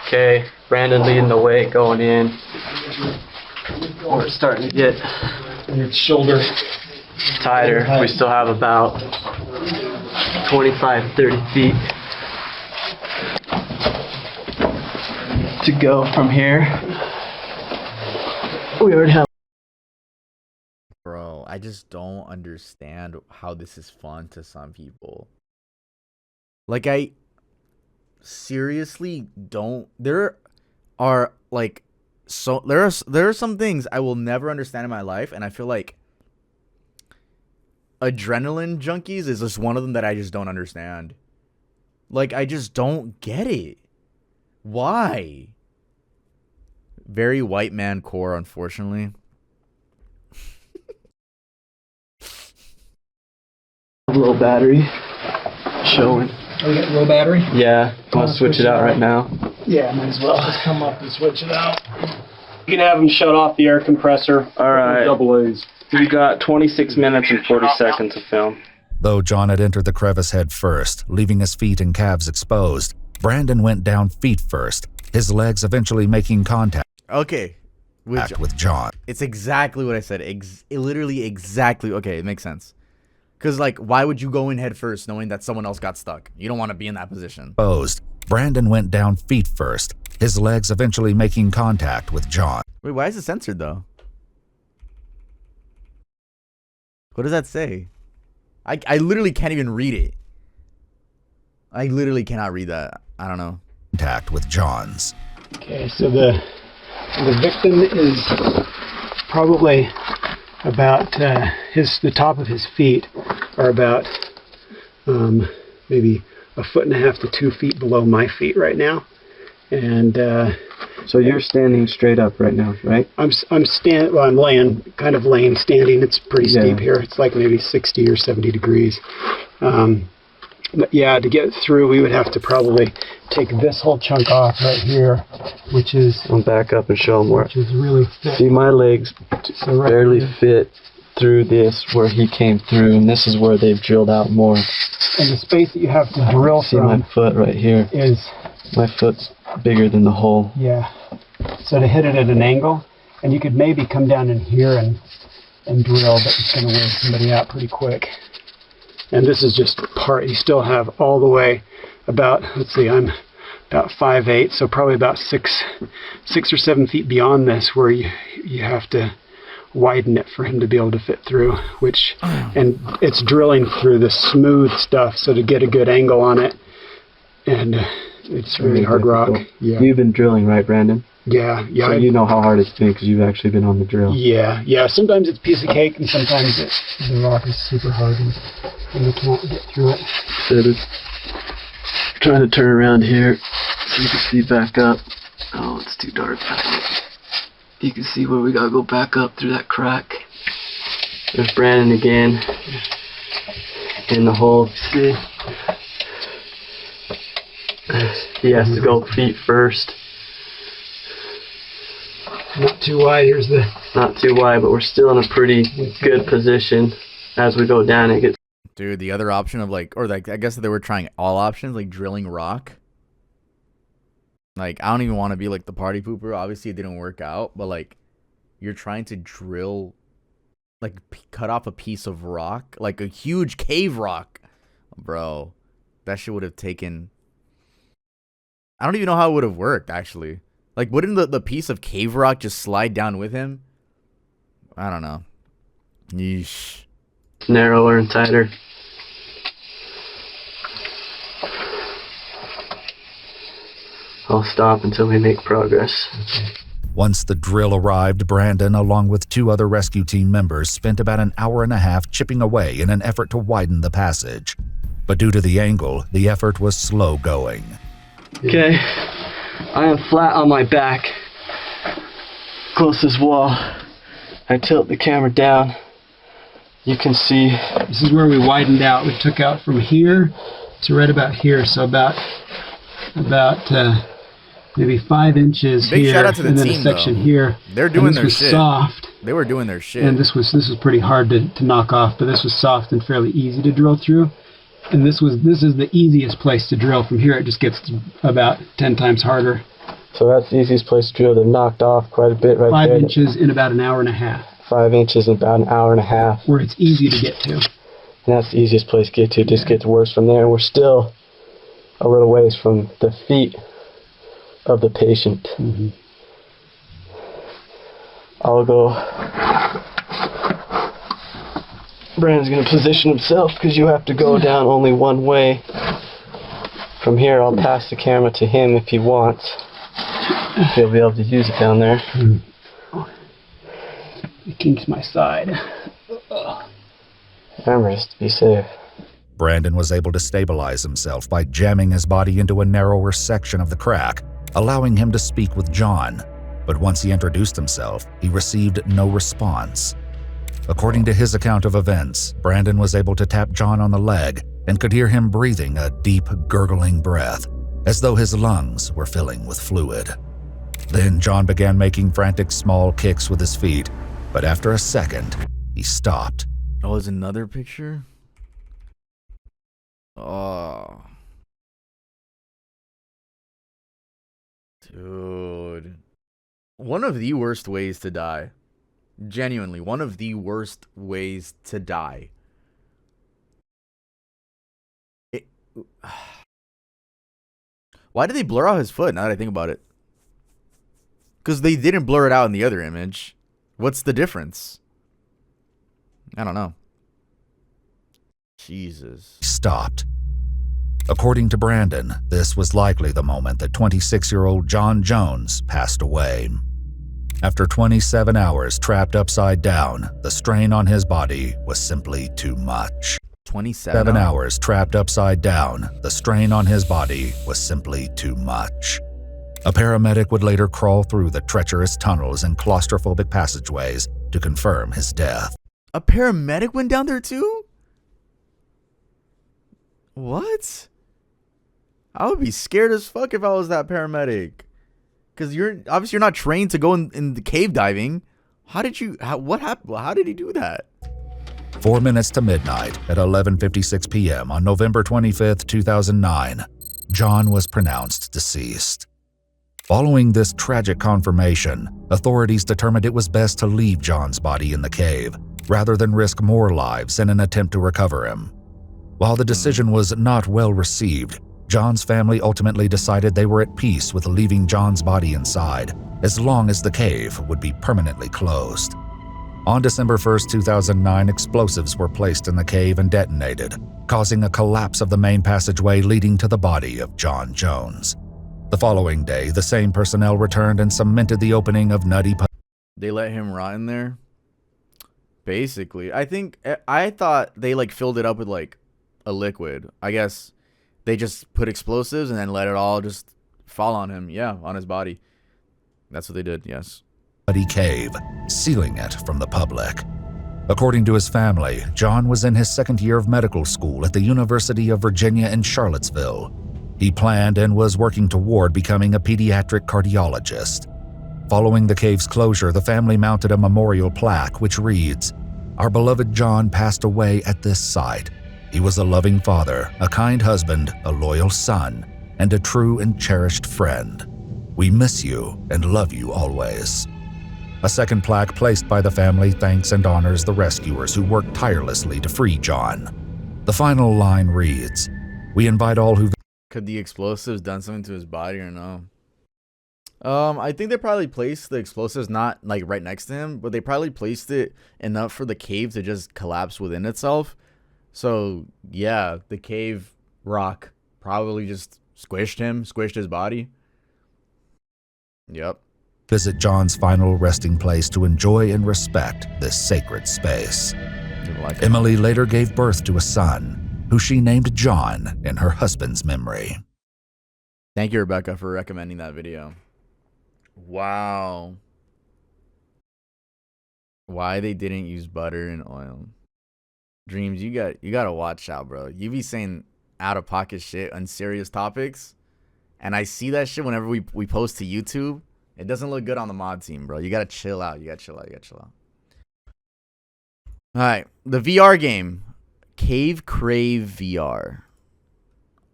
Okay, Brandon leading the way, going in. We're starting to get shoulder tighter. We still have about 25-30 feet to go from here. We already have. Bro, I just don't understand how this is fun to some people. Like, I seriously don't. There are some things I will never understand in my life, and I feel like adrenaline junkies is just one of them that I just don't understand. Like, I just don't get it. Why? Very white man core, unfortunately. Low battery showing. Oh, you got low battery? Yeah, I'll switch it out right now. Yeah, might as well just come up and switch it out. You can have them shut off the air compressor. Alright. Double A's. We've got 26 minutes and 40 seconds of film. Though John had entered the crevice head first, leaving his feet and calves exposed, Brandon went down feet first, his legs eventually making contact Okay. with John. It's exactly what I said. Literally exactly. Okay, it makes sense. Because, like, why would you go in head first knowing that someone else got stuck? You don't want to be in that position. Exposed, Brandon went down feet first, his legs eventually making contact with John. Wait, why is it censored, though? What does that say? I literally can't even read it. I literally cannot read that. I don't know. Contact with John's. Okay, so the victim is probably about the top of his feet are about maybe 1.5 to 2 feet below my feet right now, and so you're standing straight up right now, right? I'm laying, kind of laying, standing. It's pretty steep here. It's like maybe 60 or 70 degrees. But yeah, to get through, we would have to probably take this whole chunk off right here, which is... I'll back up and show them where. Which is really thick. See, my legs So right barely here. fit through this where he came through, and this is where they've drilled out more. And the space that you have to drill See from my foot right here. is... My foot's bigger than the hole. Yeah. So to hit it at an angle, and you could maybe come down in here and drill, but it's going to wear somebody out pretty quick. And this is just part. You still have all the way about, let's see, I'm about 5'8", so probably about 6 or 7 feet beyond this, where you have to widen it for him to be able to fit through, which, and it's drilling through the smooth stuff, so to get a good angle on it, and it's really hard rock. Yeah. You've been drilling, right, Brandon? Yeah. So you know how hard it's been because you've actually been on the drill. Yeah. Sometimes it's a piece of cake, and sometimes the rock is super hard, and you can't get through it. So trying to turn around here so you can see back up. Oh, it's too dark. You can see where we gotta go back up through that crack. There's Brandon again in the hole. See? He has to go feet first. Not too wide. Here's the... Not too wide, but we're still in a pretty good position. As we go down, it gets... Dude, the other option of like, or like, I guess they were trying all options, like drilling rock. Like, I don't even want to be like the party pooper. Obviously, it didn't work out, but like, you're trying to drill, like, cut off a piece of rock, like a huge cave rock. Bro, that shit would have taken... I don't even know how it would have worked, actually. Like, wouldn't the piece of cave rock just slide down with him? I don't know. Yeesh. Narrower and tighter. I'll stop until we make progress. Once the drill arrived, Brandon, along with 2 other rescue team members, spent about an hour and a half chipping away in an effort to widen the passage. But due to the angle, the effort was slow going. Okay, I am flat on my back, closest wall. I tilt the camera down. You can see this is where we widened out. We took out from here to right about here, so about maybe 5 inches Big here, shout out to the and then team, a section though. here. They're doing their was shit. Soft. They were doing their shit. And this was pretty hard to knock off, but this was soft and fairly easy to drill through. And this is the easiest place to drill. From here, it just gets about 10 times harder. So that's the easiest place to drill. They're knocked off quite a bit right 5 there. inches in about an hour and a half. 5 inches in about an hour and a half. Where it's easy to get to. And that's the easiest place to get to. It just gets worse from there. We're still a little ways from the feet of the patient. Mm-hmm. I'll go. Brandon's going to position himself because you have to go down only one way. From here, I'll pass the camera to him if he wants. He'll be able to use it down there. It kinks my side. Remember, just to be safe. Brandon was able to stabilize himself by jamming his body into a narrower section of the crack, allowing him to speak with John. But once he introduced himself, he received no response. According to his account of events, Brandon was able to tap John on the leg and could hear him breathing a deep, gurgling breath, as though his lungs were filling with fluid. Then John began making frantic small kicks with his feet, but after a second, he stopped. Oh, there's another picture? Oh. Dude. One of the worst ways to die. Genuinely, one of the worst ways to die. Why did they blur out his foot, now that I think about it? Because they didn't blur it out in the other image. What's the difference? I don't know. Jesus. Stopped. According to Brandon, this was likely the moment that 26-year-old John Jones passed away. After 27 hours trapped upside down, the strain on his body was simply too much. 27 hours trapped upside down, the strain on his body was simply too much. A paramedic would later crawl through the treacherous tunnels and claustrophobic passageways to confirm his death. A paramedic went down there too? What? I would be scared as fuck if I was that paramedic. Because you're obviously not trained to go in the cave diving. What happened? Well, how did he do that? 4 minutes to midnight at 11:56 p.m. on November 25th, 2009, John was pronounced deceased. Following this tragic confirmation, authorities determined it was best to leave John's body in the cave, rather than risk more lives in an attempt to recover him. While the decision was not well received, John's family ultimately decided they were at peace with leaving John's body inside, as long as the cave would be permanently closed. On December 1st, 2009, explosives were placed in the cave and detonated, causing a collapse of the main passageway leading to the body of John Jones. The following day, the same personnel returned and cemented the opening of Nutty Putty. They let him rot in there? Basically. I thought they like filled it up with like a liquid. I guess they just put explosives and then let it all just fall on him. Yeah, on his body. That's what they did, yes. Putty cave, sealing it from the public. According to his family, John was in his second year of medical school at the University of Virginia in Charlottesville. He planned and was working toward becoming a pediatric cardiologist. Following the cave's closure, the family mounted a memorial plaque which reads, "Our beloved John passed away at this site. He was a loving father, a kind husband, a loyal son, and a true and cherished friend. We miss you and love you always." A second plaque placed by the family thanks and honors the rescuers who worked tirelessly to free John. The final line reads, "We invite all who..." Could the explosives done something to his body or no? I think they probably placed the explosives not like right next to him, but they probably placed it enough for the cave to just collapse within itself. So yeah, the cave rock probably just squished his body. Yep. Visit John's final resting place to enjoy and respect this sacred space. Emily later gave birth to a son, who she named John in her husband's memory. Thank you, Rebecca, for recommending that video. Wow. Why they didn't use butter and oil. Dreams, you gotta watch out, bro. You be saying out of pocket shit on serious topics, and I see that shit whenever we post to YouTube. It doesn't look good on the mod team, bro. You gotta chill out. You gotta chill out. All right, the VR game, Cave Crave VR.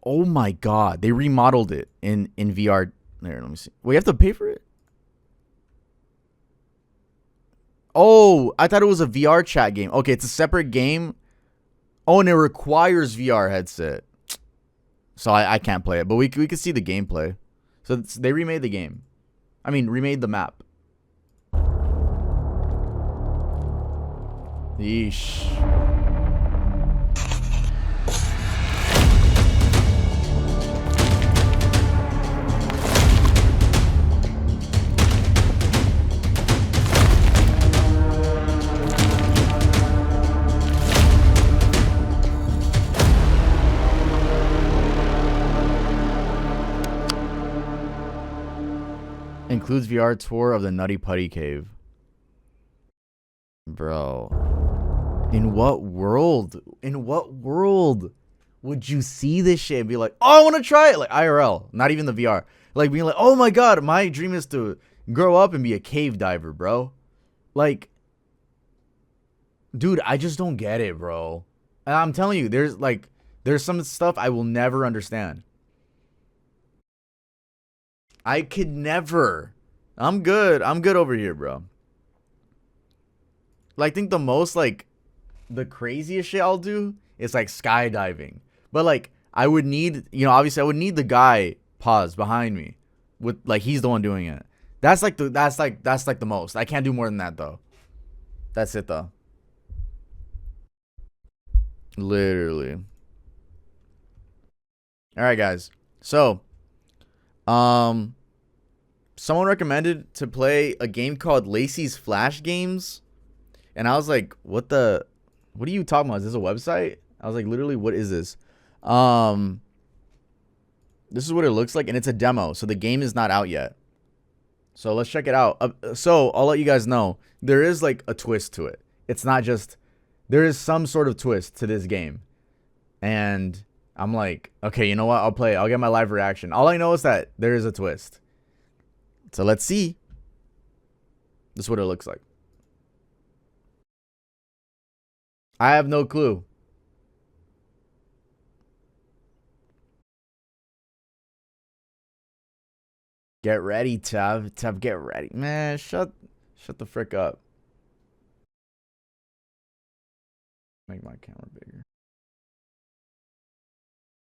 Oh my god, they remodeled it in VR. There, let me see. We have to pay for it. Oh, I thought it was a VR chat game. Okay, it's a separate game. Oh, and it requires VR headset. So I can't play it, but we can see the gameplay. So they remade the game. I mean, remade the map. Yeesh. Includes VR tour of the Nutty Putty cave. Bro. In what world? In what world would you see this shit and be like, oh, I want to try it? Like IRL, not even the VR. Like being like, oh my god, my dream is to grow up and be a cave diver, bro. Like, dude, I just don't get it, bro. And I'm telling you, there's some stuff I will never understand. I could never. I'm good over here, bro. Like, I think the most, like, the craziest shit I'll do is, like, skydiving. But, like, I would need, you know, obviously I would need the guy pause behind me with, like, he's the one doing it. That's like the most. I can't do more than that, though. That's it, though. Literally. All right, guys. So, someone recommended to play a game called Lacey's Flash Games. And I was like, what are you talking about? Is this a website? I was like, literally, what is this? This is what it looks like, and it's a demo. So the game is not out yet. So let's check it out. So I'll let you guys know. There is like a twist to it. It's not just, there is some sort of twist to this game. And I'm like, okay, you know what? I'll play it. I'll get my live reaction. All I know is that there is a twist. So let's see. This is what it looks like. I have no clue. Get ready, Tub. Tub, get ready. Man, shut the frick up. Make my camera bigger.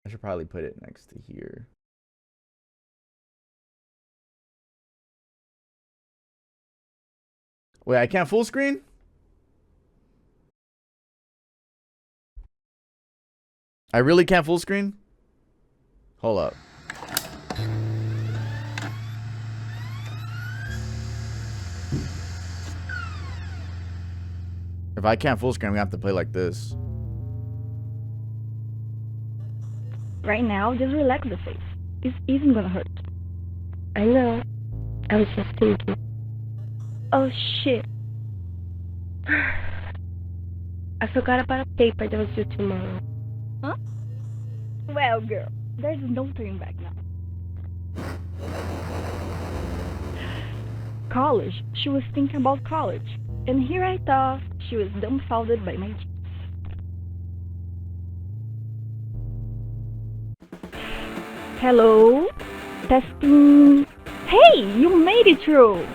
I should probably put it next to here. Wait, I can't full screen? I really can't full screen? Hold up. If I can't full screen, I'm gonna have to play like this. Right now, just relax the face. This isn't gonna hurt. I know. I was just thinking. Oh shit. I forgot about a paper that was due tomorrow. Huh? Well, girl, there's no turning back now. College. She was thinking about college. And here I thought she was dumbfounded by my... Hello? Testing... Hey, you made it through!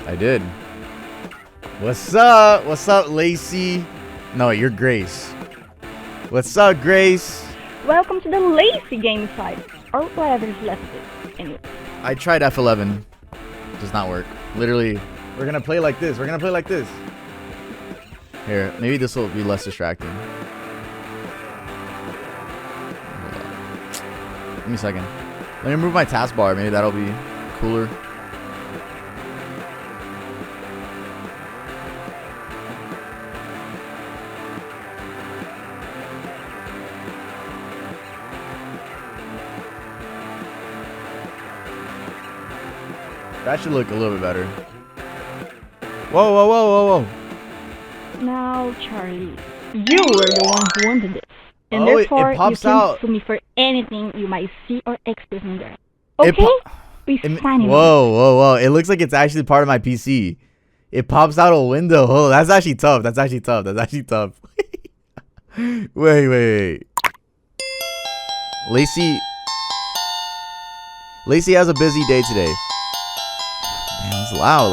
I did. What's up? What's up, Lacy? No, you're Grace. What's up, Grace? Welcome to the Lacy game site. Or whatever is left of it. Anyway. I tried F11. Does not work. Literally, we're gonna play like this. We're gonna play like this. Here, maybe this will be less distracting. Give me a second. Let me move my taskbar. Maybe that'll be cooler. That should look a little bit better. Whoa, whoa, whoa, whoa, whoa. Now, Charlie, you were the one who wanted this. And therefore, it pops you can out. sue me for anything you might see or experience there. Okay? We sign it. Whoa, whoa, whoa. It looks like it's actually part of my PC. It pops out a window. Oh, that's actually tough. That's actually tough. That's actually tough. Wait. Lacy has a busy day today. Man, it's loud.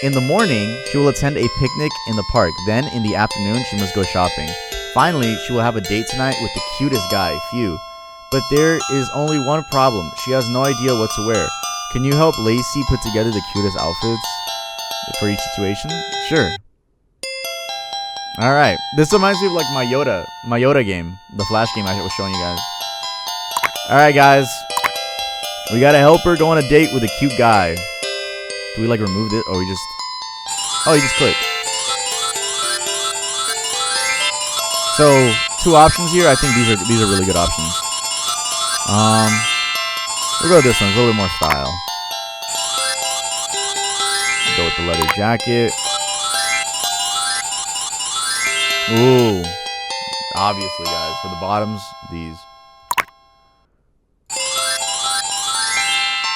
In the morning, she will attend a picnic in the park. Then, in the afternoon, she must go shopping. Finally, she will have a date tonight with the cutest guy, Phew. But there is only one problem. She has no idea what to wear. Can you help Lacy put together the cutest outfits for each situation? Sure. Alright. This reminds me of like my Yoda game. The Flash game I was showing you guys. Alright, guys. We gotta help her go on a date with a cute guy. Do we like remove it or we just... Oh, you just click. So, two options here. I think these are really good options. We'll go with this one. It's a little bit more style. Go with the leather jacket. Ooh. Obviously, guys. For the bottoms, these.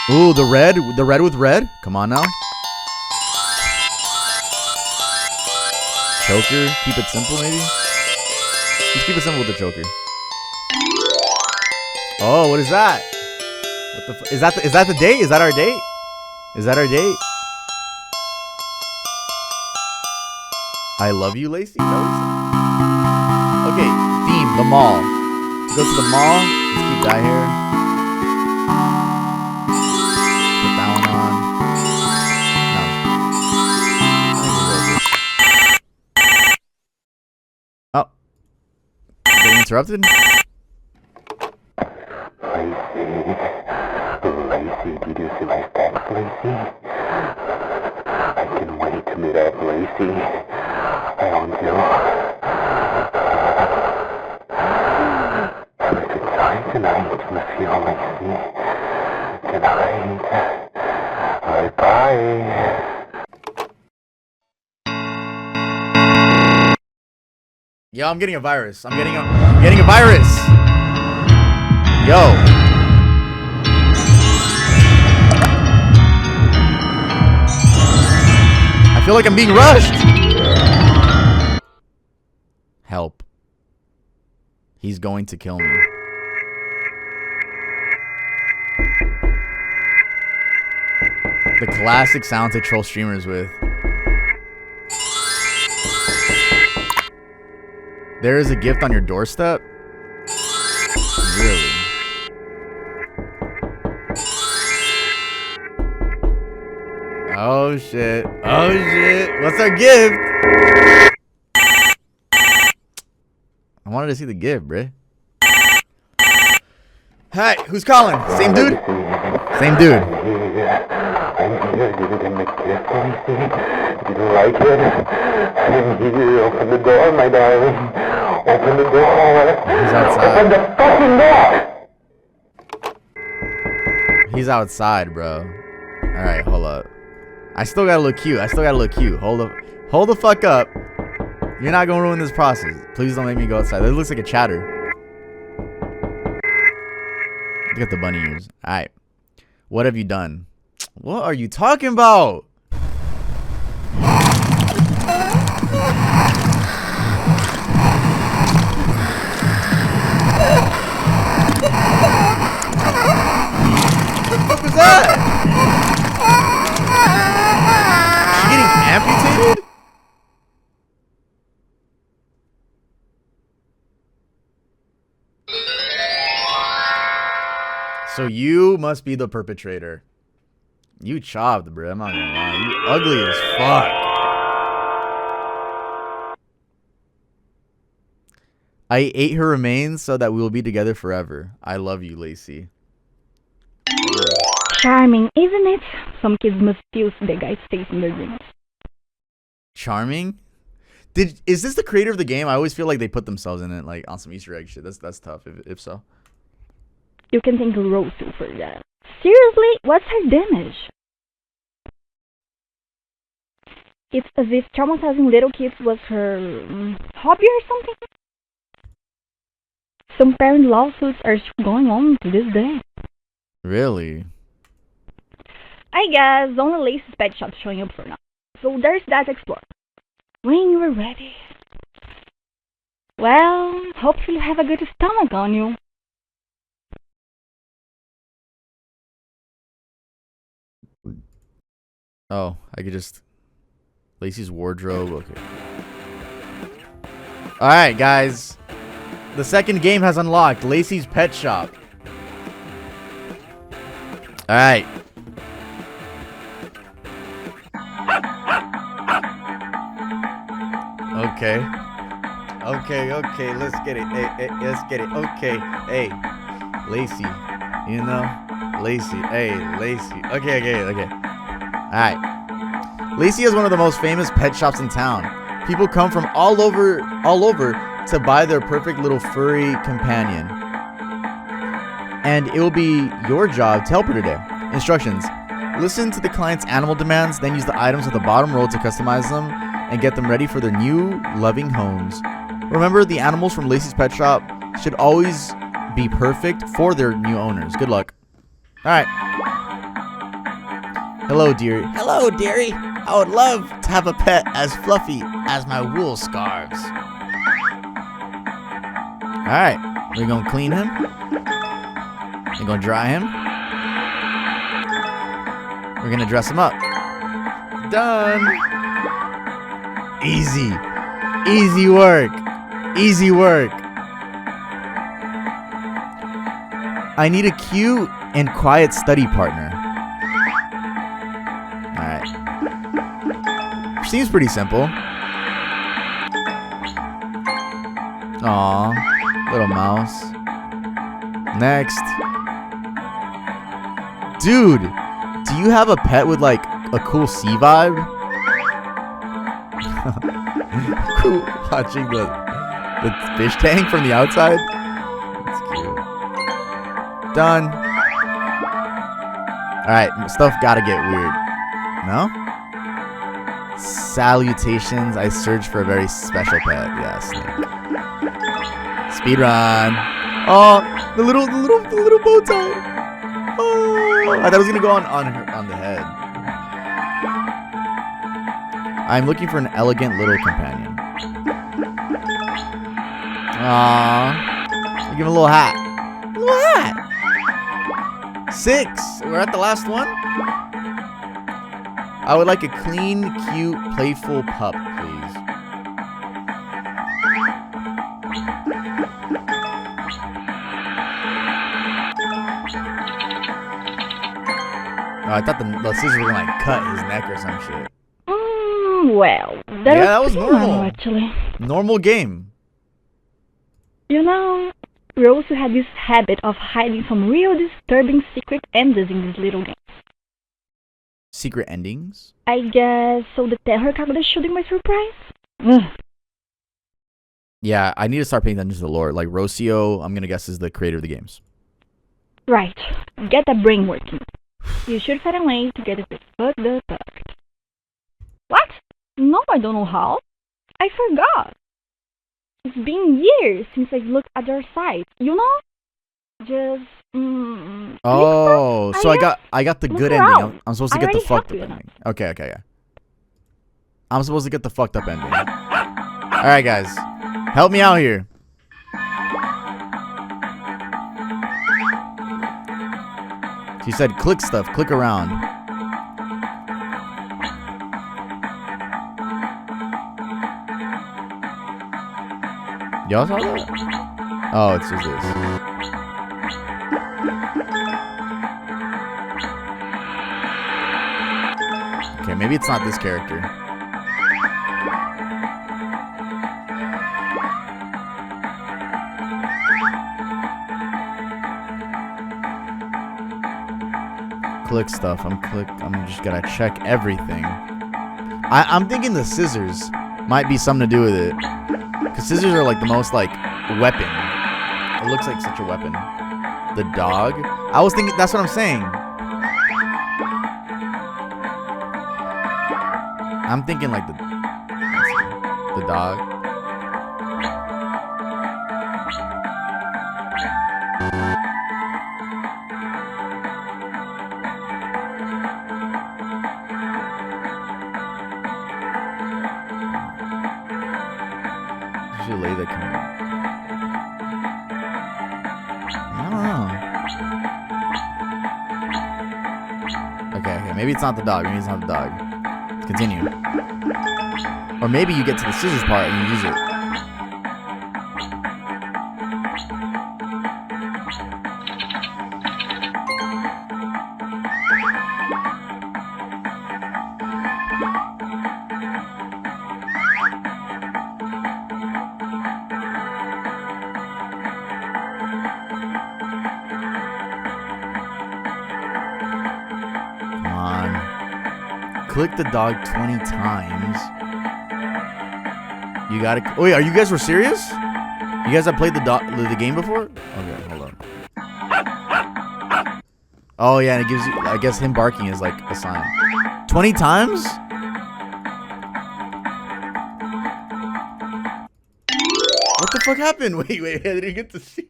Ooh, the red with red. Come on now. Choker. Keep it simple, maybe. Just keep it simple with the choker. Oh, what is that? What the? Is that the date? Is that our date? Is that our date? I love you, Lacy. Okay, theme, the mall. Go to the mall. Let's keep that here. Interrupted? Lacy, did you see my text, Lacy? I can't wait to meet up, Lacy. I want you. Have a good time tonight with you, Lacy. Good night. Bye-bye. Yo, I'm getting a virus. I'm getting a virus. Yo. I feel like I'm being rushed. Help. He's going to kill me. The classic sound to troll streamers with. There is a gift on your doorstep? Really? Oh shit. Oh shit. What's our gift? I wanted to see the gift, bruh. Hi, who's calling? Same dude? Same dude. I'm here. You didn't make it for me, see? You don't like it? I'm here. Open the door, my darling. Open the door. He's outside. Open the fucking door. He's outside, bro. Alright, hold up. I still gotta look cute. I still gotta look cute. Hold the fuck up. You're not gonna ruin this process. Please don't make me go outside. That looks like a chatter. Look at the bunny ears. Alright. What have you done? What are you talking about? What the fuck was that? Is she getting amputated? So you must be the perpetrator. You chopped, bro. I'm not gonna lie. You ugly as fuck. I ate her remains so that we will be together forever. I love you, Lacy. Charming, isn't it? Some kids must use the guy's face in their dreams. Charming? Is this the creator of the game? I always feel like they put themselves in it, like on some Easter egg shit. That's tough. If so. You can thank Rosu for that. Seriously, what's her damage? It's as if traumatizing little kids was her hobby or something. Some parent lawsuits are still going on to this day. Really? I guess only Lace's pet shop showing up for now. So there's that to explore. When you're ready. Well, hopefully you have a good stomach on you. Oh, I could just... Lacy's wardrobe, okay. Alright, guys. The second game has unlocked. Lacy's pet shop. Alright. Okay. Okay, let's get it. Hey, let's get it. Okay, hey. Lacy. You know? Lacy. Hey, Lacy. Okay. Alright. Lacy is one of the most famous pet shops in town. People come from all over to buy their perfect little furry companion. And it will be your job to help her today. Instructions. Listen to the client's animal demands, then use the items at the bottom row to customize them and get them ready for their new loving homes. Remember, the animals from Lacy's Pet Shop should always be perfect for their new owners. Good luck. Alright. Hello, dearie. Hello, dearie. I would love to have a pet as fluffy as my wool scarves. Alright. We're going to clean him. We're going to dry him. We're going to dress him up. Done. Easy. Easy work. Easy work. I need a cute and quiet study partner. Alright. Seems pretty simple. Aw, little mouse. Next. Dude, do you have a pet with like a cool sea vibe? Cool. Watching the fish tank from the outside. That's cute. Done. Alright, stuff gotta get weird. No? Salutations, I search for a very special pet. Yeah, snake. Speedrun. Oh, the little bow tie. Oh, I thought it was gonna go on the head. I'm looking for an elegant little companion. Aww. Give him a little hat. A little hat. 6. We're at the last one. I would like a clean, cute, playful pup, please. Oh, I thought the scissors were gonna like cut his neck or some shit. Well, that was normal. Actually, normal game. You know, we also had this habit of hiding some real disturbing secret endings in these little games. Secret endings? I guess so. The terror calculator shooting my surprise. Ugh. Yeah, I need to start paying attention to the lore. Like Rocio, I'm gonna guess is the creator of the games. Right. Get that brain working. You should find a way to get it fucked up. What? No, I don't know how. I forgot. It's been years since I've looked at your site. You know? Just. Oh, so I got the good ending. I'm supposed to get the fucked up ending. Okay, yeah. I'm supposed to get the fucked up ending. All right, guys, help me out here. She said, "Click stuff. Click around." Y'all saw that? Oh, it's just this. Okay, maybe it's not this character. Click stuff. I'm just gonna check everything. I'm thinking the scissors might be something to do with it. Because scissors are like the most like weapon. It looks like such a weapon. The dog? I was thinking, that's what I'm saying. I'm thinking like the dog. Lay the camera. I don't know. Okay, maybe it's not the dog. Maybe it's not the dog. Let's continue. Or maybe you get to the scissors part and you use it. Click the dog 20 times. You gotta. Oh, wait, are you guys were serious? You guys have played the game before? Okay, hold on. Oh yeah, and it gives you. I guess him barking is like a sign. 20 times? What the fuck happened? Wait, I didn't get to see.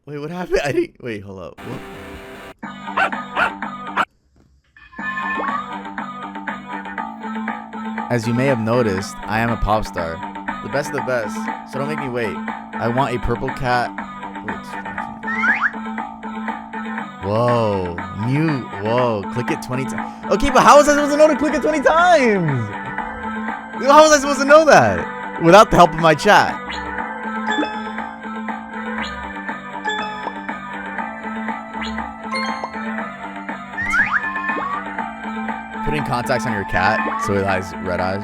Wait, what happened? I didn't. Wait, hold up. What? As you may have noticed, I am a pop star. The best of the best. So don't make me wait. I want a purple cat. Whoa. Whoa. Click it 20 times. Okay, but how was I supposed to know to click it 20 times? How was I supposed to know that? Without the help of my chat. Putting contacts on your cat so it has red eyes.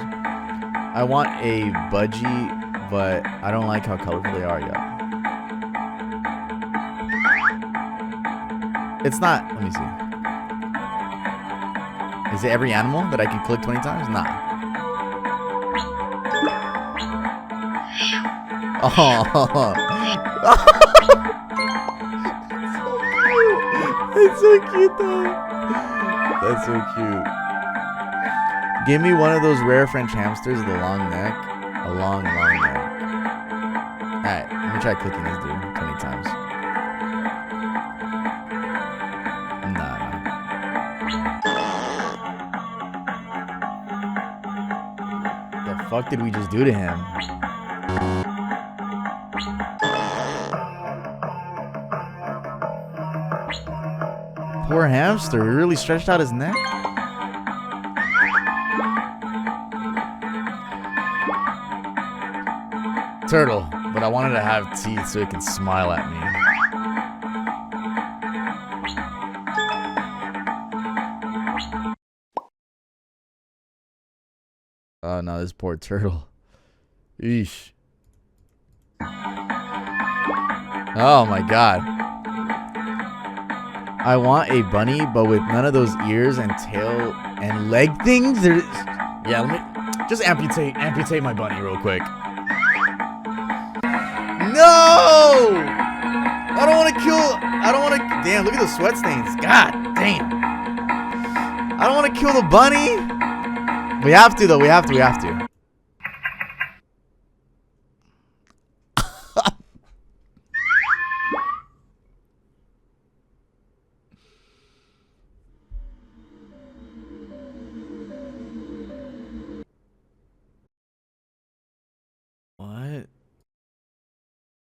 I want a budgie, but I don't like how colorful they are yet. It's not. Let me see. Is it every animal that I can click 20 times? Nah. Oh. It's so cute though. That's so cute. Give me one of those rare French hamsters with a long neck. A long neck. Alright, let me try clicking this dude 20 times. Nah. fuck did we just do to him? Poor hamster. He really stretched out his neck. Turtle. But I wanted to have teeth so it can smile at me. Oh no, this poor turtle. Eesh. Oh my god. I want a bunny, but with none of those ears and tail and leg things. Yeah, let me just amputate my bunny real quick. No! I don't want to. Damn, look at the sweat stains. God damn. I don't want to kill the bunny. We have to, though. We have to. What?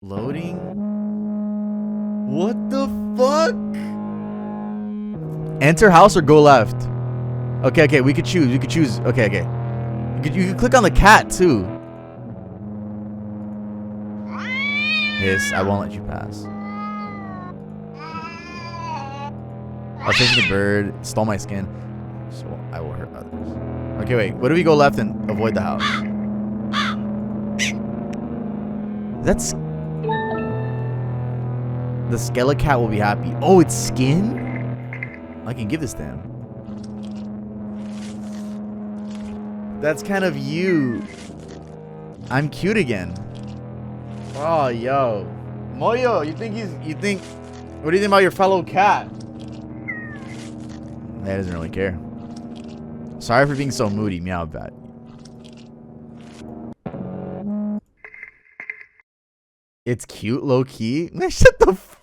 Loading? What the fuck? Enter house or go left? Okay, we could choose. Okay. You could click on the cat, too. Hiss, I won't let you pass. I'll take the bird, stole my skin, so I will hurt others. Okay, wait, what do we go left and avoid the house? That's... The Skelecat will be happy. Oh, it's skin? I can give this to him. That's kind of you. I'm cute again. Oh, yo. Moyo, what do you think about your fellow cat? He doesn't really care. Sorry for being so moody. Meow bad. It's cute, low key. Shut the f.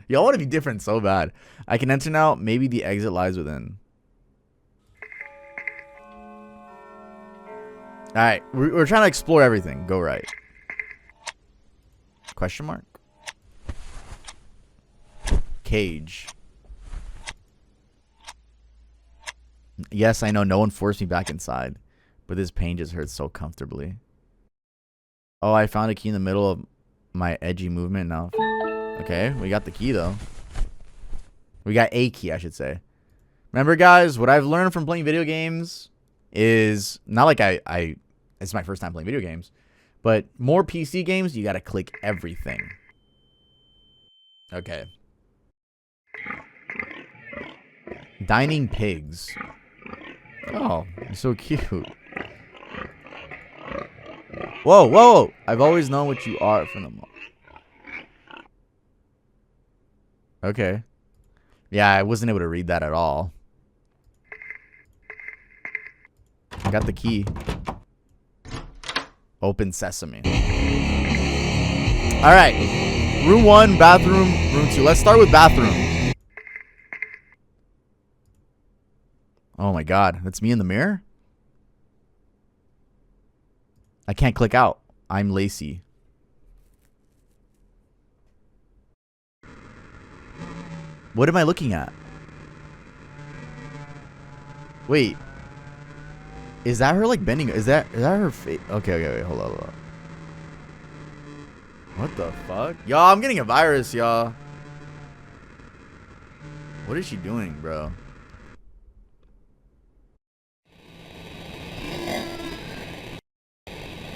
Y'all want to be different so bad. I can enter now. Maybe the exit lies within. Alright, we're trying to explore everything. Go right. Question mark? Cage. Yes, I know no one forced me back inside, but this pain just hurts so comfortably. Oh, I found a key in the middle of my edgy movement now. Okay, we got the key though. We got a key, I should say. Remember, guys, what I've learned from playing video games is not like it's my first time playing video games, but more PC games, you gotta click everything. Okay. Dining pigs. Oh, you're so cute. Whoa. I've always known what you are from the moment. Okay. Yeah, I wasn't able to read that at all. I got the key. Open sesame. Alright. Room 1, bathroom, room 2. Let's start with bathroom. Oh my god. That's me in the mirror? I can't click out. I'm Lacy. What am I looking at? Wait. Is that her like bending? Is that her face? Okay, wait, hold on. What the fuck? Y'all, I'm getting a virus, y'all. What is she doing, bro?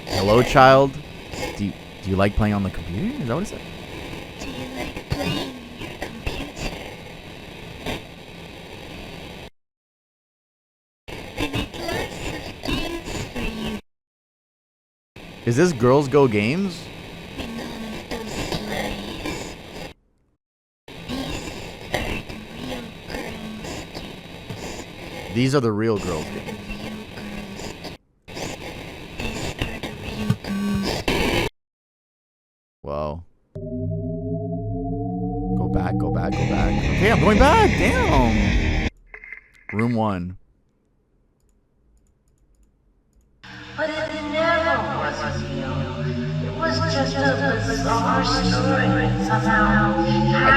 Hello, child. Do you like playing on the computer? Is that what it said? Do you like playing your computer? I make lots of games for you. Is this Girls Go Games? And none of those slurries. These are the real girls' games. These are the real girls' games. Whoa. Go back. Okay, I'm going back. Damn. Room 1. What I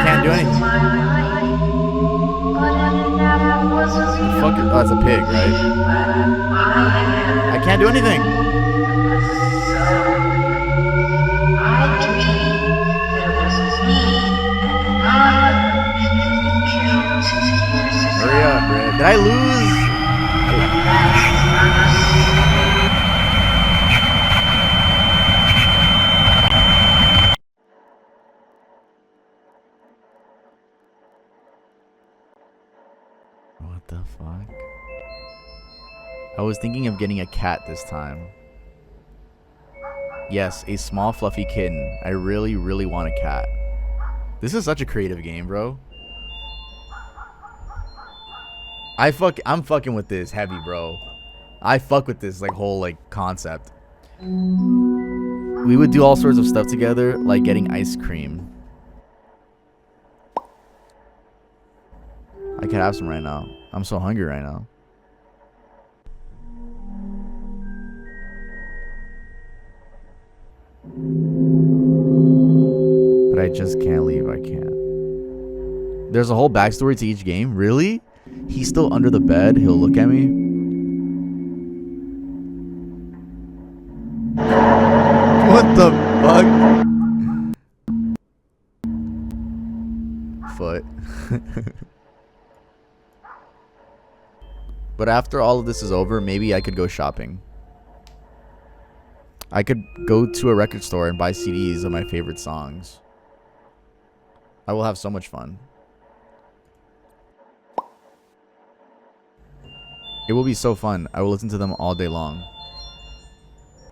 can't do anything. The fuck? Oh, it's a pig, right? I can't do anything. Hurry up, bro. Did I lose? What the fuck? I was thinking of getting a cat this time. Yes, a small fluffy kitten. I really, really want a cat. This is such a creative game, bro. I'm fucking with this heavy, bro. I fuck with this like whole like concept. We would do all sorts of stuff together, like getting ice cream. I could have some right now. I'm so hungry right now. But I just can't leave. I can't. There's a whole backstory to each game. Really? He's still under the bed. He'll look at me. What the fuck? Foot. But after all of this is over, maybe I could go shopping. I could go to a record store and buy CDs of my favorite songs. I will have so much fun. It will be so fun. I will listen to them all day long.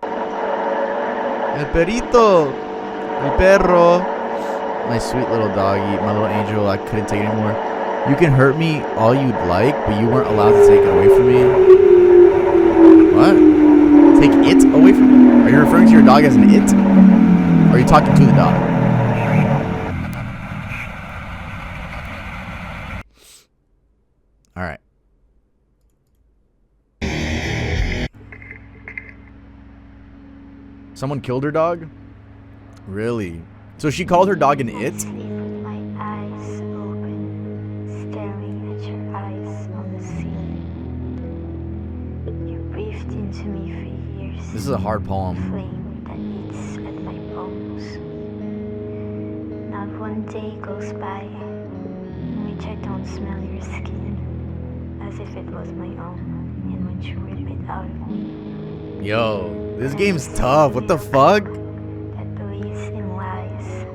El perrito. El perro. My sweet little doggy. My little angel. I couldn't take it anymore. You can hurt me all you'd like, but you weren't allowed to take it away from me. What? Take it away from me? Are you referring to your dog as an it? Or are you talking to the dog? Alright. Someone killed her dog? Really? So she called her dog an it? My eyes open, staring at your eyes on the ceiling. You breathed into me for years. This is a hard poem. Flame that eats at my bones. Not one day goes by in which I don't smell your skin, as if it was my own, in which you rip it out of me. Yo, this game's tough. What the fuck? That believes in lies,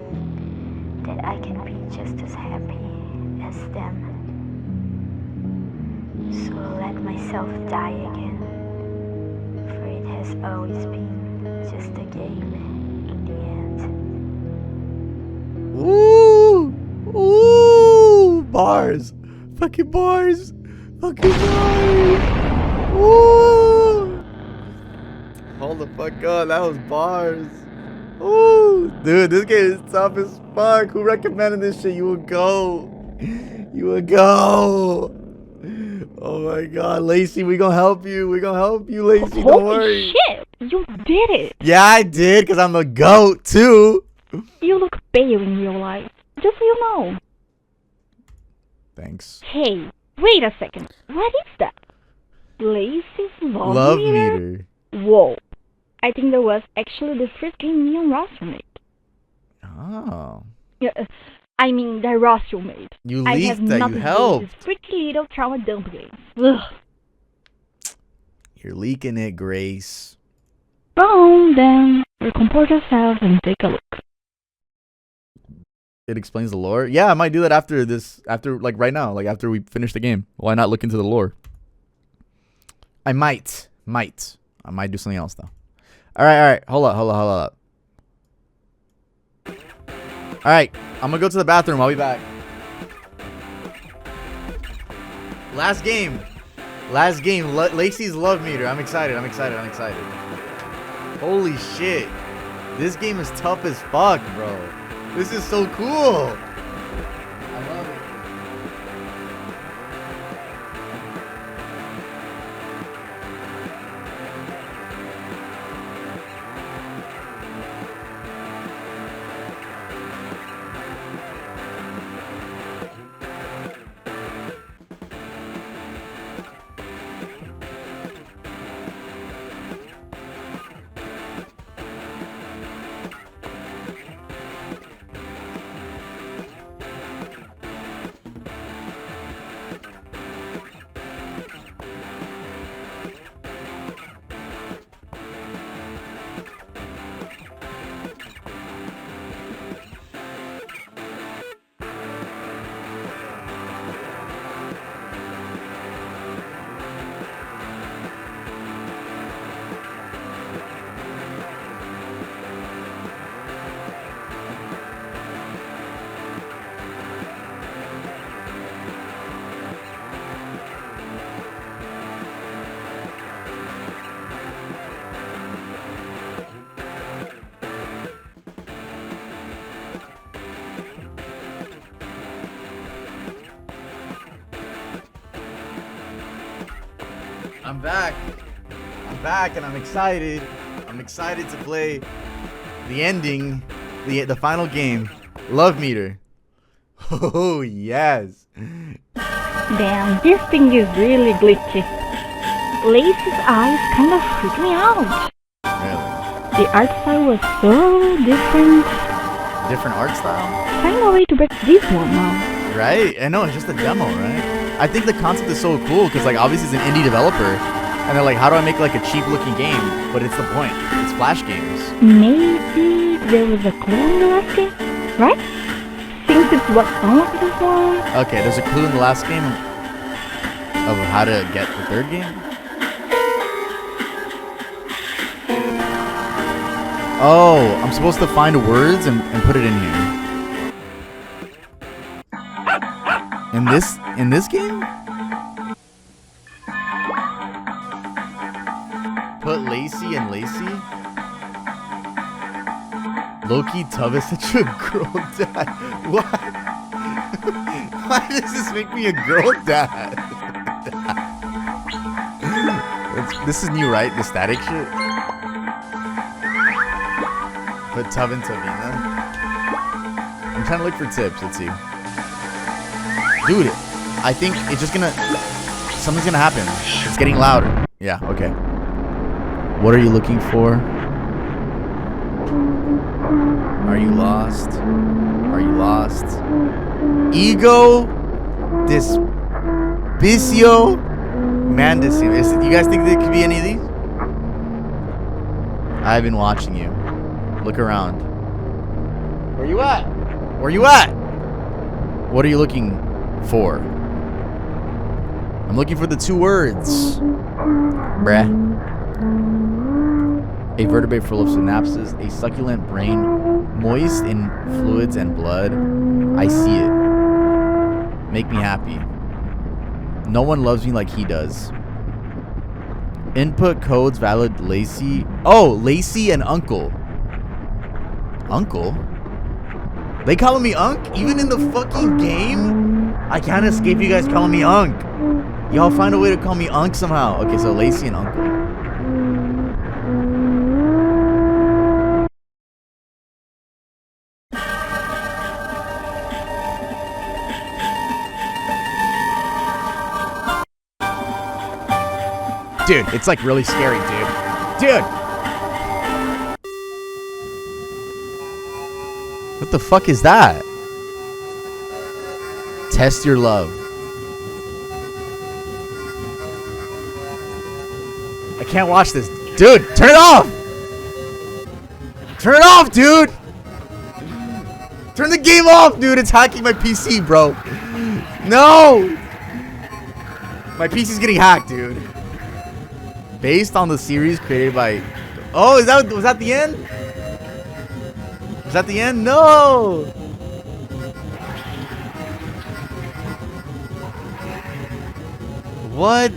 that I can be just as happy as them. So I'll let myself die again, for it has always been just a game in the end. Ooh! Ooh! Bars! Fucking bars! Fucking bars! Ooh! Hold the fuck up, that was bars. Ooh, dude, this game is tough as fuck. Who recommended this shit? You will go. You will go. Oh my god, Lacy, we gonna help you. We gonna help you, Lacy. Don't worry. Shit, you did it. Yeah, I did, because I'm a goat, too. You look pale in real life, just so you know. Thanks. Hey, wait a second. What is that? Lacey's love meter? Whoa. I think that was actually the first game me and Ross made. Oh. Yeah, I mean, that Ross made. You leaked that, you helped. This pretty little trauma dump game. Ugh. You're leaking it, Grace. Boom, then we'll comport ourselves and take a look. It explains the lore? Yeah, I might do that after this, like right now, like after we finish the game. Why not look into the lore? I might. I might do something else though. Alright, hold up. Alright, I'm gonna go to the bathroom, I'll be back. Last game, Lacey's love meter. I'm excited. Holy shit. This game is tough as fuck, bro. This is so cool. I love it. I'm back. I'm back and I'm excited. I'm excited to play the ending, the final game, Love Meter. Oh, yes. Damn, this thing is really glitchy. Lacy's eyes kind of freaked me out. Really? The art style was so different. Different art style? Find a way to break this one now. Right? I know, it's just a demo, right? I think the concept is so cool because, like, obviously it's an indie developer. And they're like, how do I make, like, a cheap-looking game? But it's the point. It's Flash games. Maybe there was a clue in the last game, right? Since it's what unlocked this one. Okay, there's a clue in the last game of how to get the third game? Oh, I'm supposed to find words and put it in here. In this game? Put Lacy and Lacy? Loki Tub is such a girl dad. What? Why does this make me a girl dad? This is new, right? The static shit? Put Tub and Tavina. I'm trying to look for tips. Let's see. Dude, I think it's just gonna... Something's gonna happen. It's getting louder. Yeah, okay. What are you looking for? Are you lost? Are you lost? Ego? Despicio? Mandicim. You guys think there could be any of these? I've been watching you. Look around. Where you at? Where you at? What are you looking for? I'm looking for the two words. Bruh. A vertebrate full of synapses, a succulent brain, moist in fluids and blood. I see it. Make me happy. No one loves me like he does. Input codes valid Lacy. Oh, Lacy and Uncle. Uncle? They calling me Unk? Even in the fucking game? I can't escape you guys calling me Unk. Y'all find a way to call me Unk somehow. Okay, so Lacy and Uncle. Dude, it's like really scary, dude. Dude! What the fuck is that? Test your love. I can't watch this. Dude, turn it off! Turn it off, dude! Turn the game off, dude! It's hacking my PC, bro. No! My PC's getting hacked, dude. Based on the series created by... Oh, was that the end? Was that the end? No! What?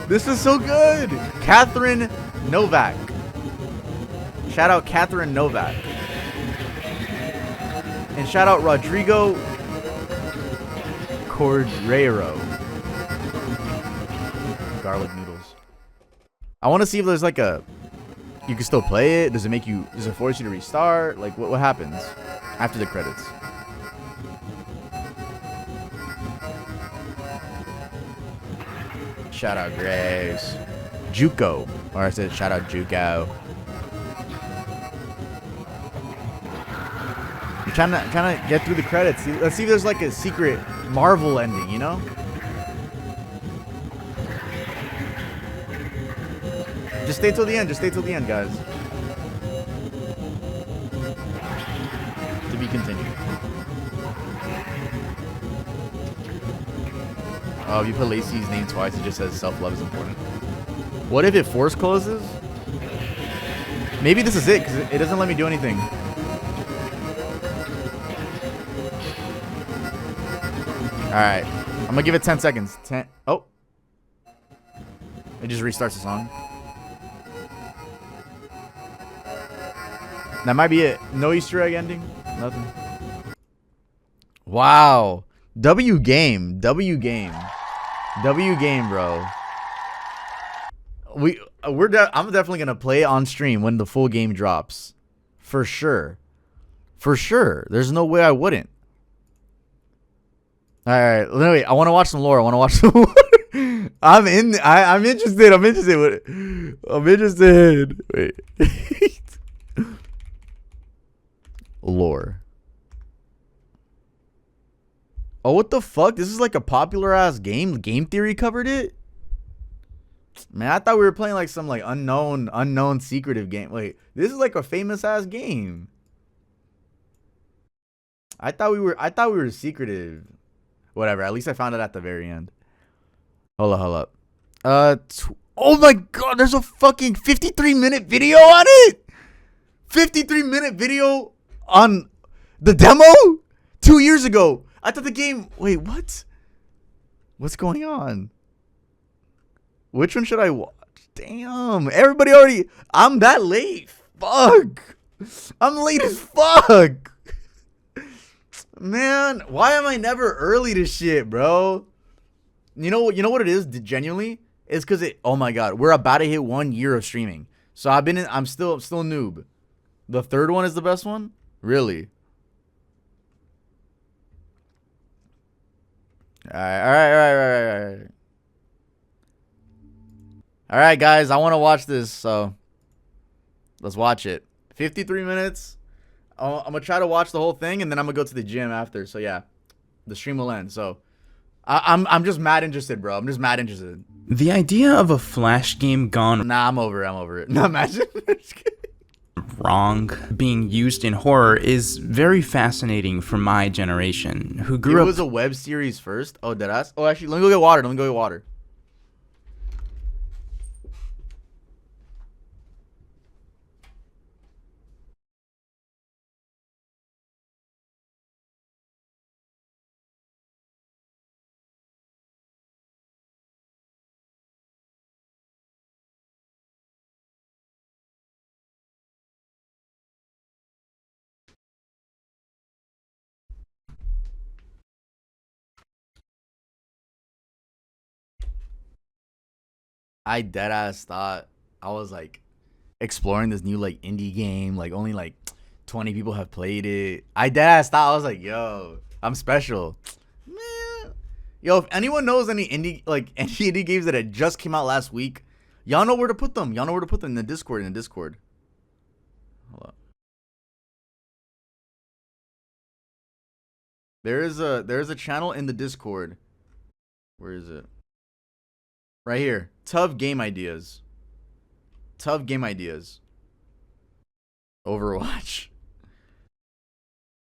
This is so good! Catherine Novak. Shout out Catherine Novak. And shout out Rodrigo Cordero. Garlic noodles. I want to see if there's like a... You can still play it? Does it make you... Does it force you to restart? Like, what happens after the credits? Shout out Graves. Juco. Or I said shout out Juco. I'm trying to get through the credits. Let's see if there's like a secret Marvel ending, you know? Just stay till the end. Just stay till the end, guys. To be continued. Oh, if you put Lacey's name twice, it just says self-love is important. What if it force closes? Maybe this is it, because it doesn't let me do anything. Alright. I'm gonna give it 10 seconds. 10. Oh. It just restarts the song. That might be it. No Easter egg ending. Nothing. Wow. W game. W game. W game, bro. I'm definitely gonna play it on stream when the full game drops, for sure. For sure. There's no way I wouldn't. All right. Wait, I want to watch some lore. I'm interested. I'm interested. Wait. Lore. Oh, what the fuck? This is like a popular ass game. Game Theory covered it. Man, I thought we were playing like some like unknown secretive game. Wait, this is like a famous ass game. I thought we were secretive. Whatever. At least I found it at the very end. Hold up. Oh my god, there's a fucking 53-minute video on it. 53-minute video on the demo 2 years ago. I thought the game. Wait, what? What's going on? Which one should I watch? Damn, everybody already. I'm that late. Fuck. I'm late as fuck. Man, why am I never early to shit, bro? You know what it is? Genuinely, it's because oh my god, we're about to hit 1 year of streaming. So I'm still a noob. The third one is the best one? Really? All right. All right, guys, I want to watch this, so let's watch it. 53 minutes. I'm gonna try to watch the whole thing, and then I'm gonna go to the gym after. So yeah, the stream will end. So I'm just mad interested, bro. I'm just mad interested. The idea of a flash game gone I'm over it. No, imagine. wrong being used in horror is very fascinating for my generation, who grew up. It was a web series first. Oh, deadass. Oh, actually, let me go get water. I deadass thought I was like exploring this new like indie game, like only like 20 people have played it. I deadass thought I was like, yo, I'm special. Man. Yo, if anyone knows any indie games that had just came out last week, y'all know where to put them. In the Discord. Hold up. There is a channel in the Discord. Where is it? Right here. Tough game ideas. Overwatch.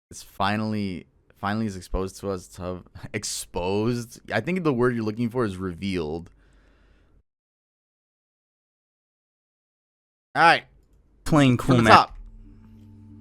It's finally is exposed to us. Tough exposed. I think the word you're looking for is revealed. All right. Playing cool map.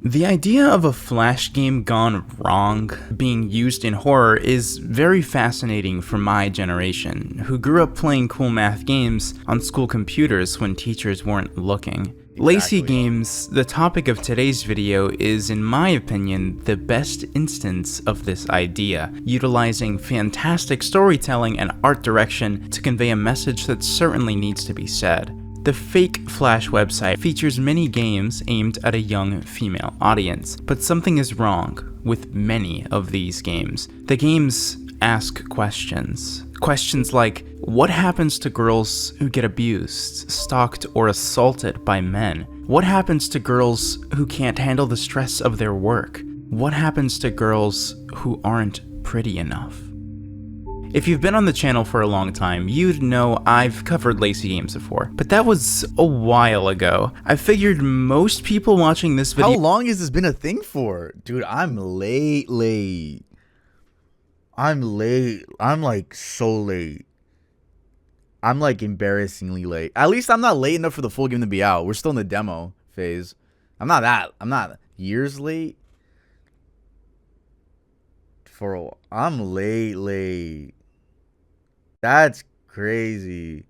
The idea of a flash game gone wrong being used in horror is very fascinating for my generation, who grew up playing cool math games on school computers when teachers weren't looking. Exactly. Lacy games, the topic of today's video, is in my opinion the best instance of this idea, utilizing fantastic storytelling and art direction to convey a message that certainly needs to be said. The fake Flash website features many games aimed at a young female audience, but something is wrong with many of these games. The games ask questions. Questions like, what happens to girls who get abused, stalked, or assaulted by men? What happens to girls who can't handle the stress of their work? What happens to girls who aren't pretty enough? If you've been on the channel for a long time, you'd know I've covered Lacy games before, but that was a while ago. I figured most people watching this video— How long has this been a thing for? Dude, I'm late. I'm like so late. I'm like embarrassingly late. At least I'm not late enough for the full game to be out. We're still in the demo phase. I'm not years late. I'm late. That's crazy.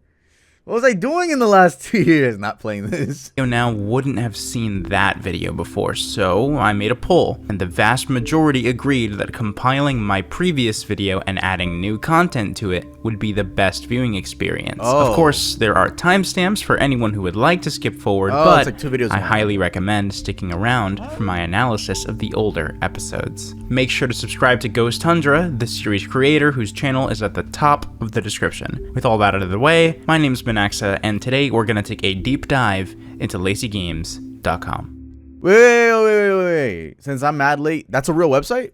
What was I doing in the last 2 years? Not playing this. You now wouldn't have seen that video before, so I made a poll, and the vast majority agreed that compiling my previous video and adding new content to it would be the best viewing experience. Of course, there are timestamps for anyone who would like to skip forward, but it's like 2 videos I in one. highly recommend sticking around for my analysis of the older episodes. Make sure to subscribe to Ghost Tundra, the series creator whose channel is at the top of the description. With all that out of the way, my name's Benaxa, and today we're gonna take a deep dive into LaceyGames.com. Wait. Since I'm mad late, that's a real website?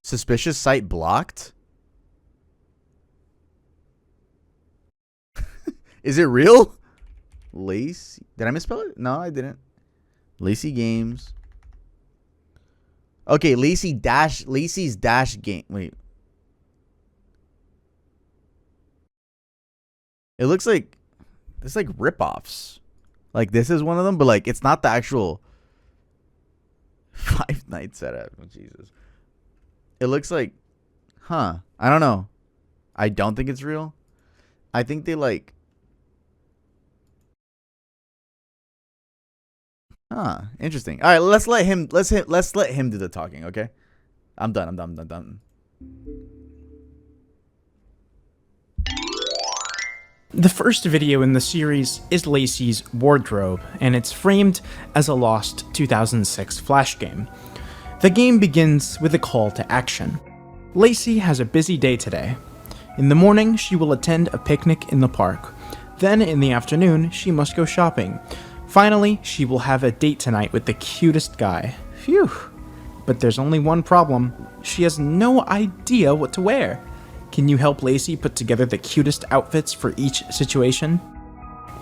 Suspicious site blocked? Is it real? Lacy? Did I misspell it? No, I didn't. Lacy Games. Okay, Lacy's dash game. Wait. It looks like it's like ripoffs. Like this is one of them, but like it's not the actual Five Nights at Freddy's. Oh, Jesus. It looks like, I don't know. I don't think it's real. I think they like, interesting. All right, let's let him do the talking. Okay, I'm done. The first video in the series is Lacey's wardrobe, and it's framed as a lost 2006 Flash game. The game begins with a call to action. Lacy has a busy day today. In the morning, she will attend a picnic in the park. Then in the afternoon, she must go shopping. Finally, she will have a date tonight with the cutest guy. Phew. But there's only one problem. She has no idea what to wear. Can you help Lacy put together the cutest outfits for each situation?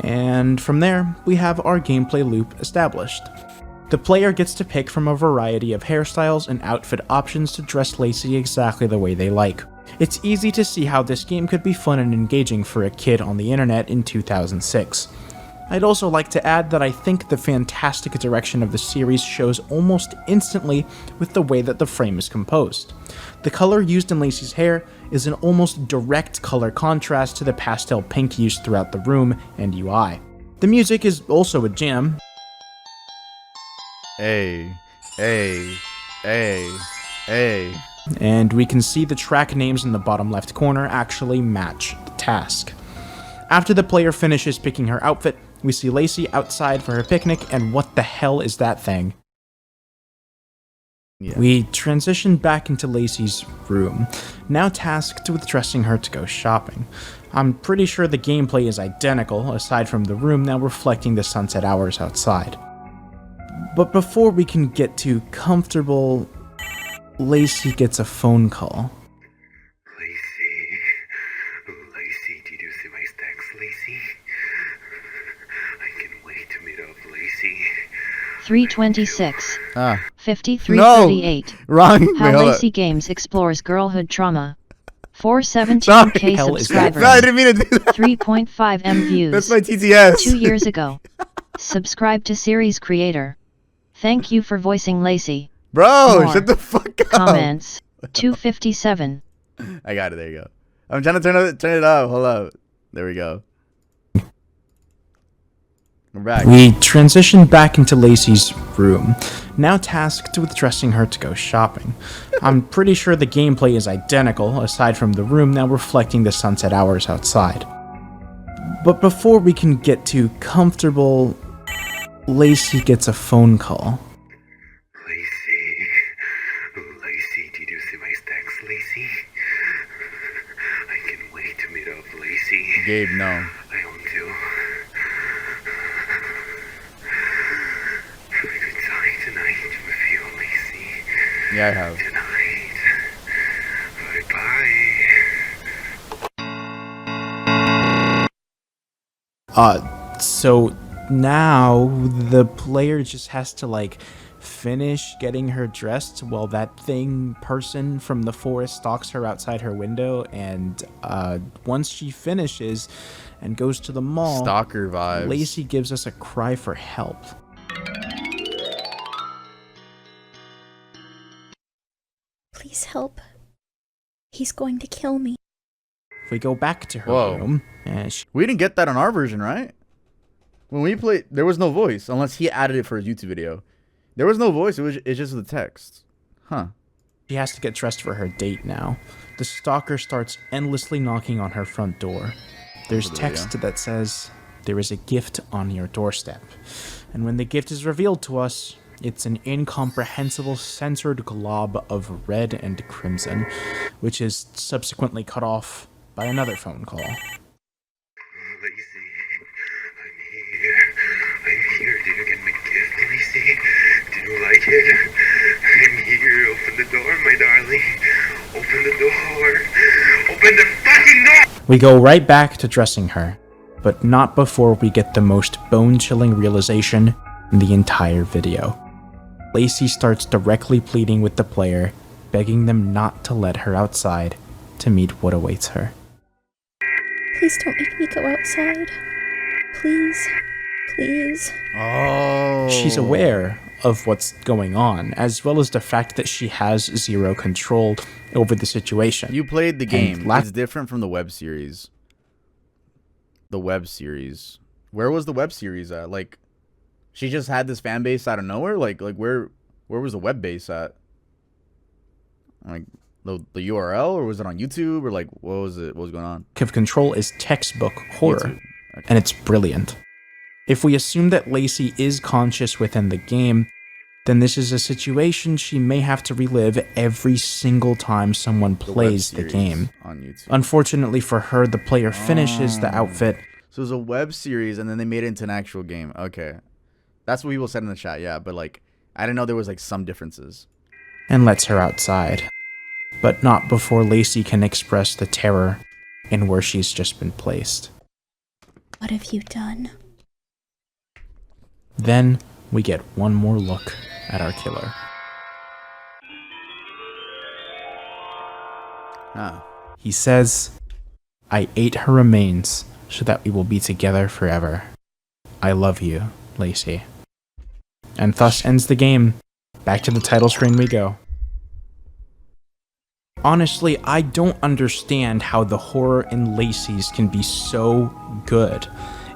And from there, we have our gameplay loop established. The player gets to pick from a variety of hairstyles and outfit options to dress Lacy exactly the way they like. It's easy to see how this game could be fun and engaging for a kid on the internet in 2006. I'd also like to add that I think the fantastic direction of the series shows almost instantly with the way that the frame is composed. The color used in Lacy's hair is an almost direct color contrast to the pastel pink used throughout the room and UI. The music is also a jam. Hey. And we can see the track names in the bottom left corner actually match the task. After the player finishes picking her outfit, we see Lacy outside for her picnic, and what the hell is that thing? Yeah. We transition back into Lacy's room, now tasked with dressing her to go shopping. I'm pretty sure the gameplay is identical, aside from the room now reflecting the sunset hours outside. But before we can get too comfortable, Lacy gets a phone call. Lacy, did you see my text, Lacy? I can't wait to meet up, Lacy. 326. 5338. No! Wrong. How Lacy Games explores girlhood trauma. 417k subscribers. No, I didn't mean to do that. 3.5 M views. That's my TTS. 2 years ago. Subscribe to series creator. Thank you for voicing Lacy. Bro, More. shut the fuck up. Comments. 257. I got it. There you go. I'm trying to turn it up. Hold up. There we go. We're back. We transition back into Lacy's room, now tasked with dressing her to go shopping. I'm pretty sure the gameplay is identical, aside from the room now reflecting the sunset hours outside. But before we can get too comfortable, Lacy gets a phone call. Lacy, did you see my text, Lacy? I can't wait to meet up, Lacy. Gabe, no. I want to. Have a good time tonight with you, Lacy. Yeah, I have. Tonight. Bye-bye. So now the player just has to like finish getting her dressed while that person from the forest stalks her outside her window, and once she finishes and goes to the mall, stalker vibes, Lacy gives us a cry for help. Please help. He's going to kill me. We go back to her Whoa. room, and We didn't get that on our version, right? When we played, there was no voice, unless he added it for his YouTube video. There was no voice, it's just the text. Huh. she has to get dressed for her date now. The stalker starts endlessly knocking on her front door. There's text that says, "There is a gift on your doorstep." And when the gift is revealed to us, it's an incomprehensible censored glob of red and crimson, which is subsequently cut off by another phone call. I'm here. Did you get my gift, Lacey? Do you like it? I'm here. Open the door, my darling. Open the door. Open the fucking door! We go right back to dressing her, but not before we get the most bone-chilling realization in the entire video. Lacey starts directly pleading with the player, begging them not to let her outside to meet what awaits her. Please don't make me go outside. Please. Please. Oh. She's aware of what's going on, as well as the fact that she has zero control over the situation. You played the game. And It's different from the web series. The web series. Where was the web series at? Like, she just had this fan base out of nowhere? Like where was the web base at? Like, the URL, or was it on YouTube, or like, what was it? What was going on? Of control is textbook horror, YouTube. Okay. and it's brilliant. If we assume that Lacey is conscious within the game, then this is a situation she may have to relive every single time someone plays the game. On YouTube. Unfortunately for her, the player finishes the outfit. So it was a web series, and then they made it into an actual game. Okay. That's what people said in the chat, yeah. But, like, I didn't know there was, like, some differences. And lets her outside. But not before Lacey can express the terror in where she's just been placed. What have you done? Then we get one more look at our killer. Huh. He says, "I ate her remains so that we will be together forever. I love you, Lacey." And thus ends the game. Back to the title screen we go. Honestly, I don't understand how the horror in Lacey's can be so good.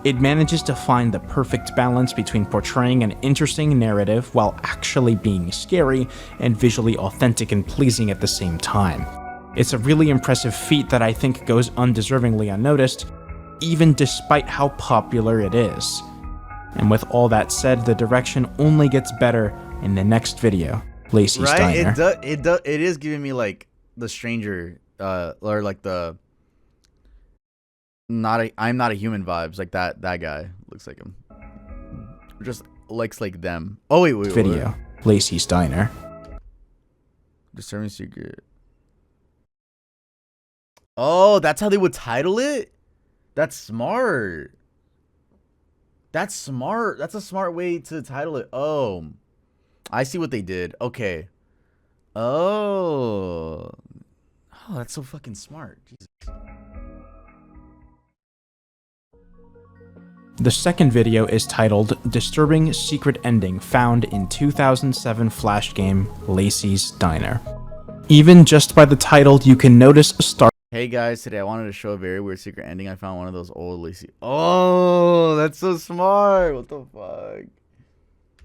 It manages to find the perfect balance between portraying an interesting narrative while actually being scary and visually authentic and pleasing at the same time. It's a really impressive feat that I think goes undeservingly unnoticed, even despite how popular it is. And with all that said, the direction only gets better in the next video, Lacey's Diner. It is giving me, like, the Stranger, or like the I'm not a human vibes, like that guy looks like him, just looks like them. Oh wait, Video, Lacey's Diner. Disturbing secret. Oh, that's how they would title it. That's smart. That's smart. That's a smart way to title it. Oh, I see what they did. Okay. Oh, that's so fucking smart. Jesus. The second video is titled Disturbing Secret Ending Found in 2007 Flash Game Lacey's Diner. Even just by the title, you can notice a stark Hey guys, today I wanted to show a very weird secret ending. I found one of those old Lacy. Oh, that's so smart. What the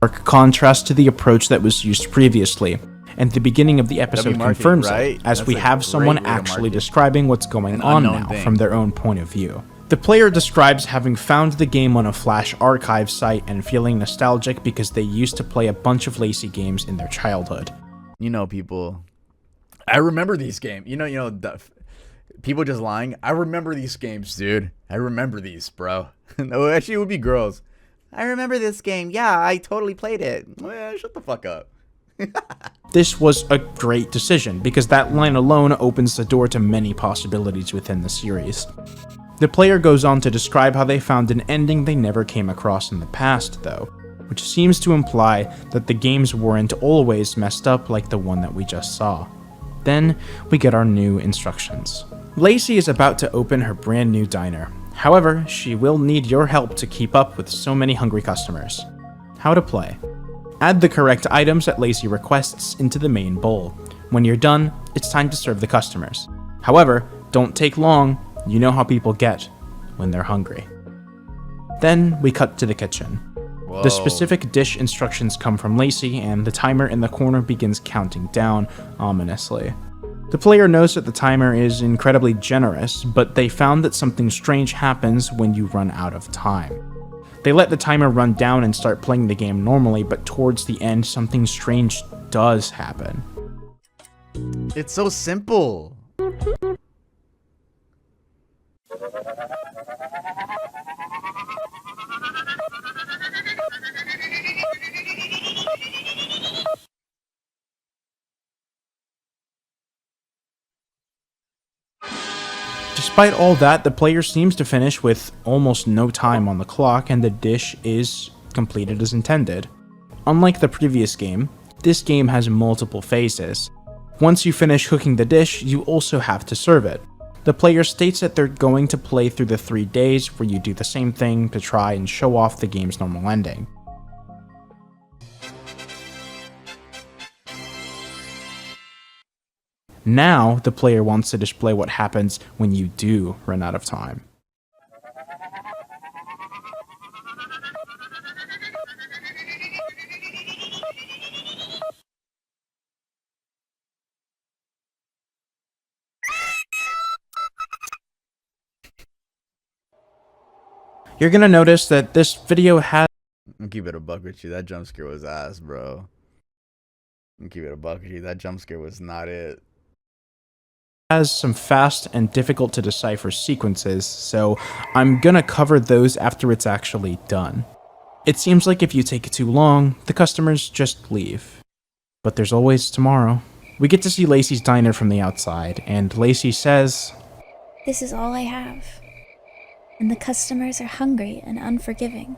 fuck? Contrast to the approach that was used previously. And the beginning of the episode confirms right? it, as That's we a have great someone way to actually market describing what's going an on unknown now thing. from their own point of view. The player describes having found the game on a Flash archive site and feeling nostalgic because they used to play a bunch of Lacey games in their childhood. You know, people, I remember these games. You know, people just lying. I remember these games, dude. I remember these, bro. No, actually, it would be girls. I remember this game. Yeah, I totally played it. Well, shut the fuck up. This was a great decision, because that line alone opens the door to many possibilities within the series. The player goes on to describe how they found an ending they never came across in the past, though, which seems to imply that the games weren't always messed up like the one that we just saw. Then, we get our new instructions. Lacey is about to open her brand new diner. However, she will need your help to keep up with so many hungry customers. How to play. Add the correct items that Lacey requests into the main bowl. When you're done, it's time to serve the customers. However, don't take long, you know how people get when they're hungry. Then we cut to the kitchen. Whoa. The specific dish instructions come from Lacy, and the timer in the corner begins counting down ominously. The player knows that the timer is incredibly generous, but they found that something strange happens when you run out of time. They let the timer run down and start playing the game normally, but towards the end, something strange does happen. It's so simple. Despite all that, the player seems to finish with almost no time on the clock, and the dish is completed as intended. Unlike the previous game, this game has multiple phases. Once you finish cooking the dish, you also have to serve it. The player states that they're going to play through the 3 days where you do the same thing to try and show off the game's normal ending. Now, the player wants to display what happens when you do run out of time. You're gonna notice that this video has... I'm keep it a buck with you. That jump scare was ass, bro. I'm keep it a buck with you. That jump scare was not it. Has some fast and difficult to decipher sequences, so I'm gonna cover those after it's actually done. It seems like if you take it too long, the customers just leave. But there's always tomorrow. We get to see Lacey's diner from the outside, and Lacy says, "This is all I have. And the customers are hungry and unforgiving.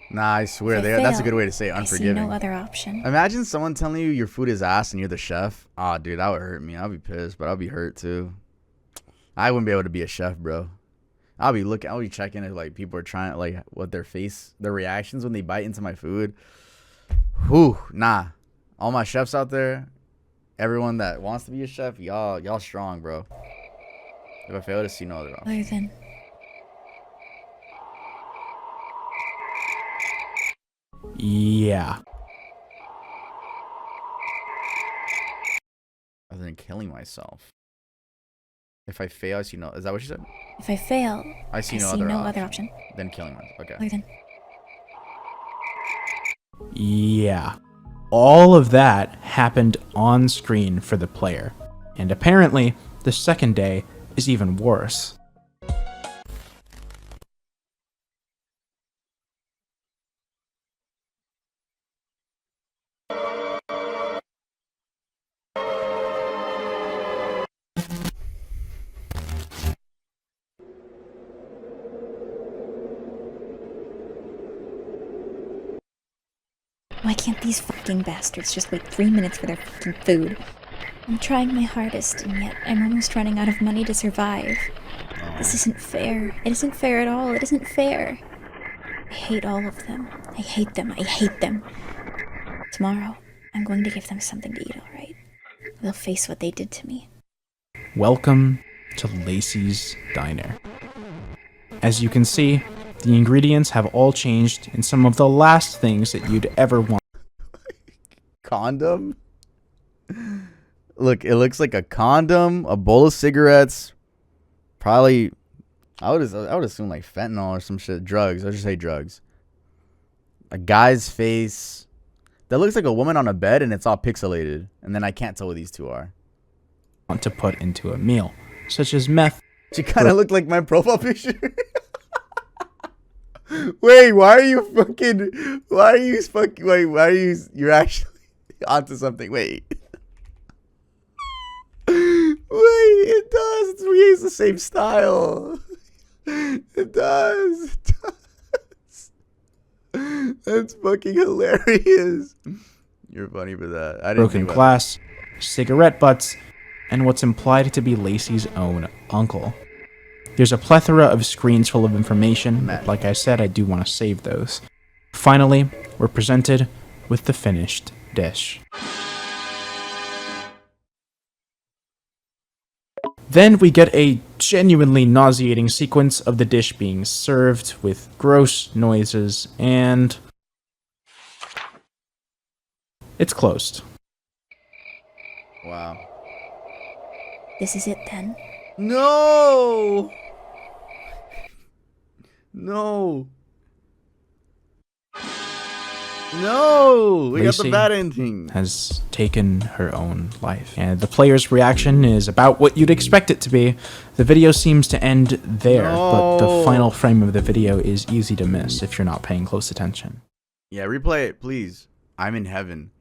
Nah, I swear, If I that's a fail, good way to say unforgiving. I see no other option." Imagine someone telling you your food is ass and you're the chef. Aw, dude, that would hurt me. I'll be pissed, but I'll be hurt too. I wouldn't be able to be a chef, bro. I'll be checking if like people are trying, like what their reactions when they bite into my food. Whew, nah. All my chefs out there, everyone that wants to be a chef, y'all strong, bro. If I fail to see no other option. Other than yeah. Other than killing myself. If I fail, I see no... Is that what you said? if I fail, I see no other other option. option. Then killing myself. Okay. Other than Yeah. All of that happened on screen for the player. And apparently, the second day is even worse. why can't these fucking bastards just wait 3 minutes for their fucking food? I'm trying my hardest, and yet I'm almost running out of money to survive. This isn't fair. It isn't fair at all. It isn't fair. I hate all of them. I hate them. I hate them. Tomorrow, I'm going to give them something to eat, alright? They'll face what they did to me. Welcome to Lacey's Diner. As you can see, the ingredients have all changed in some of the last things that you'd ever want. Condom? Look, it looks like a condom, a bowl of cigarettes, probably, I would assume like fentanyl or some shit, drugs. Let's just say drugs. A guy's face that looks like a woman on a bed, and it's all pixelated, and then I can't tell what these two are. Want to put into a meal, such as meth. She kind of looked like my profile picture. Wait, why are you you're actually onto something. Wait, it does. We use the same style. It does. That's fucking hilarious. You're funny for that. I didn't Broken think about glass, cigarette butts, and what's implied to be Lacey's own uncle. There's a plethora of screens full of information, but like I said, I do want to save those. Finally, we're presented with the finished dish. Then we get a genuinely nauseating sequence of the dish being served with gross noises, and it's closed. Wow. This is it then. No! No. No! We got the Lacey bad ending. has taken her own life. And the player's reaction is about what you'd expect it to be. The video seems to end there, but the final frame of the video is easy to miss if you're not paying close attention. Yeah, replay it, please. I'm in heaven.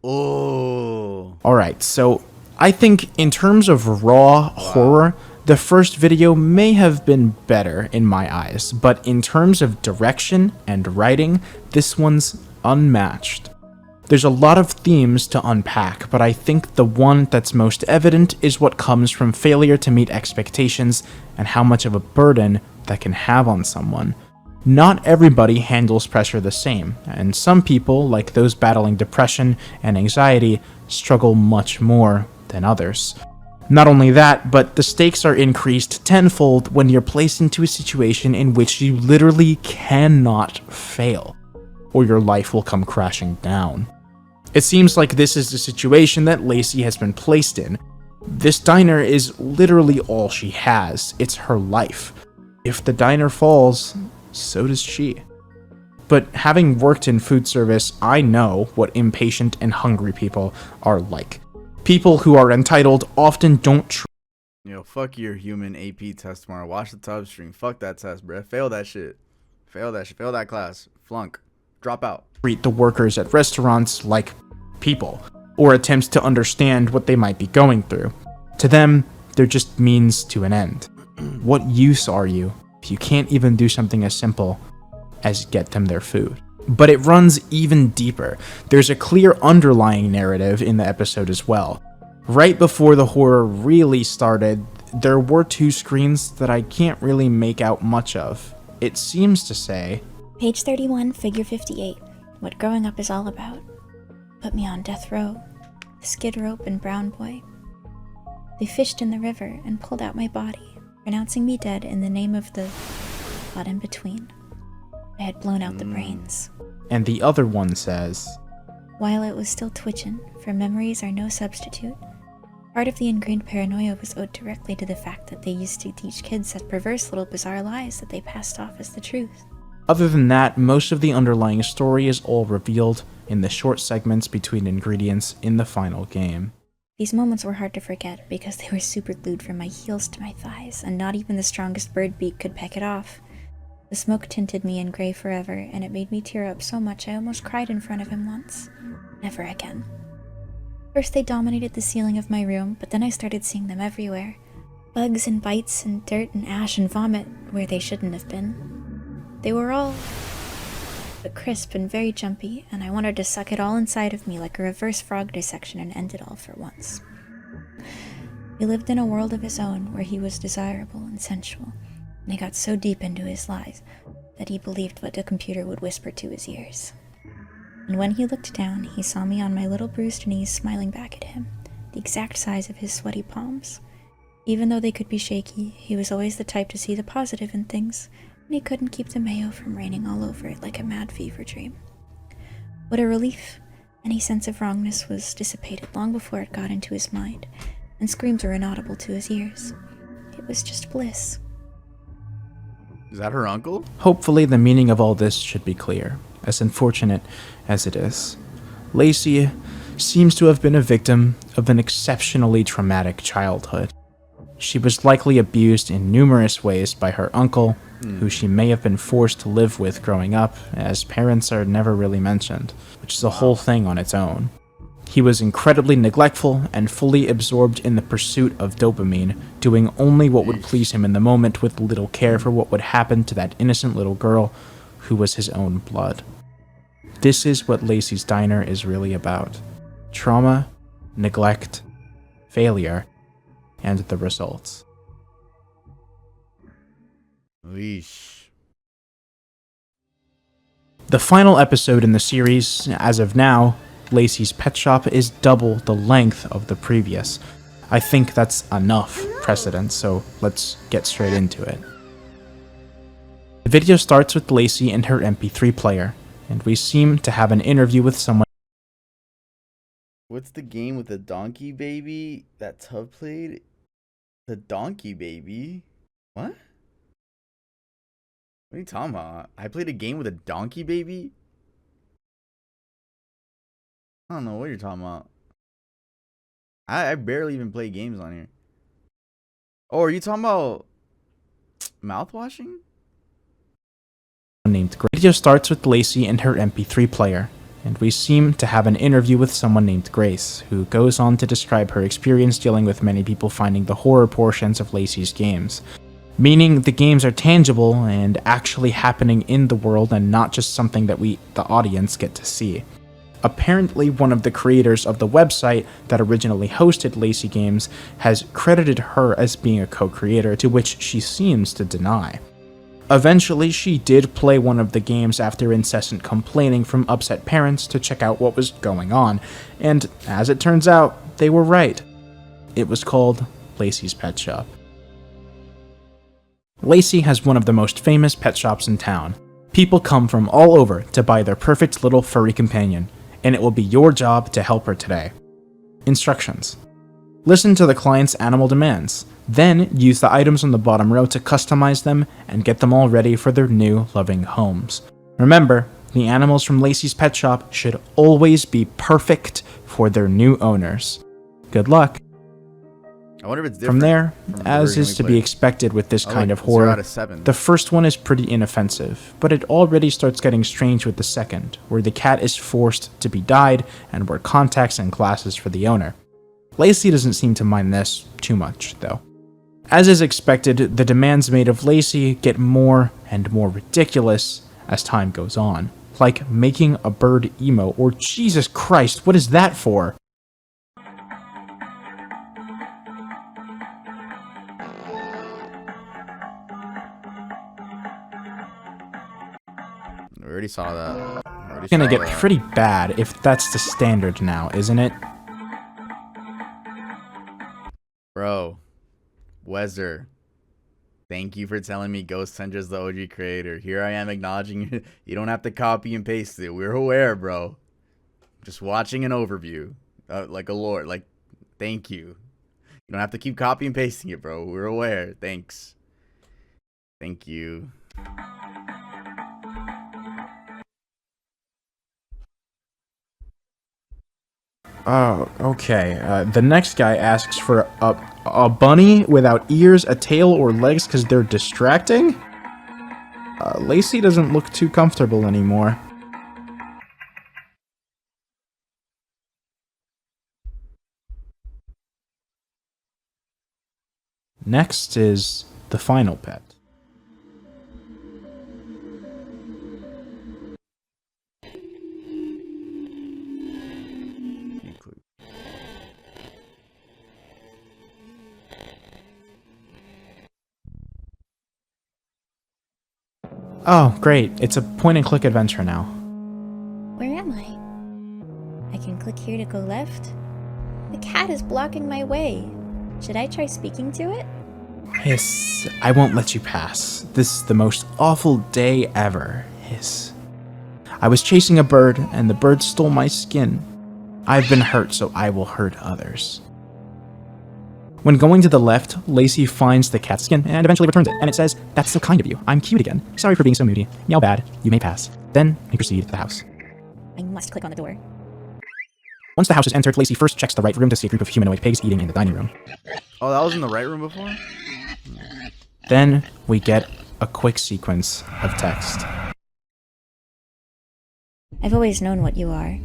Oh. Alright, so I think in terms of raw horror, the first video may have been better in my eyes, but in terms of direction and writing, this one's unmatched. There's a lot of themes to unpack, but I think the one that's most evident is what comes from failure to meet expectations and how much of a burden that can have on someone. Not everybody handles pressure the same, and some people, like those battling depression and anxiety, struggle much more than others. Not only that, but the stakes are increased tenfold when you're placed into a situation in which you literally cannot fail, or your life will come crashing down. It seems like this is the situation that Lacy has been placed in. This diner is literally all she has. It's her life. If the diner falls, so does she. But having worked in food service, I know what impatient and hungry people are like. People who are entitled often don't Yo, fuck your human AP test tomorrow. Watch the tub stream. Fuck that test, bruh. Fail that shit. Fail that shit. Fail that class. Flunk. Drop out. treat the workers at restaurants like people, or attempts to understand what they might be going through. To them, they're just means to an end. What use are you if you can't even do something as simple as get them their food? But it runs even deeper. There's a clear underlying narrative in the episode as well. Right before the horror really started, there were two screens that I can't really make out much of. It seems to say, Page 31, figure 58. What growing up is all about. Put me on death row. The skid rope and brown boy. They fished in the river and pulled out my body, pronouncing me dead in the name of the thought in between. I had blown out the brains. And the other one says, While it was still twitching, for memories are no substitute, part of the ingrained paranoia was owed directly to the fact that they used to teach kids that perverse little bizarre lies that they passed off as the truth. Other than that, most of the underlying story is all revealed in the short segments between ingredients in the final game. These moments were hard to forget because they were super glued from my heels to my thighs, and not even the strongest bird beak could peck it off. The smoke tinted me in gray forever, and it made me tear up so much I almost cried in front of him once. Never again. First they dominated the ceiling of my room, but then I started seeing them everywhere. Bugs and bites and dirt and ash and vomit where they shouldn't have been. They were all but crisp and very jumpy, and I wanted to suck it all inside of me like a reverse frog dissection and end it all for once. He lived in a world of his own where he was desirable and sensual, and he got so deep into his lies that he believed what the computer would whisper to his ears. And when he looked down, he saw me on my little bruised knees smiling back at him, the exact size of his sweaty palms. Even though they could be shaky, he was always the type to see the positive in things, and he couldn't keep the mayo from raining all over it like a mad fever dream. What a relief! Any sense of wrongness was dissipated long before it got into his mind, and screams were inaudible to his ears. It was just bliss. Is that her uncle? Hopefully the meaning of all this should be clear, as unfortunate as it is. Lacy seems to have been a victim of an exceptionally traumatic childhood. She was likely abused in numerous ways by her uncle, who she may have been forced to live with growing up, as parents are never really mentioned, which is a whole thing on its own. He was incredibly neglectful and fully absorbed in the pursuit of dopamine, doing only what would please him in the moment with little care for what would happen to that innocent little girl who was his own blood. This is what Lacy's Diner is really about. Trauma, neglect, failure, and the results. Leash. The final episode in the series, as of now, Lacy's Pet Shop, is double the length of the previous. I think that's enough precedent, so let's get straight into it. The video starts with Lacey and her MP3 player, and we seem to have an interview with someone. What's the game with the donkey baby that Tub played? The donkey baby? What? What are you talking about? I played a game with a donkey baby? I don't know what you're talking about. I barely even play games on here. Oh, are you talking about mouthwashing? Named Grace. The video starts with Lacey and her MP3 player, and we seem to have an interview with someone named Grace, who goes on to describe her experience dealing with many people finding the horror portions of Lacey's games. Meaning the games are tangible and actually happening in the world and not just something that we, the audience, get to see. Apparently, one of the creators of the website that originally hosted Lacy Games has credited her as being a co-creator, to which she seems to deny. Eventually, she did play one of the games after incessant complaining from upset parents to check out what was going on, and as it turns out, they were right. It was called Lacey's Pet Shop. Lacy has one of the most famous pet shops in town. People come from all over to buy their perfect little furry companion, and it will be your job to help her today. Instructions. Listen to the client's animal demands, then use the items on the bottom row to customize them and get them all ready for their new loving homes. Remember, the animals from Lacey's Pet Shop should always be perfect for their new owners. Good luck. I wonder if it's From different there, from the as version is we to be played. expected with this I kind like of 0 horror, out of 7. the first one is pretty inoffensive, but it already starts getting strange with the second, where the cat is forced to be dyed and wear contacts and glasses for the owner. Lacey doesn't seem to mind this too much, though. As is expected, the demands made of Lacey get more and more ridiculous as time goes on, like making a bird emo, or Jesus Christ, what is that for? We already saw that. It's gonna get pretty bad if that's the standard now, isn't it? Bro, Wezer, thank you for telling me Ghost Tendra's the OG creator. Here I am acknowledging you. You don't have to copy and paste it. We're aware, bro. Just watching an overview, like a lore. Like, thank you. You don't have to keep copy and pasting it, bro. We're aware. Thanks. Thank you. Oh, okay. The next guy asks for a bunny without ears, a tail, or legs because they're distracting? Lacey doesn't look too comfortable anymore. Next is the final pet. Oh, great. It's a point-and-click adventure now. Where am I? I can click here to go left. The cat is blocking my way. Should I try speaking to it? Hiss. I won't let you pass. This is the most awful day ever. Hiss. I was chasing a bird, and the bird stole my skin. I've been hurt, so I will hurt others. When going to the left, Lacey finds the cat skin and eventually returns it, and it says, "That's so kind of you. I'm cute again. Sorry for being so moody. Meow bad. You may pass." Then we proceed to the house. I must click on the door. Once the house is entered, Lacey first checks the right room to see a group of humanoid pigs eating in the dining room. Oh, that was in the right room before? Then we get a quick sequence of text. I've always known what you are.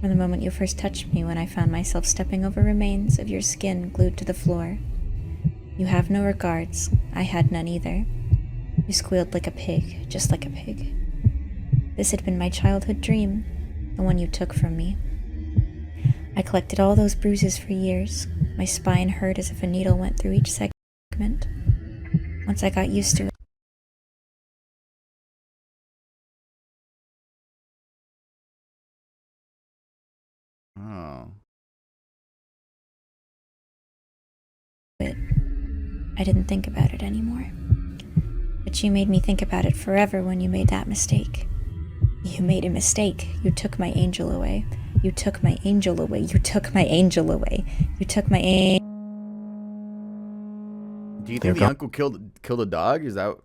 From the moment you first touched me when I found myself stepping over remains of your skin glued to the floor. You have no regards. I had none either. You squealed like a pig, just like a pig. This had been my childhood dream, the one you took from me. I collected all those bruises for years. My spine hurt as if a needle went through each segment. Once I got used to it, Oh. it, I didn't think about it anymore. But you made me think about it forever when you made that mistake. You made a mistake. You took my angel away. You took my angel away. You took my angel away. You took my angel. Do you think the uncle killed a dog? Is that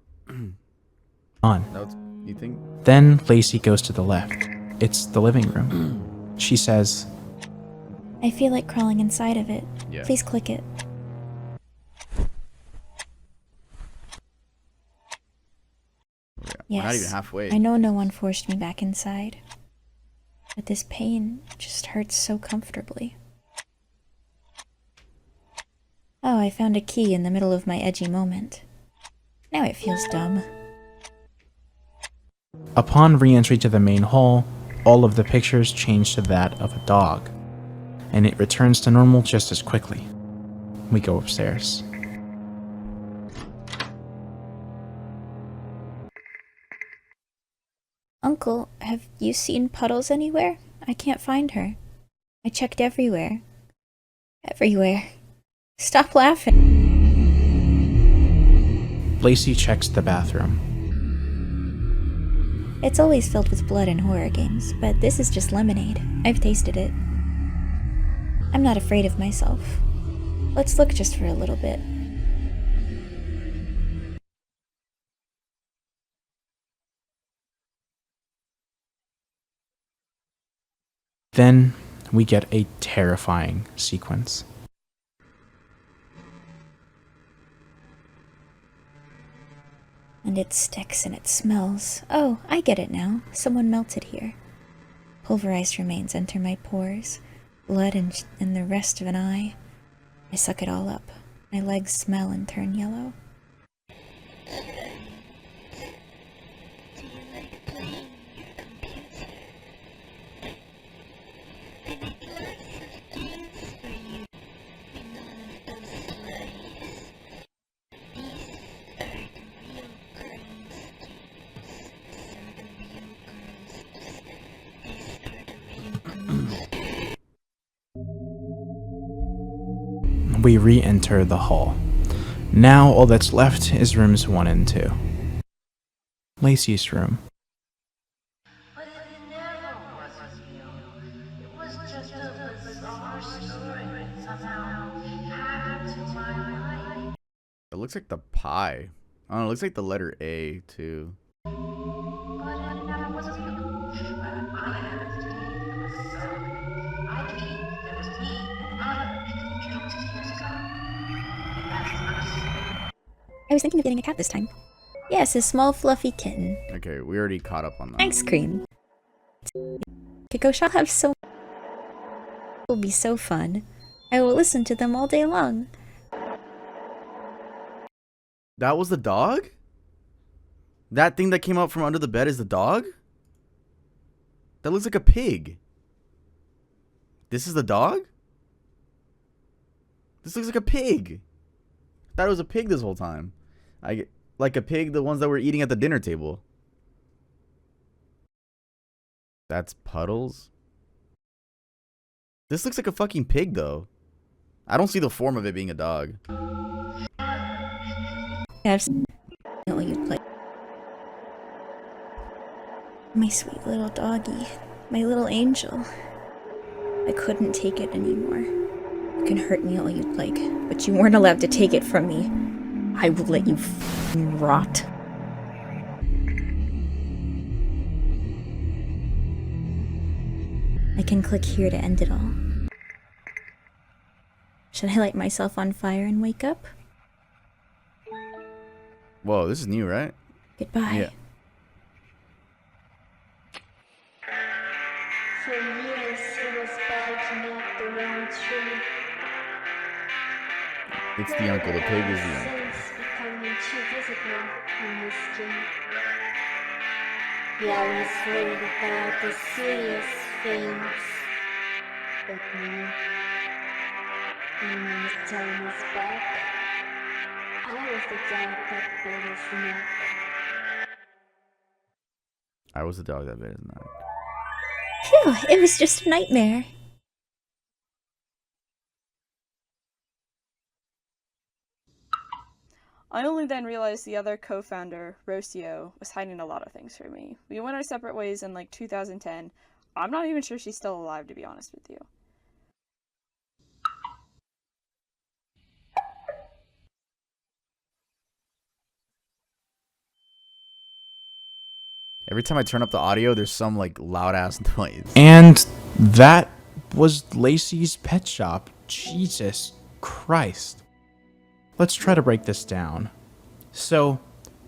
on? That's, you think? Then Lacey goes to the left. It's the living room. She says, I feel like crawling inside of it. Yeah. Please click it. We're not even halfway. I know no one forced me back inside. But this pain just hurts so comfortably. Oh, I found a key in the middle of my edgy moment. Now it feels dumb. upon re-entry to the main hall, all of the pictures change to that of a dog, and it returns to normal just as quickly. We go upstairs. Uncle, have you seen Puddles anywhere? I can't find her. I checked everywhere. Everywhere. Stop laughing. Lacey checks the bathroom. It's always filled with blood in horror games, but this is just lemonade. I've tasted it. I'm not afraid of myself. Let's look just for a little bit. Then we get a terrifying sequence. And it sticks and it smells. Oh, I get it now. Someone melted here. Pulverized remains enter my pores. Blood and the rest of an eye. I suck it all up. My legs smell and turn yellow. We re-enter the hall. Now all that's left is rooms 1 and 2. Lacey's room. It looks like the pie. I don't know, it looks like the letter A too. I was thinking of getting a cat this time. Yes, a small fluffy kitten. Okay, we already caught up on that. Ice cream. Kiko shall have so... will be so fun. I will listen to them all day long. That was the dog? That thing that came out from under the bed is the dog? That looks like a pig. This is the dog? This looks like a pig. I thought it was a pig this whole time. Like a pig, the ones that were eating at the dinner table. That's Puddles? This looks like a fucking pig though. I don't see the form of it being a dog. I've seen what you'd play. My sweet little doggy. My little angel. I couldn't take it anymore. You can hurt me all you'd like, but you weren't allowed to take it from me. I will let you f***ing rot. I can click here to end it all. Should I light myself on fire and wake up? Whoa, this is new, right? Goodbye. Yeah. For years it was barking at the wrong tree. It's the uncle. The pig is the uncle. Since becoming too visible on his skin. He always worried about the serious things. But now, when his time is back, I was the dog that bit his neck. I was the dog that bit his neck. Phew, it was just a nightmare. I only then realized the other co-founder, Rocio, was hiding a lot of things from me. We went our separate ways in like 2010. I'm not even sure she's still alive, to be honest with you. Every time I turn up the audio, there's some like loud ass noise. And that was Lacey's pet shop. Jesus Christ. Let's try to break this down. So,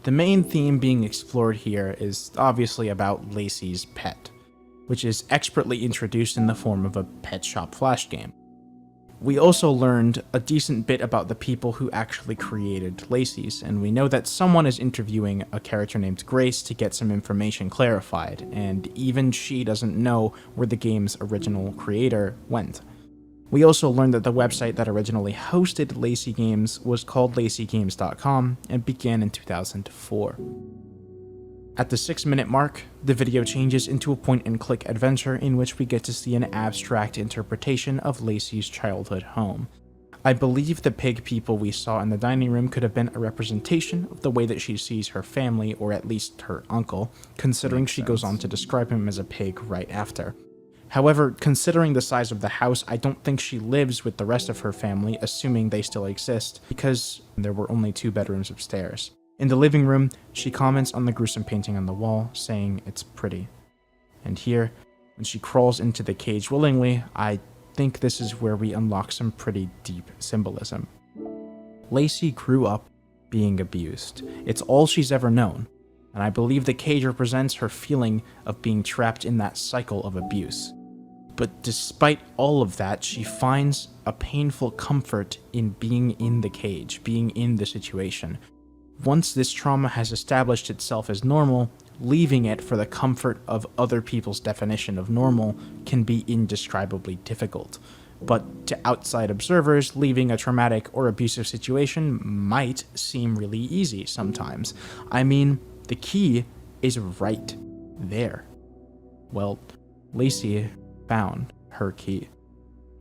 the main theme being explored here is obviously about Lacey's pet, which is expertly introduced in the form of a pet shop flash game. We also learned a decent bit about the people who actually created Lacey's, and we know that someone is interviewing a character named Grace to get some information clarified, and even she doesn't know where the game's original creator went. We also learned that the website that originally hosted Lacy Games was called LacyGames.com and began in 2004. At the 6-minute mark, the video changes into a point-and-click adventure in which we get to see an abstract interpretation of Lacey's childhood home. I believe the pig people we saw in the dining room could have been a representation of the way that she sees her family, or at least her uncle, considering she goes on to describe him as a pig right after. However, considering the size of the house, I don't think she lives with the rest of her family, assuming they still exist, because there were only 2 bedrooms upstairs. In the living room, she comments on the gruesome painting on the wall, saying it's pretty. And here, when she crawls into the cage willingly, I think this is where we unlock some pretty deep symbolism. Lacey grew up being abused. It's all she's ever known, and I believe the cage represents her feeling of being trapped in that cycle of abuse. But despite all of that, she finds a painful comfort in being in the cage, being in the situation. Once this trauma has established itself as normal, leaving it for the comfort of other people's definition of normal can be indescribably difficult. But to outside observers, leaving a traumatic or abusive situation might seem really easy sometimes. I mean, the key is right there. Well, Lacey found her key.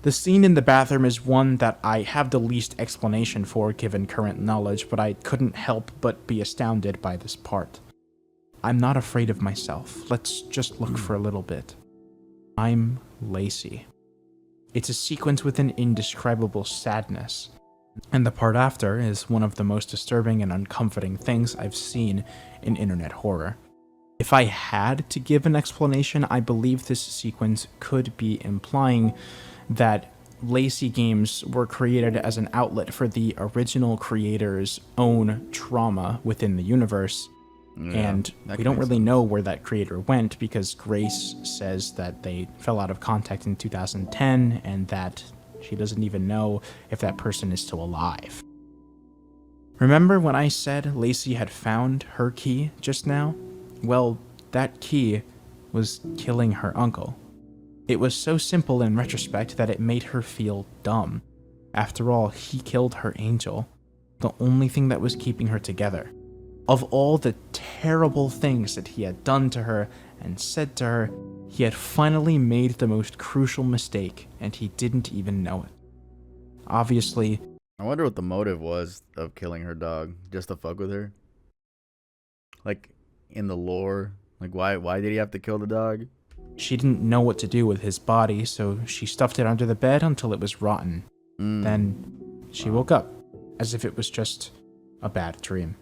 The scene in the bathroom is one that I have the least explanation for given current knowledge, but I couldn't help but be astounded by this part. I'm not afraid of myself. Let's just look for a little bit. I'm Lacey. It's a sequence with an indescribable sadness, and the part after is one of the most disturbing and uncomforting things I've seen in internet horror. If I had to give an explanation, I believe this sequence could be implying that Lacy Games were created as an outlet for the original creator's own trauma within the universe, and we don't really know where that creator went because Grace says that they fell out of contact in 2010 and that she doesn't even know if that person is still alive. Remember when I said Lacy had found her key just now? Well, that key was killing her uncle. It was so simple in retrospect that it made her feel dumb. After all, he killed her angel, the only thing that was keeping her together. Of all the terrible things that he had done to her and said to her, he had finally made the most crucial mistake, and he didn't even know it. Obviously, I wonder what the motive was of killing her dog, just to fuck with her. Like, in the lore, like why did he have to kill the dog? She didn't know what to do with his body, so she stuffed it under the bed until it was rotten. Then she woke up, as if it was just a bad dream.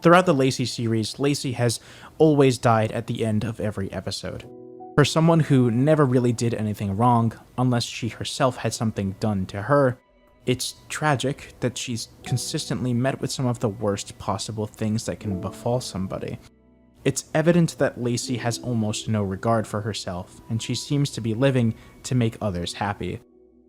Throughout the Lacy series, Lacy has always died at the end of every episode. For someone who never really did anything wrong, unless she herself had something done to her, it's tragic that she's consistently met with some of the worst possible things that can befall somebody. It's evident that Lacy has almost no regard for herself, and she seems to be living to make others happy.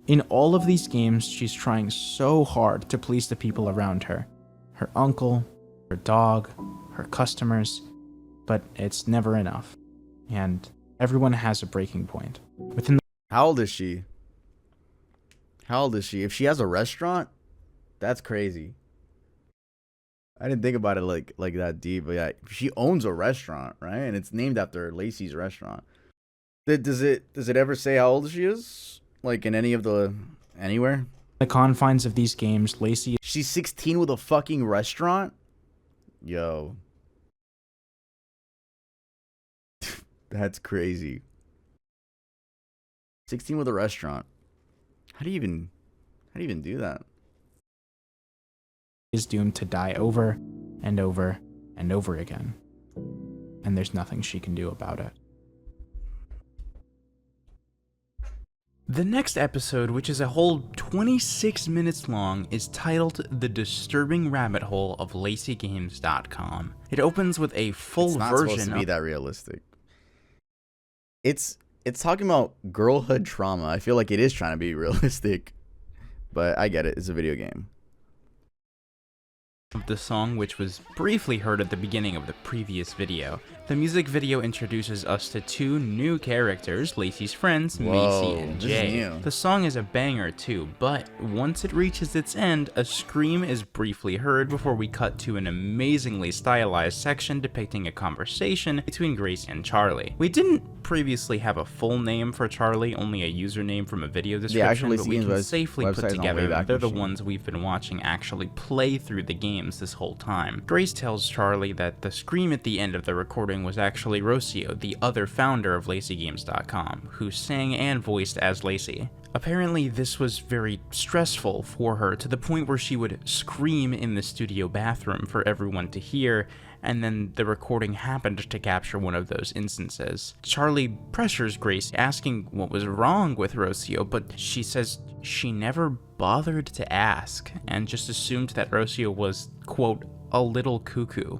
In all of these games, she's trying so hard to please the people around her. Her uncle, her dog, her customers, but it's never enough. And everyone has a breaking point. How old is she? How old is she? If she has a restaurant, that's crazy. I didn't think about it like that deep, but yeah, she owns a restaurant, right? And it's named after Lacey's restaurant. Does it ever say how old she is? Like in any of the anywhere? the confines of these games, Lacey She's 16 with a fucking restaurant? Yo. That's crazy. 16 with a restaurant. How do you even do that? is doomed to die over and over and over again. And there's nothing she can do about it. The next episode, which is a whole 26 minutes long, is titled The Disturbing Rabbit Hole of LaceyGames.com. It opens with a full It's not version supposed to be that realistic. It's talking about girlhood trauma. I feel like it is trying to be realistic, but I get it. It's a video game. Of the song, which was briefly heard at the beginning of the previous video. The music video introduces us to two new characters, Lacey's friends, Macy and Jay. The song is a banger too, but once it reaches its end, a scream is briefly heard before we cut to an amazingly stylized section depicting a conversation between Grace and Charlie. We didn't previously have a full name for Charlie, only a username from a video description, but we can safely put together that they're the ones we've been watching actually play through the games this whole time. Grace tells Charlie that the scream at the end of the recording was actually Rocio, the other founder of LaceyGames.com, who sang and voiced as Lacey. Apparently, this was very stressful for her, to the point where she would scream in the studio bathroom for everyone to hear, and then the recording happened to capture one of those instances. Charlie pressures Grace, asking what was wrong with Rocio, but she says she never bothered to ask, and just assumed that Rocio was, quote, a little cuckoo.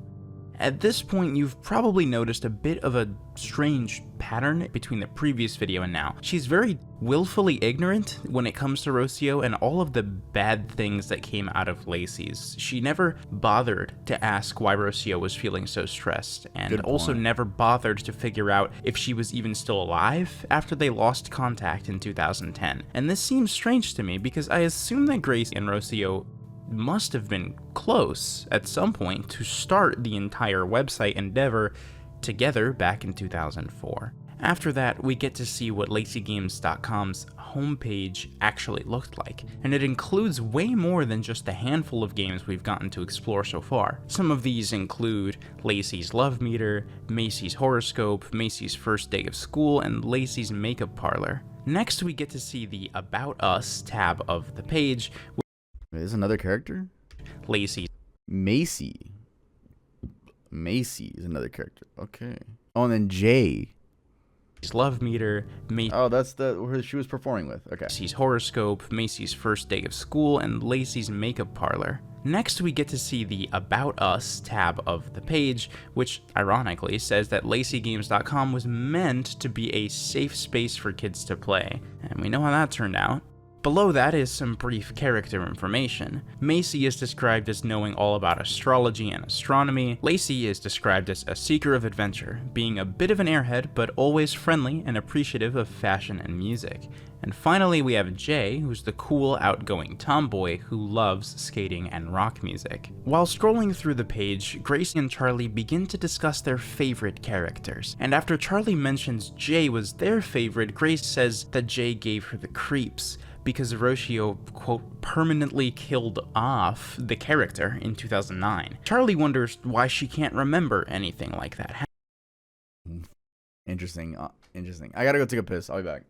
At this point, you've probably noticed a bit of a strange pattern between the previous video and now. She's very willfully ignorant when it comes to Rocio and all of the bad things that came out of Lacey's. She never bothered to ask why Rocio was feeling so stressed, and also never bothered to figure out if she was even still alive after they lost contact in 2010. And this seems strange to me because I assume that Grace and Rocio must have been close at some point to start the entire website endeavor together back in 2004. After that, we get to see what LaceyGames.com's homepage actually looked like, and it includes way more than just a handful of games we've gotten to explore so far. Some of these include Lacey's Love Meter, Macy's Horoscope, Macy's First Day of School, and Lacey's Makeup Parlor. Next, we get to see the About Us tab of the page. There's another character? Lacey. Macy. Macy is another character. Okay. Oh, and then Jay. Love Meter, oh, that's who she was performing with. Okay. Macy's Horoscope, Macy's First Day of School, and Lacey's Makeup Parlor. Next, we get to see the About Us tab of the page, which ironically says that LaceyGames.com was meant to be a safe space for kids to play, and we know how that turned out. Below that is some brief character information. Macy is described as knowing all about astrology and astronomy. Lacey is described as a seeker of adventure, being a bit of an airhead, but always friendly and appreciative of fashion and music. And finally, we have Jay, who's the cool, outgoing tomboy who loves skating and rock music. While scrolling through the page, Gracie and Charlie begin to discuss their favorite characters. And after Charlie mentions Jay was their favorite, Grace says that Jay gave her the creeps, because Rocio, quote, permanently killed off the character in 2009. Charlie wonders why she can't remember anything like that. Interesting. Interesting. I gotta go take a piss. I'll be back.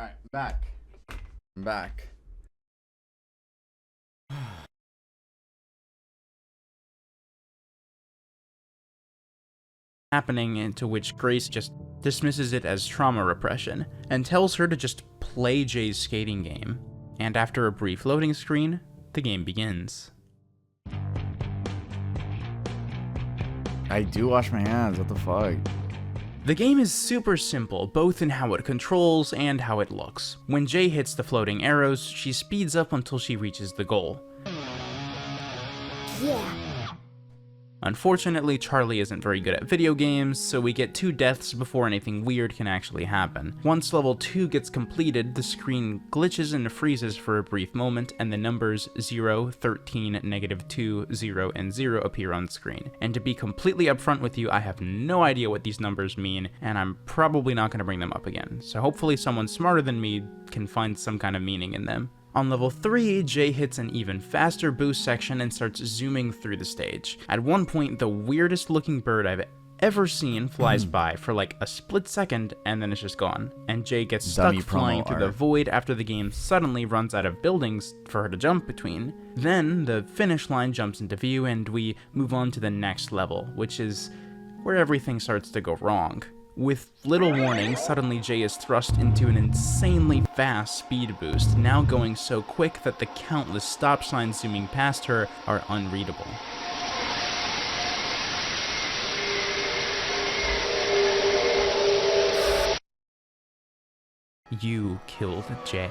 Alright, back. I'm back. Happening, into which Grace just dismisses it as trauma repression and tells her to just play Jay's skating game. And after a brief loading screen, the game begins. I do wash my hands, what the fuck? The game is super simple, both in how it controls and how it looks. When Jay hits the floating arrows, she speeds up until she reaches the goal. Yeah. Unfortunately, Charlie isn't very good at video games, so we get 2 deaths before anything weird can actually happen. Once level 2 gets completed, the screen glitches and freezes for a brief moment, and the numbers 0, 13, -2, 0, and 0 appear on screen. And to be completely upfront with you, I have no idea what these numbers mean, and I'm probably not going to bring them up again, so hopefully someone smarter than me can find some kind of meaning in them. On level 3, Jay hits an even faster boost section and starts zooming through the stage. At one point, the weirdest looking bird I've ever seen flies by for like a split second and then it's just gone. And Jay gets stuck flying through the void after the game suddenly runs out of buildings for her to jump between. Then the finish line jumps into view and we move on to the next level, which is where everything starts to go wrong. With little warning, suddenly Jay is thrust into an insanely fast speed boost, now going so quick that the countless stop signs zooming past her are unreadable. You killed Jay.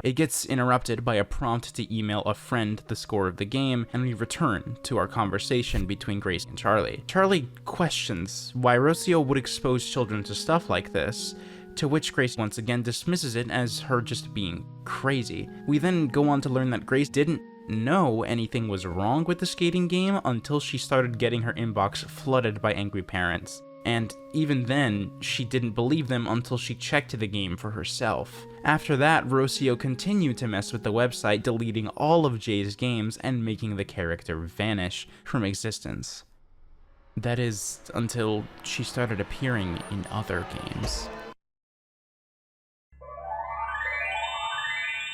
It gets interrupted by a prompt to email a friend the score of the game, and we return to our conversation between Grace and Charlie. Charlie questions why Rocio would expose children to stuff like this, to which Grace once again dismisses it as her just being crazy. We then go on to learn that Grace didn't know anything was wrong with the skating game until she started getting her inbox flooded by angry parents. And even then, she didn't believe them until she checked the game for herself. After that, Rocio continued to mess with the website, deleting all of Jay's games and making the character vanish from existence. That is, until she started appearing in other games.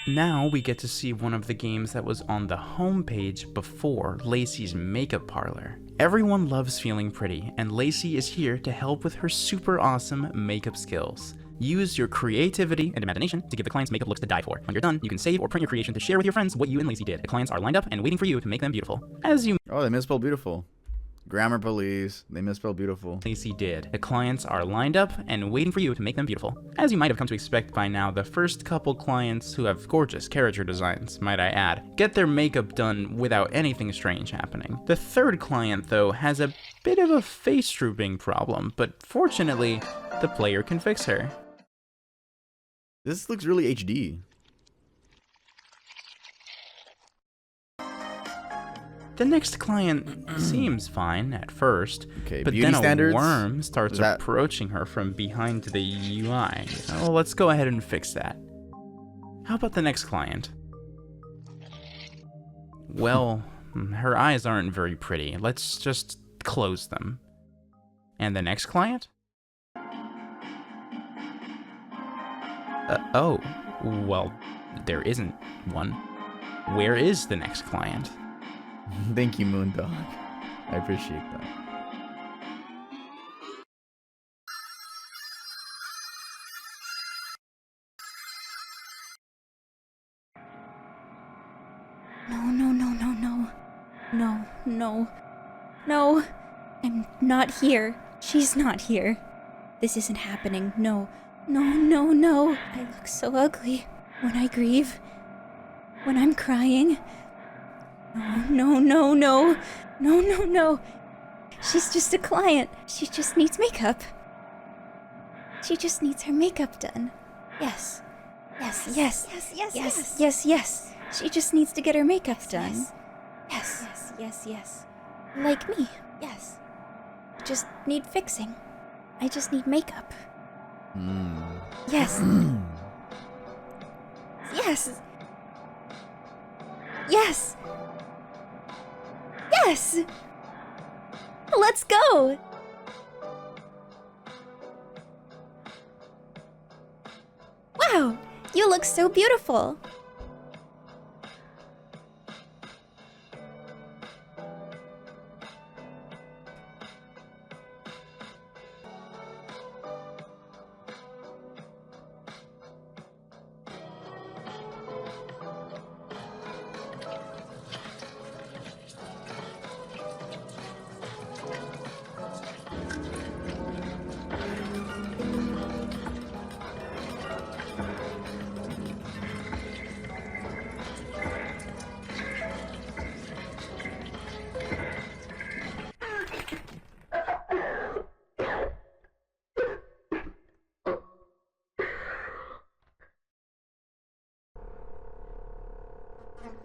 Now we get to see one of the games that was on the homepage before, Lacey's makeup parlor. Everyone loves feeling pretty, and Lacy is here to help with her super awesome makeup skills. Use your creativity and imagination to give the clients makeup looks to die for. When you're done, you can save or print your creation to share with your friends what you and Lacy did. The clients are lined up and waiting for you to make them beautiful. Oh, they misspelled beautiful. Grammar police. They misspelled beautiful. Lacy did. The clients are lined up and waiting for you to make them beautiful. As you might have come to expect by now, the first couple clients, who have gorgeous character designs, might I add, get their makeup done without anything strange happening. The third client, though, has a bit of a face drooping problem, but fortunately, the player can fix her. This looks really HD. The next client seems fine at first, okay, but beauty then standards? a worm starts approaching her from behind the UI. Oh, let's go ahead and fix that. How about the next client? Well, her eyes aren't very pretty. Let's just close them. And the next client? Oh, well, there isn't one. Where is the next client? Thank you, Moondog. I appreciate that. No, no, no, no, no. No, no. No. I'm not here. She's not here. This isn't happening. No. No, no, no. I look so ugly when I grieve. When I'm crying. No, no, no, no. No, no, no. She's just a client. She just needs makeup. She just needs her makeup done. Yes. Yes, yes. Yes, yes, yes. Yes, yes. She just needs to get her makeup done. Yes. Yes, yes, yes. Like me. Yes. Just need fixing. I just need makeup. Yes. Yes. Yes. Yes. Let's go. You look so beautiful.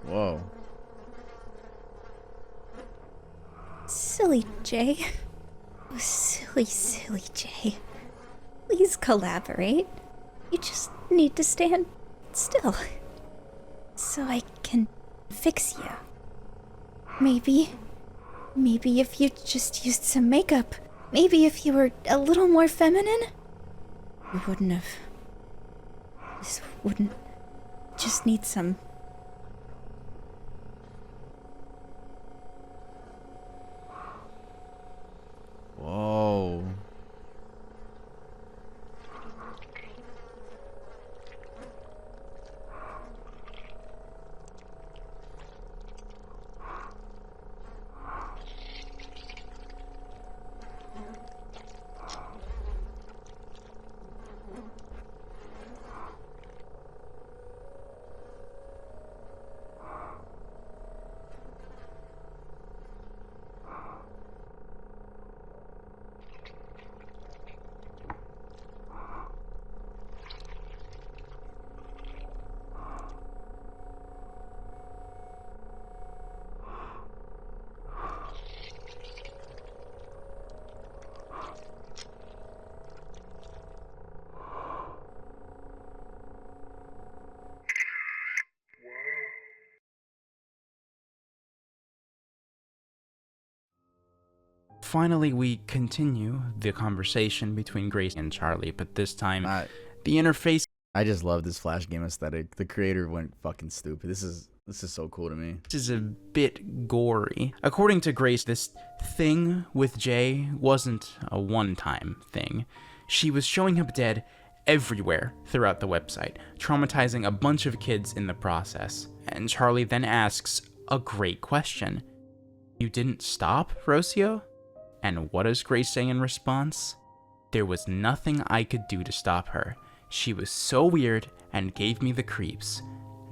Whoa. Silly Jay. Oh, silly, silly Jay. Please collaborate. You just need to stand still. So I can fix you. Maybe if you just used some makeup. Maybe if you were a little more feminine. You wouldn't have. This wouldn't. Just need some. Whoa. Finally, we continue the conversation between Grace and Charlie, but this time, the interface... I just love this Flash game aesthetic. The creator went fucking stupid. This is so cool to me. This is a bit gory. According to Grace, this thing with Jay wasn't a one-time thing. She was showing up dead everywhere throughout the website, traumatizing a bunch of kids in the process. And Charlie then asks a great question. You didn't stop, Rocio? And what does Grace say in response? There was nothing I could do to stop her. She was so weird and gave me the creeps.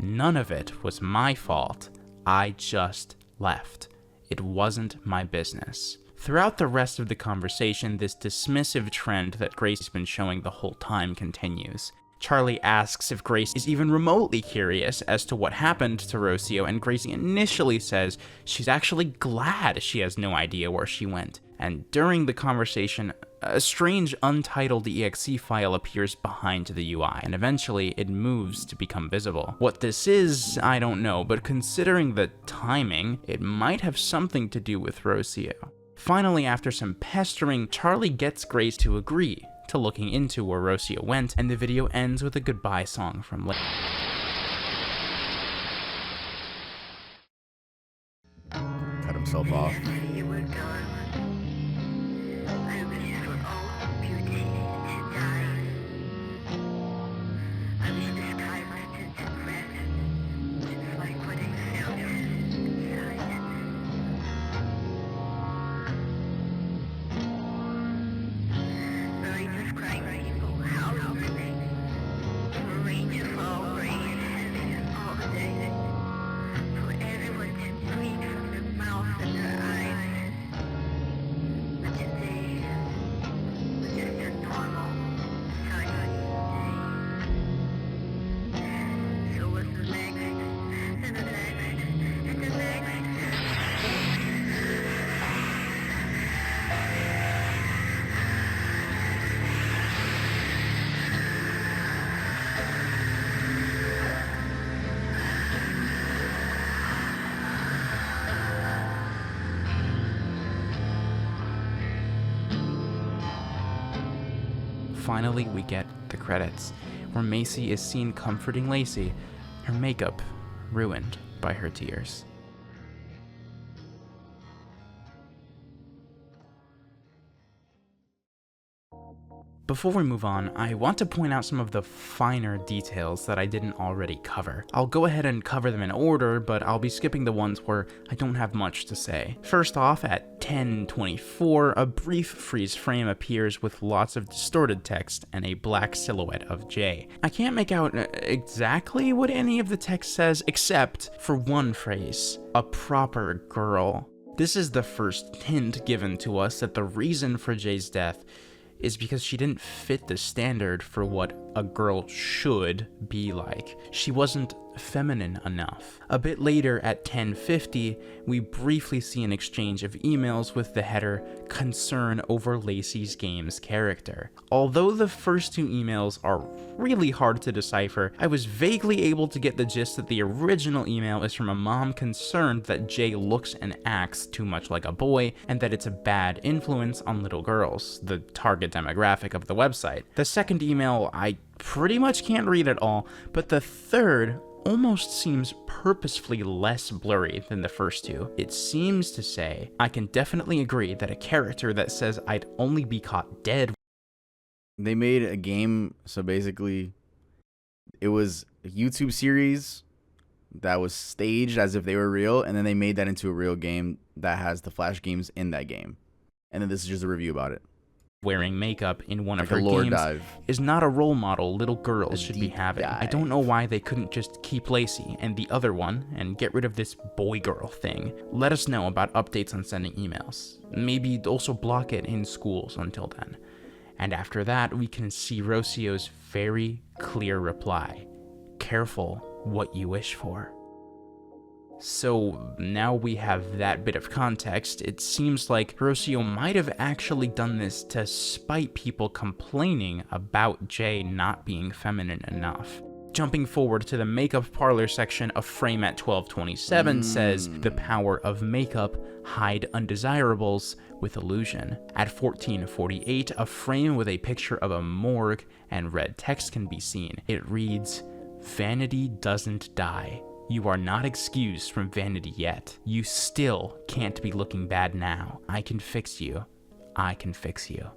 None of it was my fault. I just left. It wasn't my business. Throughout the rest of the conversation, this dismissive trend that Grace has been showing the whole time continues. Charlie asks if Grace is even remotely curious as to what happened to Rocio, and Gracie initially says she's actually glad she has no idea where she went. And during the conversation, a strange untitled exe file appears behind the UI, and eventually it moves to become visible. What this is, I don't know, but considering the timing, it might have something to do with Rocio. Finally, after some pestering, Charlie gets Grace to agree to looking into where Rocio went, and the video ends with a goodbye song from Lacy. Cut himself off. Finally, we get the credits. where Macy is seen comforting Lacey, her makeup ruined by her tears. Before we move on, I want to point out some of the finer details that I didn't already cover. I'll go ahead and cover them in order, but I'll be skipping the ones where I don't have much to say. First off, at 10:24, a brief freeze frame appears with lots of distorted text and a black silhouette of Jay. I can't make out exactly what any of the text says, except for one phrase, a proper girl. This is the first hint given to us that the reason for Jay's death is because she didn't fit the standard for what a girl should be like. She wasn't feminine enough. A bit later at 10:50, we briefly see an exchange of emails with the header concern over Lacey's game's character. Although the first two emails are really hard to decipher, I was vaguely able to get the gist that the original email is from a mom concerned that Jay looks and acts too much like a boy and that it's a bad influence on little girls, the target demographic of the website. The second email I pretty much can't read at all, but the third almost seems purposefully less blurry than the first two. It seems to say, I can definitely agree that a character that says I'd only be caught dead. They made a game, so basically it was a YouTube series that was staged as if they were real, and then they made that into a real game that has the Flash games in that game. And then this is just a review about it. Wearing makeup in one of Like her a lore games dive. is not a role model little girls should be having. I dive. don't know why they couldn't just keep Lacey and the other one and get rid of this boy-girl thing. Let us know about updates on sending emails. Maybe also block it in schools until then. And after that, we can see Rocio's very clear reply. Careful what you wish for. So now we have that bit of context. It seems like Rocio might have actually done this to spite people complaining about Jay not being feminine enough. Jumping forward to the makeup parlor section, a frame at 12:27 says, the power of makeup, hide undesirables with illusion. At 14:48, a frame with a picture of a morgue and red text can be seen. It reads, vanity doesn't die. You are not excused from vanity yet. You still can't be looking bad now. I can fix you. I can fix you.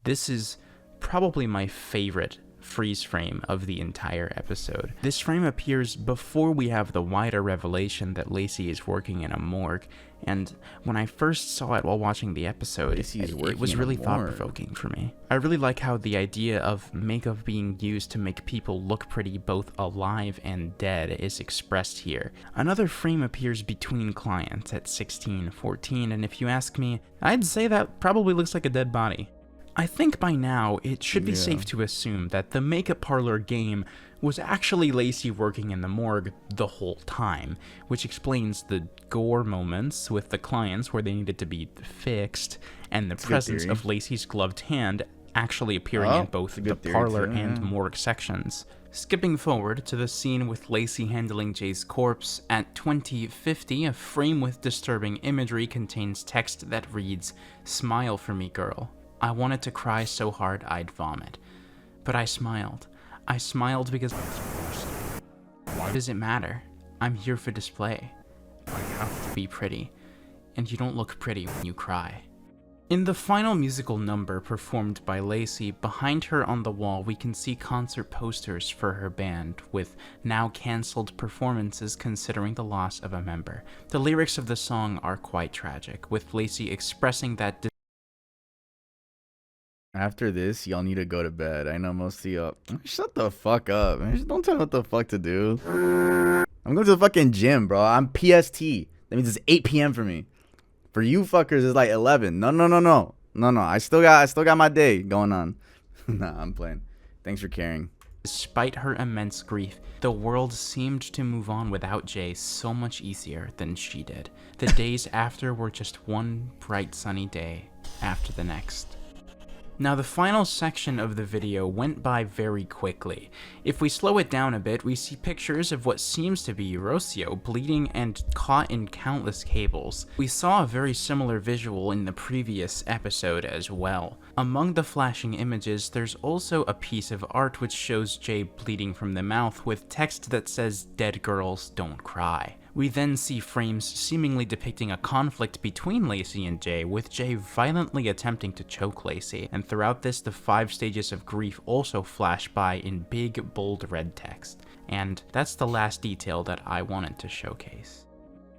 This is probably my favorite freeze frame of the entire episode. This frame appears before we have the wider revelation that Lacey is working in a morgue, and when I first saw it while watching the episode, it was really thought-provoking for me. I really like how the idea of makeup being used to make people look pretty both alive and dead is expressed here. Another frame appears between clients at 16:14, and if you ask me, I'd say that probably looks like a dead body. I think by now, it should be safe to assume that the makeup parlor game was actually Lacey working in the morgue the whole time, which explains the gore moments with the clients where they needed to be fixed, and the presence of Lacey's gloved hand actually appearing in both the parlor and morgue sections. Skipping forward to the scene with Lacey handling Jay's corpse, at 20:50, a frame with disturbing imagery contains text that reads, "Smile for me, girl. I wanted to cry so hard I'd vomit. But I smiled. I smiled because... Why does it matter? I'm here for display. I have to be pretty. And you don't look pretty when you cry." In the final musical number performed by Lacey, behind her on the wall we can see concert posters for her band, with now cancelled performances considering the loss of a member. The lyrics of the song are quite tragic, with Lacey expressing that After this, y'all need to go to bed. I know most of y'all... Shut the fuck up, man. Just don't tell me what the fuck to do. I'm going to the fucking gym, bro. I'm PST. That means it's 8 p.m. for me. For you fuckers, it's like 11. No. I still got my day going on. Nah, I'm playing. Thanks for caring. Despite her immense grief, the world seemed to move on without Jay so much easier than she did. The days after were just one bright sunny day after the next. Now, the final section of the video went by very quickly. If we slow it down a bit, we see pictures of what seems to be Rocio bleeding and caught in countless cables. We saw a very similar visual in the previous episode as well. Among the flashing images, there's also a piece of art which shows Jay bleeding from the mouth with text that says, "Dead girls don't cry." We then see frames seemingly depicting a conflict between Lacy and Jay, with Jay violently attempting to choke Lacy, and throughout this the 5 stages of grief also flash by in big, bold red text. And that's the last detail that I wanted to showcase.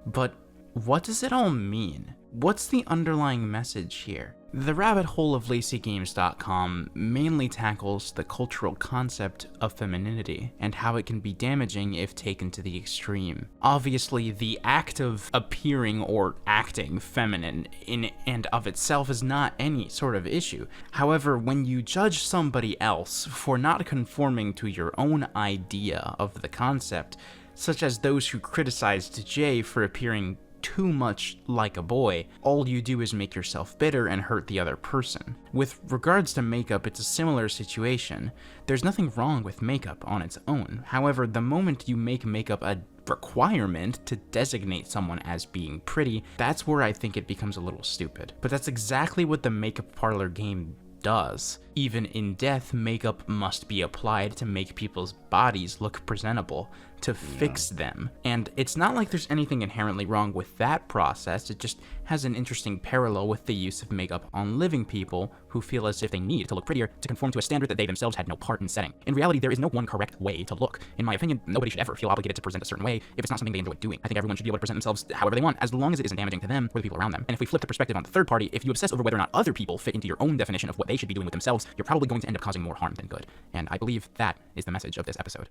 But what does it all mean? What's the underlying message here? The rabbit hole of LacyGames.com mainly tackles the cultural concept of femininity and how it can be damaging if taken to the extreme. Obviously, the act of appearing or acting feminine in and of itself is not any sort of issue. However, when you judge somebody else for not conforming to your own idea of the concept, such as those who criticized Jay for appearing too much like a boy, all you do is make yourself bitter and hurt the other person. With regards to makeup, it's a similar situation. There's nothing wrong with makeup on its own. However, the moment you make makeup a requirement to designate someone as being pretty, that's where I think it becomes a little stupid. But that's exactly what the makeup parlor game does. Even in death, makeup must be applied to make people's bodies look presentable, to fix them. And it's not like there's anything inherently wrong with that process, it just has an interesting parallel with the use of makeup on living people who feel as if they need to look prettier to conform to a standard that they themselves had no part in setting. In reality, there is no one correct way to look. In my opinion, nobody should ever feel obligated to present a certain way if it's not something they enjoy doing. I think everyone should be able to present themselves however they want, as long as it isn't damaging to them or the people around them. And if we flip the perspective on the third party, if you obsess over whether or not other people fit into your own definition of what they should be doing with themselves, you're probably going to end up causing more harm than good. And I believe that is the message of this episode.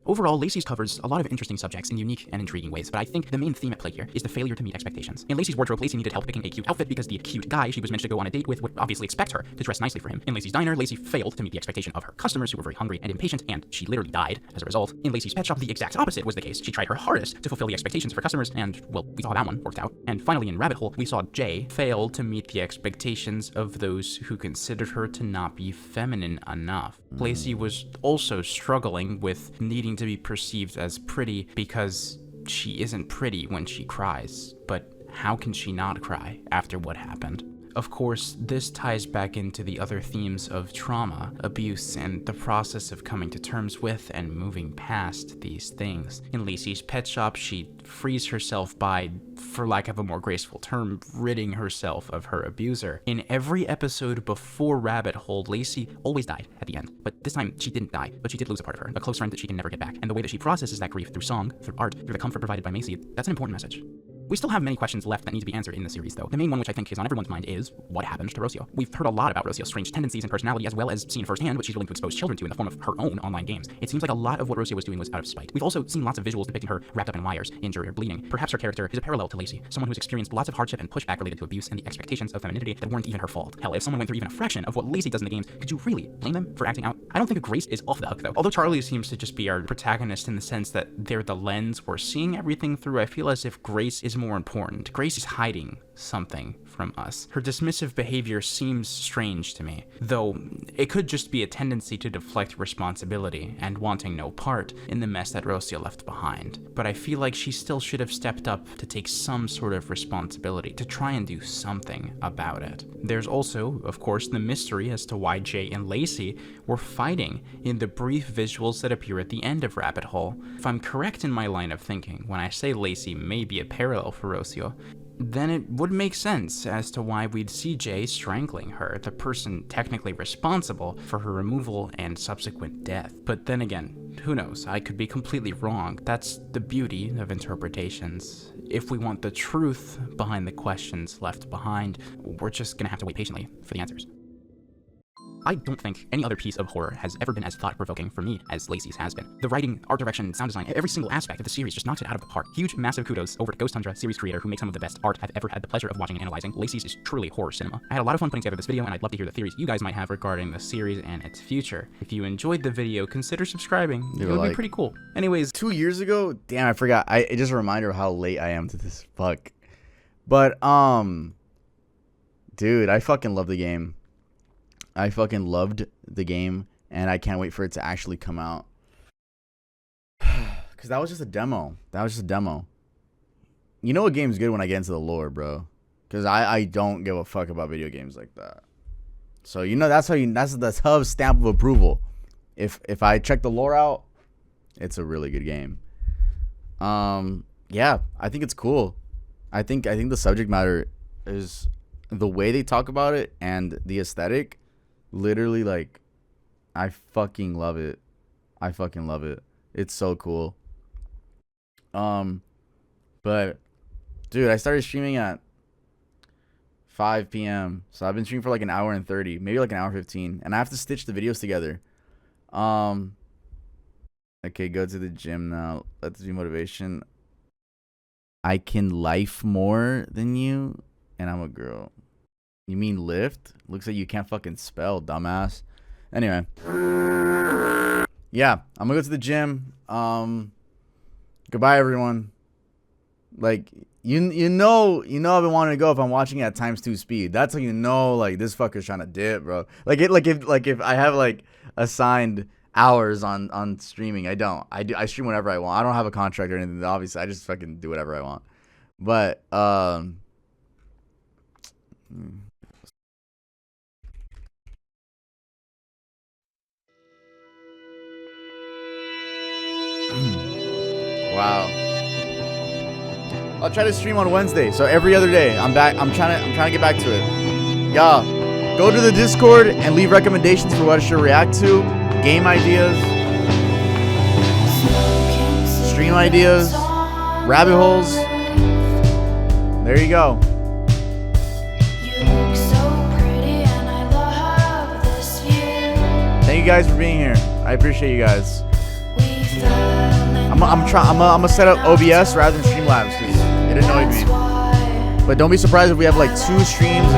Overall, Lacey's covers a lot of interesting subjects in unique and intriguing ways, but I think the main theme at play here is the failure to meet expectations. In Lacey's wardrobe, Lacy needed help picking a cute outfit because the cute guy she was meant to go on a date with would obviously expect her to dress nicely for him. In Lacey's diner, Lacy failed to meet the expectation of her customers who were very hungry and impatient, and she literally died as a result. In Lacey's pet shop, the exact opposite was the case. She tried her hardest to fulfill the expectations of her customers, and, well, we saw how that one worked out. And finally, in Rabbit Hole, we saw Jay fail to meet the expectations of those who considered her to not be feminine enough. Lacy was also struggling with needing to be perceived as pretty because she isn't pretty when she cries, but how can she not cry after what happened? Of course, this ties back into the other themes of trauma, abuse, and the process of coming to terms with and moving past these things. In Lacey's pet shop, she frees herself by, for lack of a more graceful term, ridding herself of her abuser. In every episode before Rabbit Hole, Lacy always died at the end, but this time she didn't die, but she did lose a part of her, a close friend that she can never get back. And the way that she processes that grief through song, through art, through the comfort provided by Macy, that's an important message. We still have many questions left that need to be answered in the series, though. The main one, which I think is on everyone's mind, is what happened to Rocio? We've heard a lot about Rocio's strange tendencies and personality, as well as seen firsthand what she's willing to expose children to in the form of her own online games. It seems like a lot of what Rocio was doing was out of spite. We've also seen lots of visuals depicting her wrapped up in wires, injured or bleeding. Perhaps her character is a parallel to Lacy, someone who's experienced lots of hardship and pushback related to abuse and the expectations of femininity that weren't even her fault. Hell, if someone went through even a fraction of what Lacy does in the games, could you really blame them for acting out? I don't think Grace is off the hook, though. Although Charlie seems to just be our protagonist in the sense that they're the lens we're seeing everything through, I feel as if Grace is more important. Grace is hiding something from us. Her dismissive behavior seems strange to me, though it could just be a tendency to deflect responsibility and wanting no part in the mess that Rocio left behind. But I feel like she still should have stepped up to take some sort of responsibility, to try and do something about it. There's also, of course, the mystery as to why Jay and Lacy were fighting in the brief visuals that appear at the end of Rabbit Hole. If I'm correct in my line of thinking, when I say Lacy may be a parallel for Rocio, then it would make sense as to why we'd see Jay strangling her, the person technically responsible for her removal and subsequent death. But then again, who knows? I could be completely wrong. That's the beauty of interpretations. If we want the truth behind the questions left behind, we're just gonna have to wait patiently for the answers. I don't think any other piece of horror has ever been as thought-provoking for me as Lacey's has been. The writing, art direction, sound design, every single aspect of the series just knocks it out of the park. Huge, massive kudos over to Ghost Tundra, series creator, who makes some of the best art I've ever had the pleasure of watching and analyzing. Lacey's is truly horror cinema. I had a lot of fun putting together this video, and I'd love to hear the theories you guys might have regarding the series and its future. If you enjoyed the video, consider subscribing. It would be pretty cool. Anyways, 2 years ago, damn, I forgot. It just a reminder of how late I am to this. Fuck. But dude, I fucking love the game. I fucking loved the game, and I can't wait for it to actually come out. Because that was just a demo. You know a game's good when I get into the lore, bro. Because I don't give a fuck about video games like that. So, you know, that's the Hub stamp of approval. If I check the lore out, it's a really good game. Yeah, I think it's cool. I think the subject matter is the way they talk about it and the aesthetic. Literally, like, I fucking love it. It's so cool. But dude, I started streaming at 5 p.m. So I've been streaming for like an hour and 30, maybe like an hour 15, and I have to stitch the videos together. Okay, go to the gym now. Let's do motivation. I can life more than you, and I'm a girl. You mean lift? Looks like you can't fucking spell, dumbass. Anyway. Yeah, I'm gonna go to the gym. Goodbye, everyone. Like, you know I've been wanting to go if I'm watching at ×2 speed. That's how you know, like, this fucker's trying to dip, bro. If I have like assigned hours on streaming, I stream whenever I want. I don't have a contract or anything. Obviously, I just fucking do whatever I want. But wow. I'll try to stream on Wednesday, so every other day. I'm back. I'm trying to get back to it. Yeah, go to the Discord and leave recommendations for what I should react to, game ideas, stream ideas, rabbit holes. There you go. Thank you guys for being here. I appreciate you guys. I'm gonna set up OBS rather than Streamlabs because it annoyed me. But don't be surprised if we have like 2 streams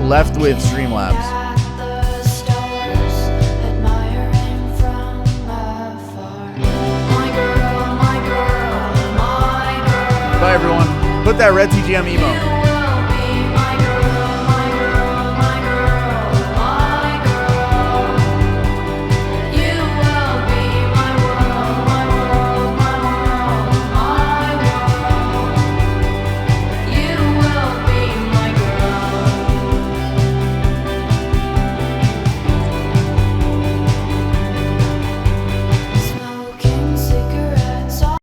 left with Streamlabs. Bye everyone. Put that red TGM emo.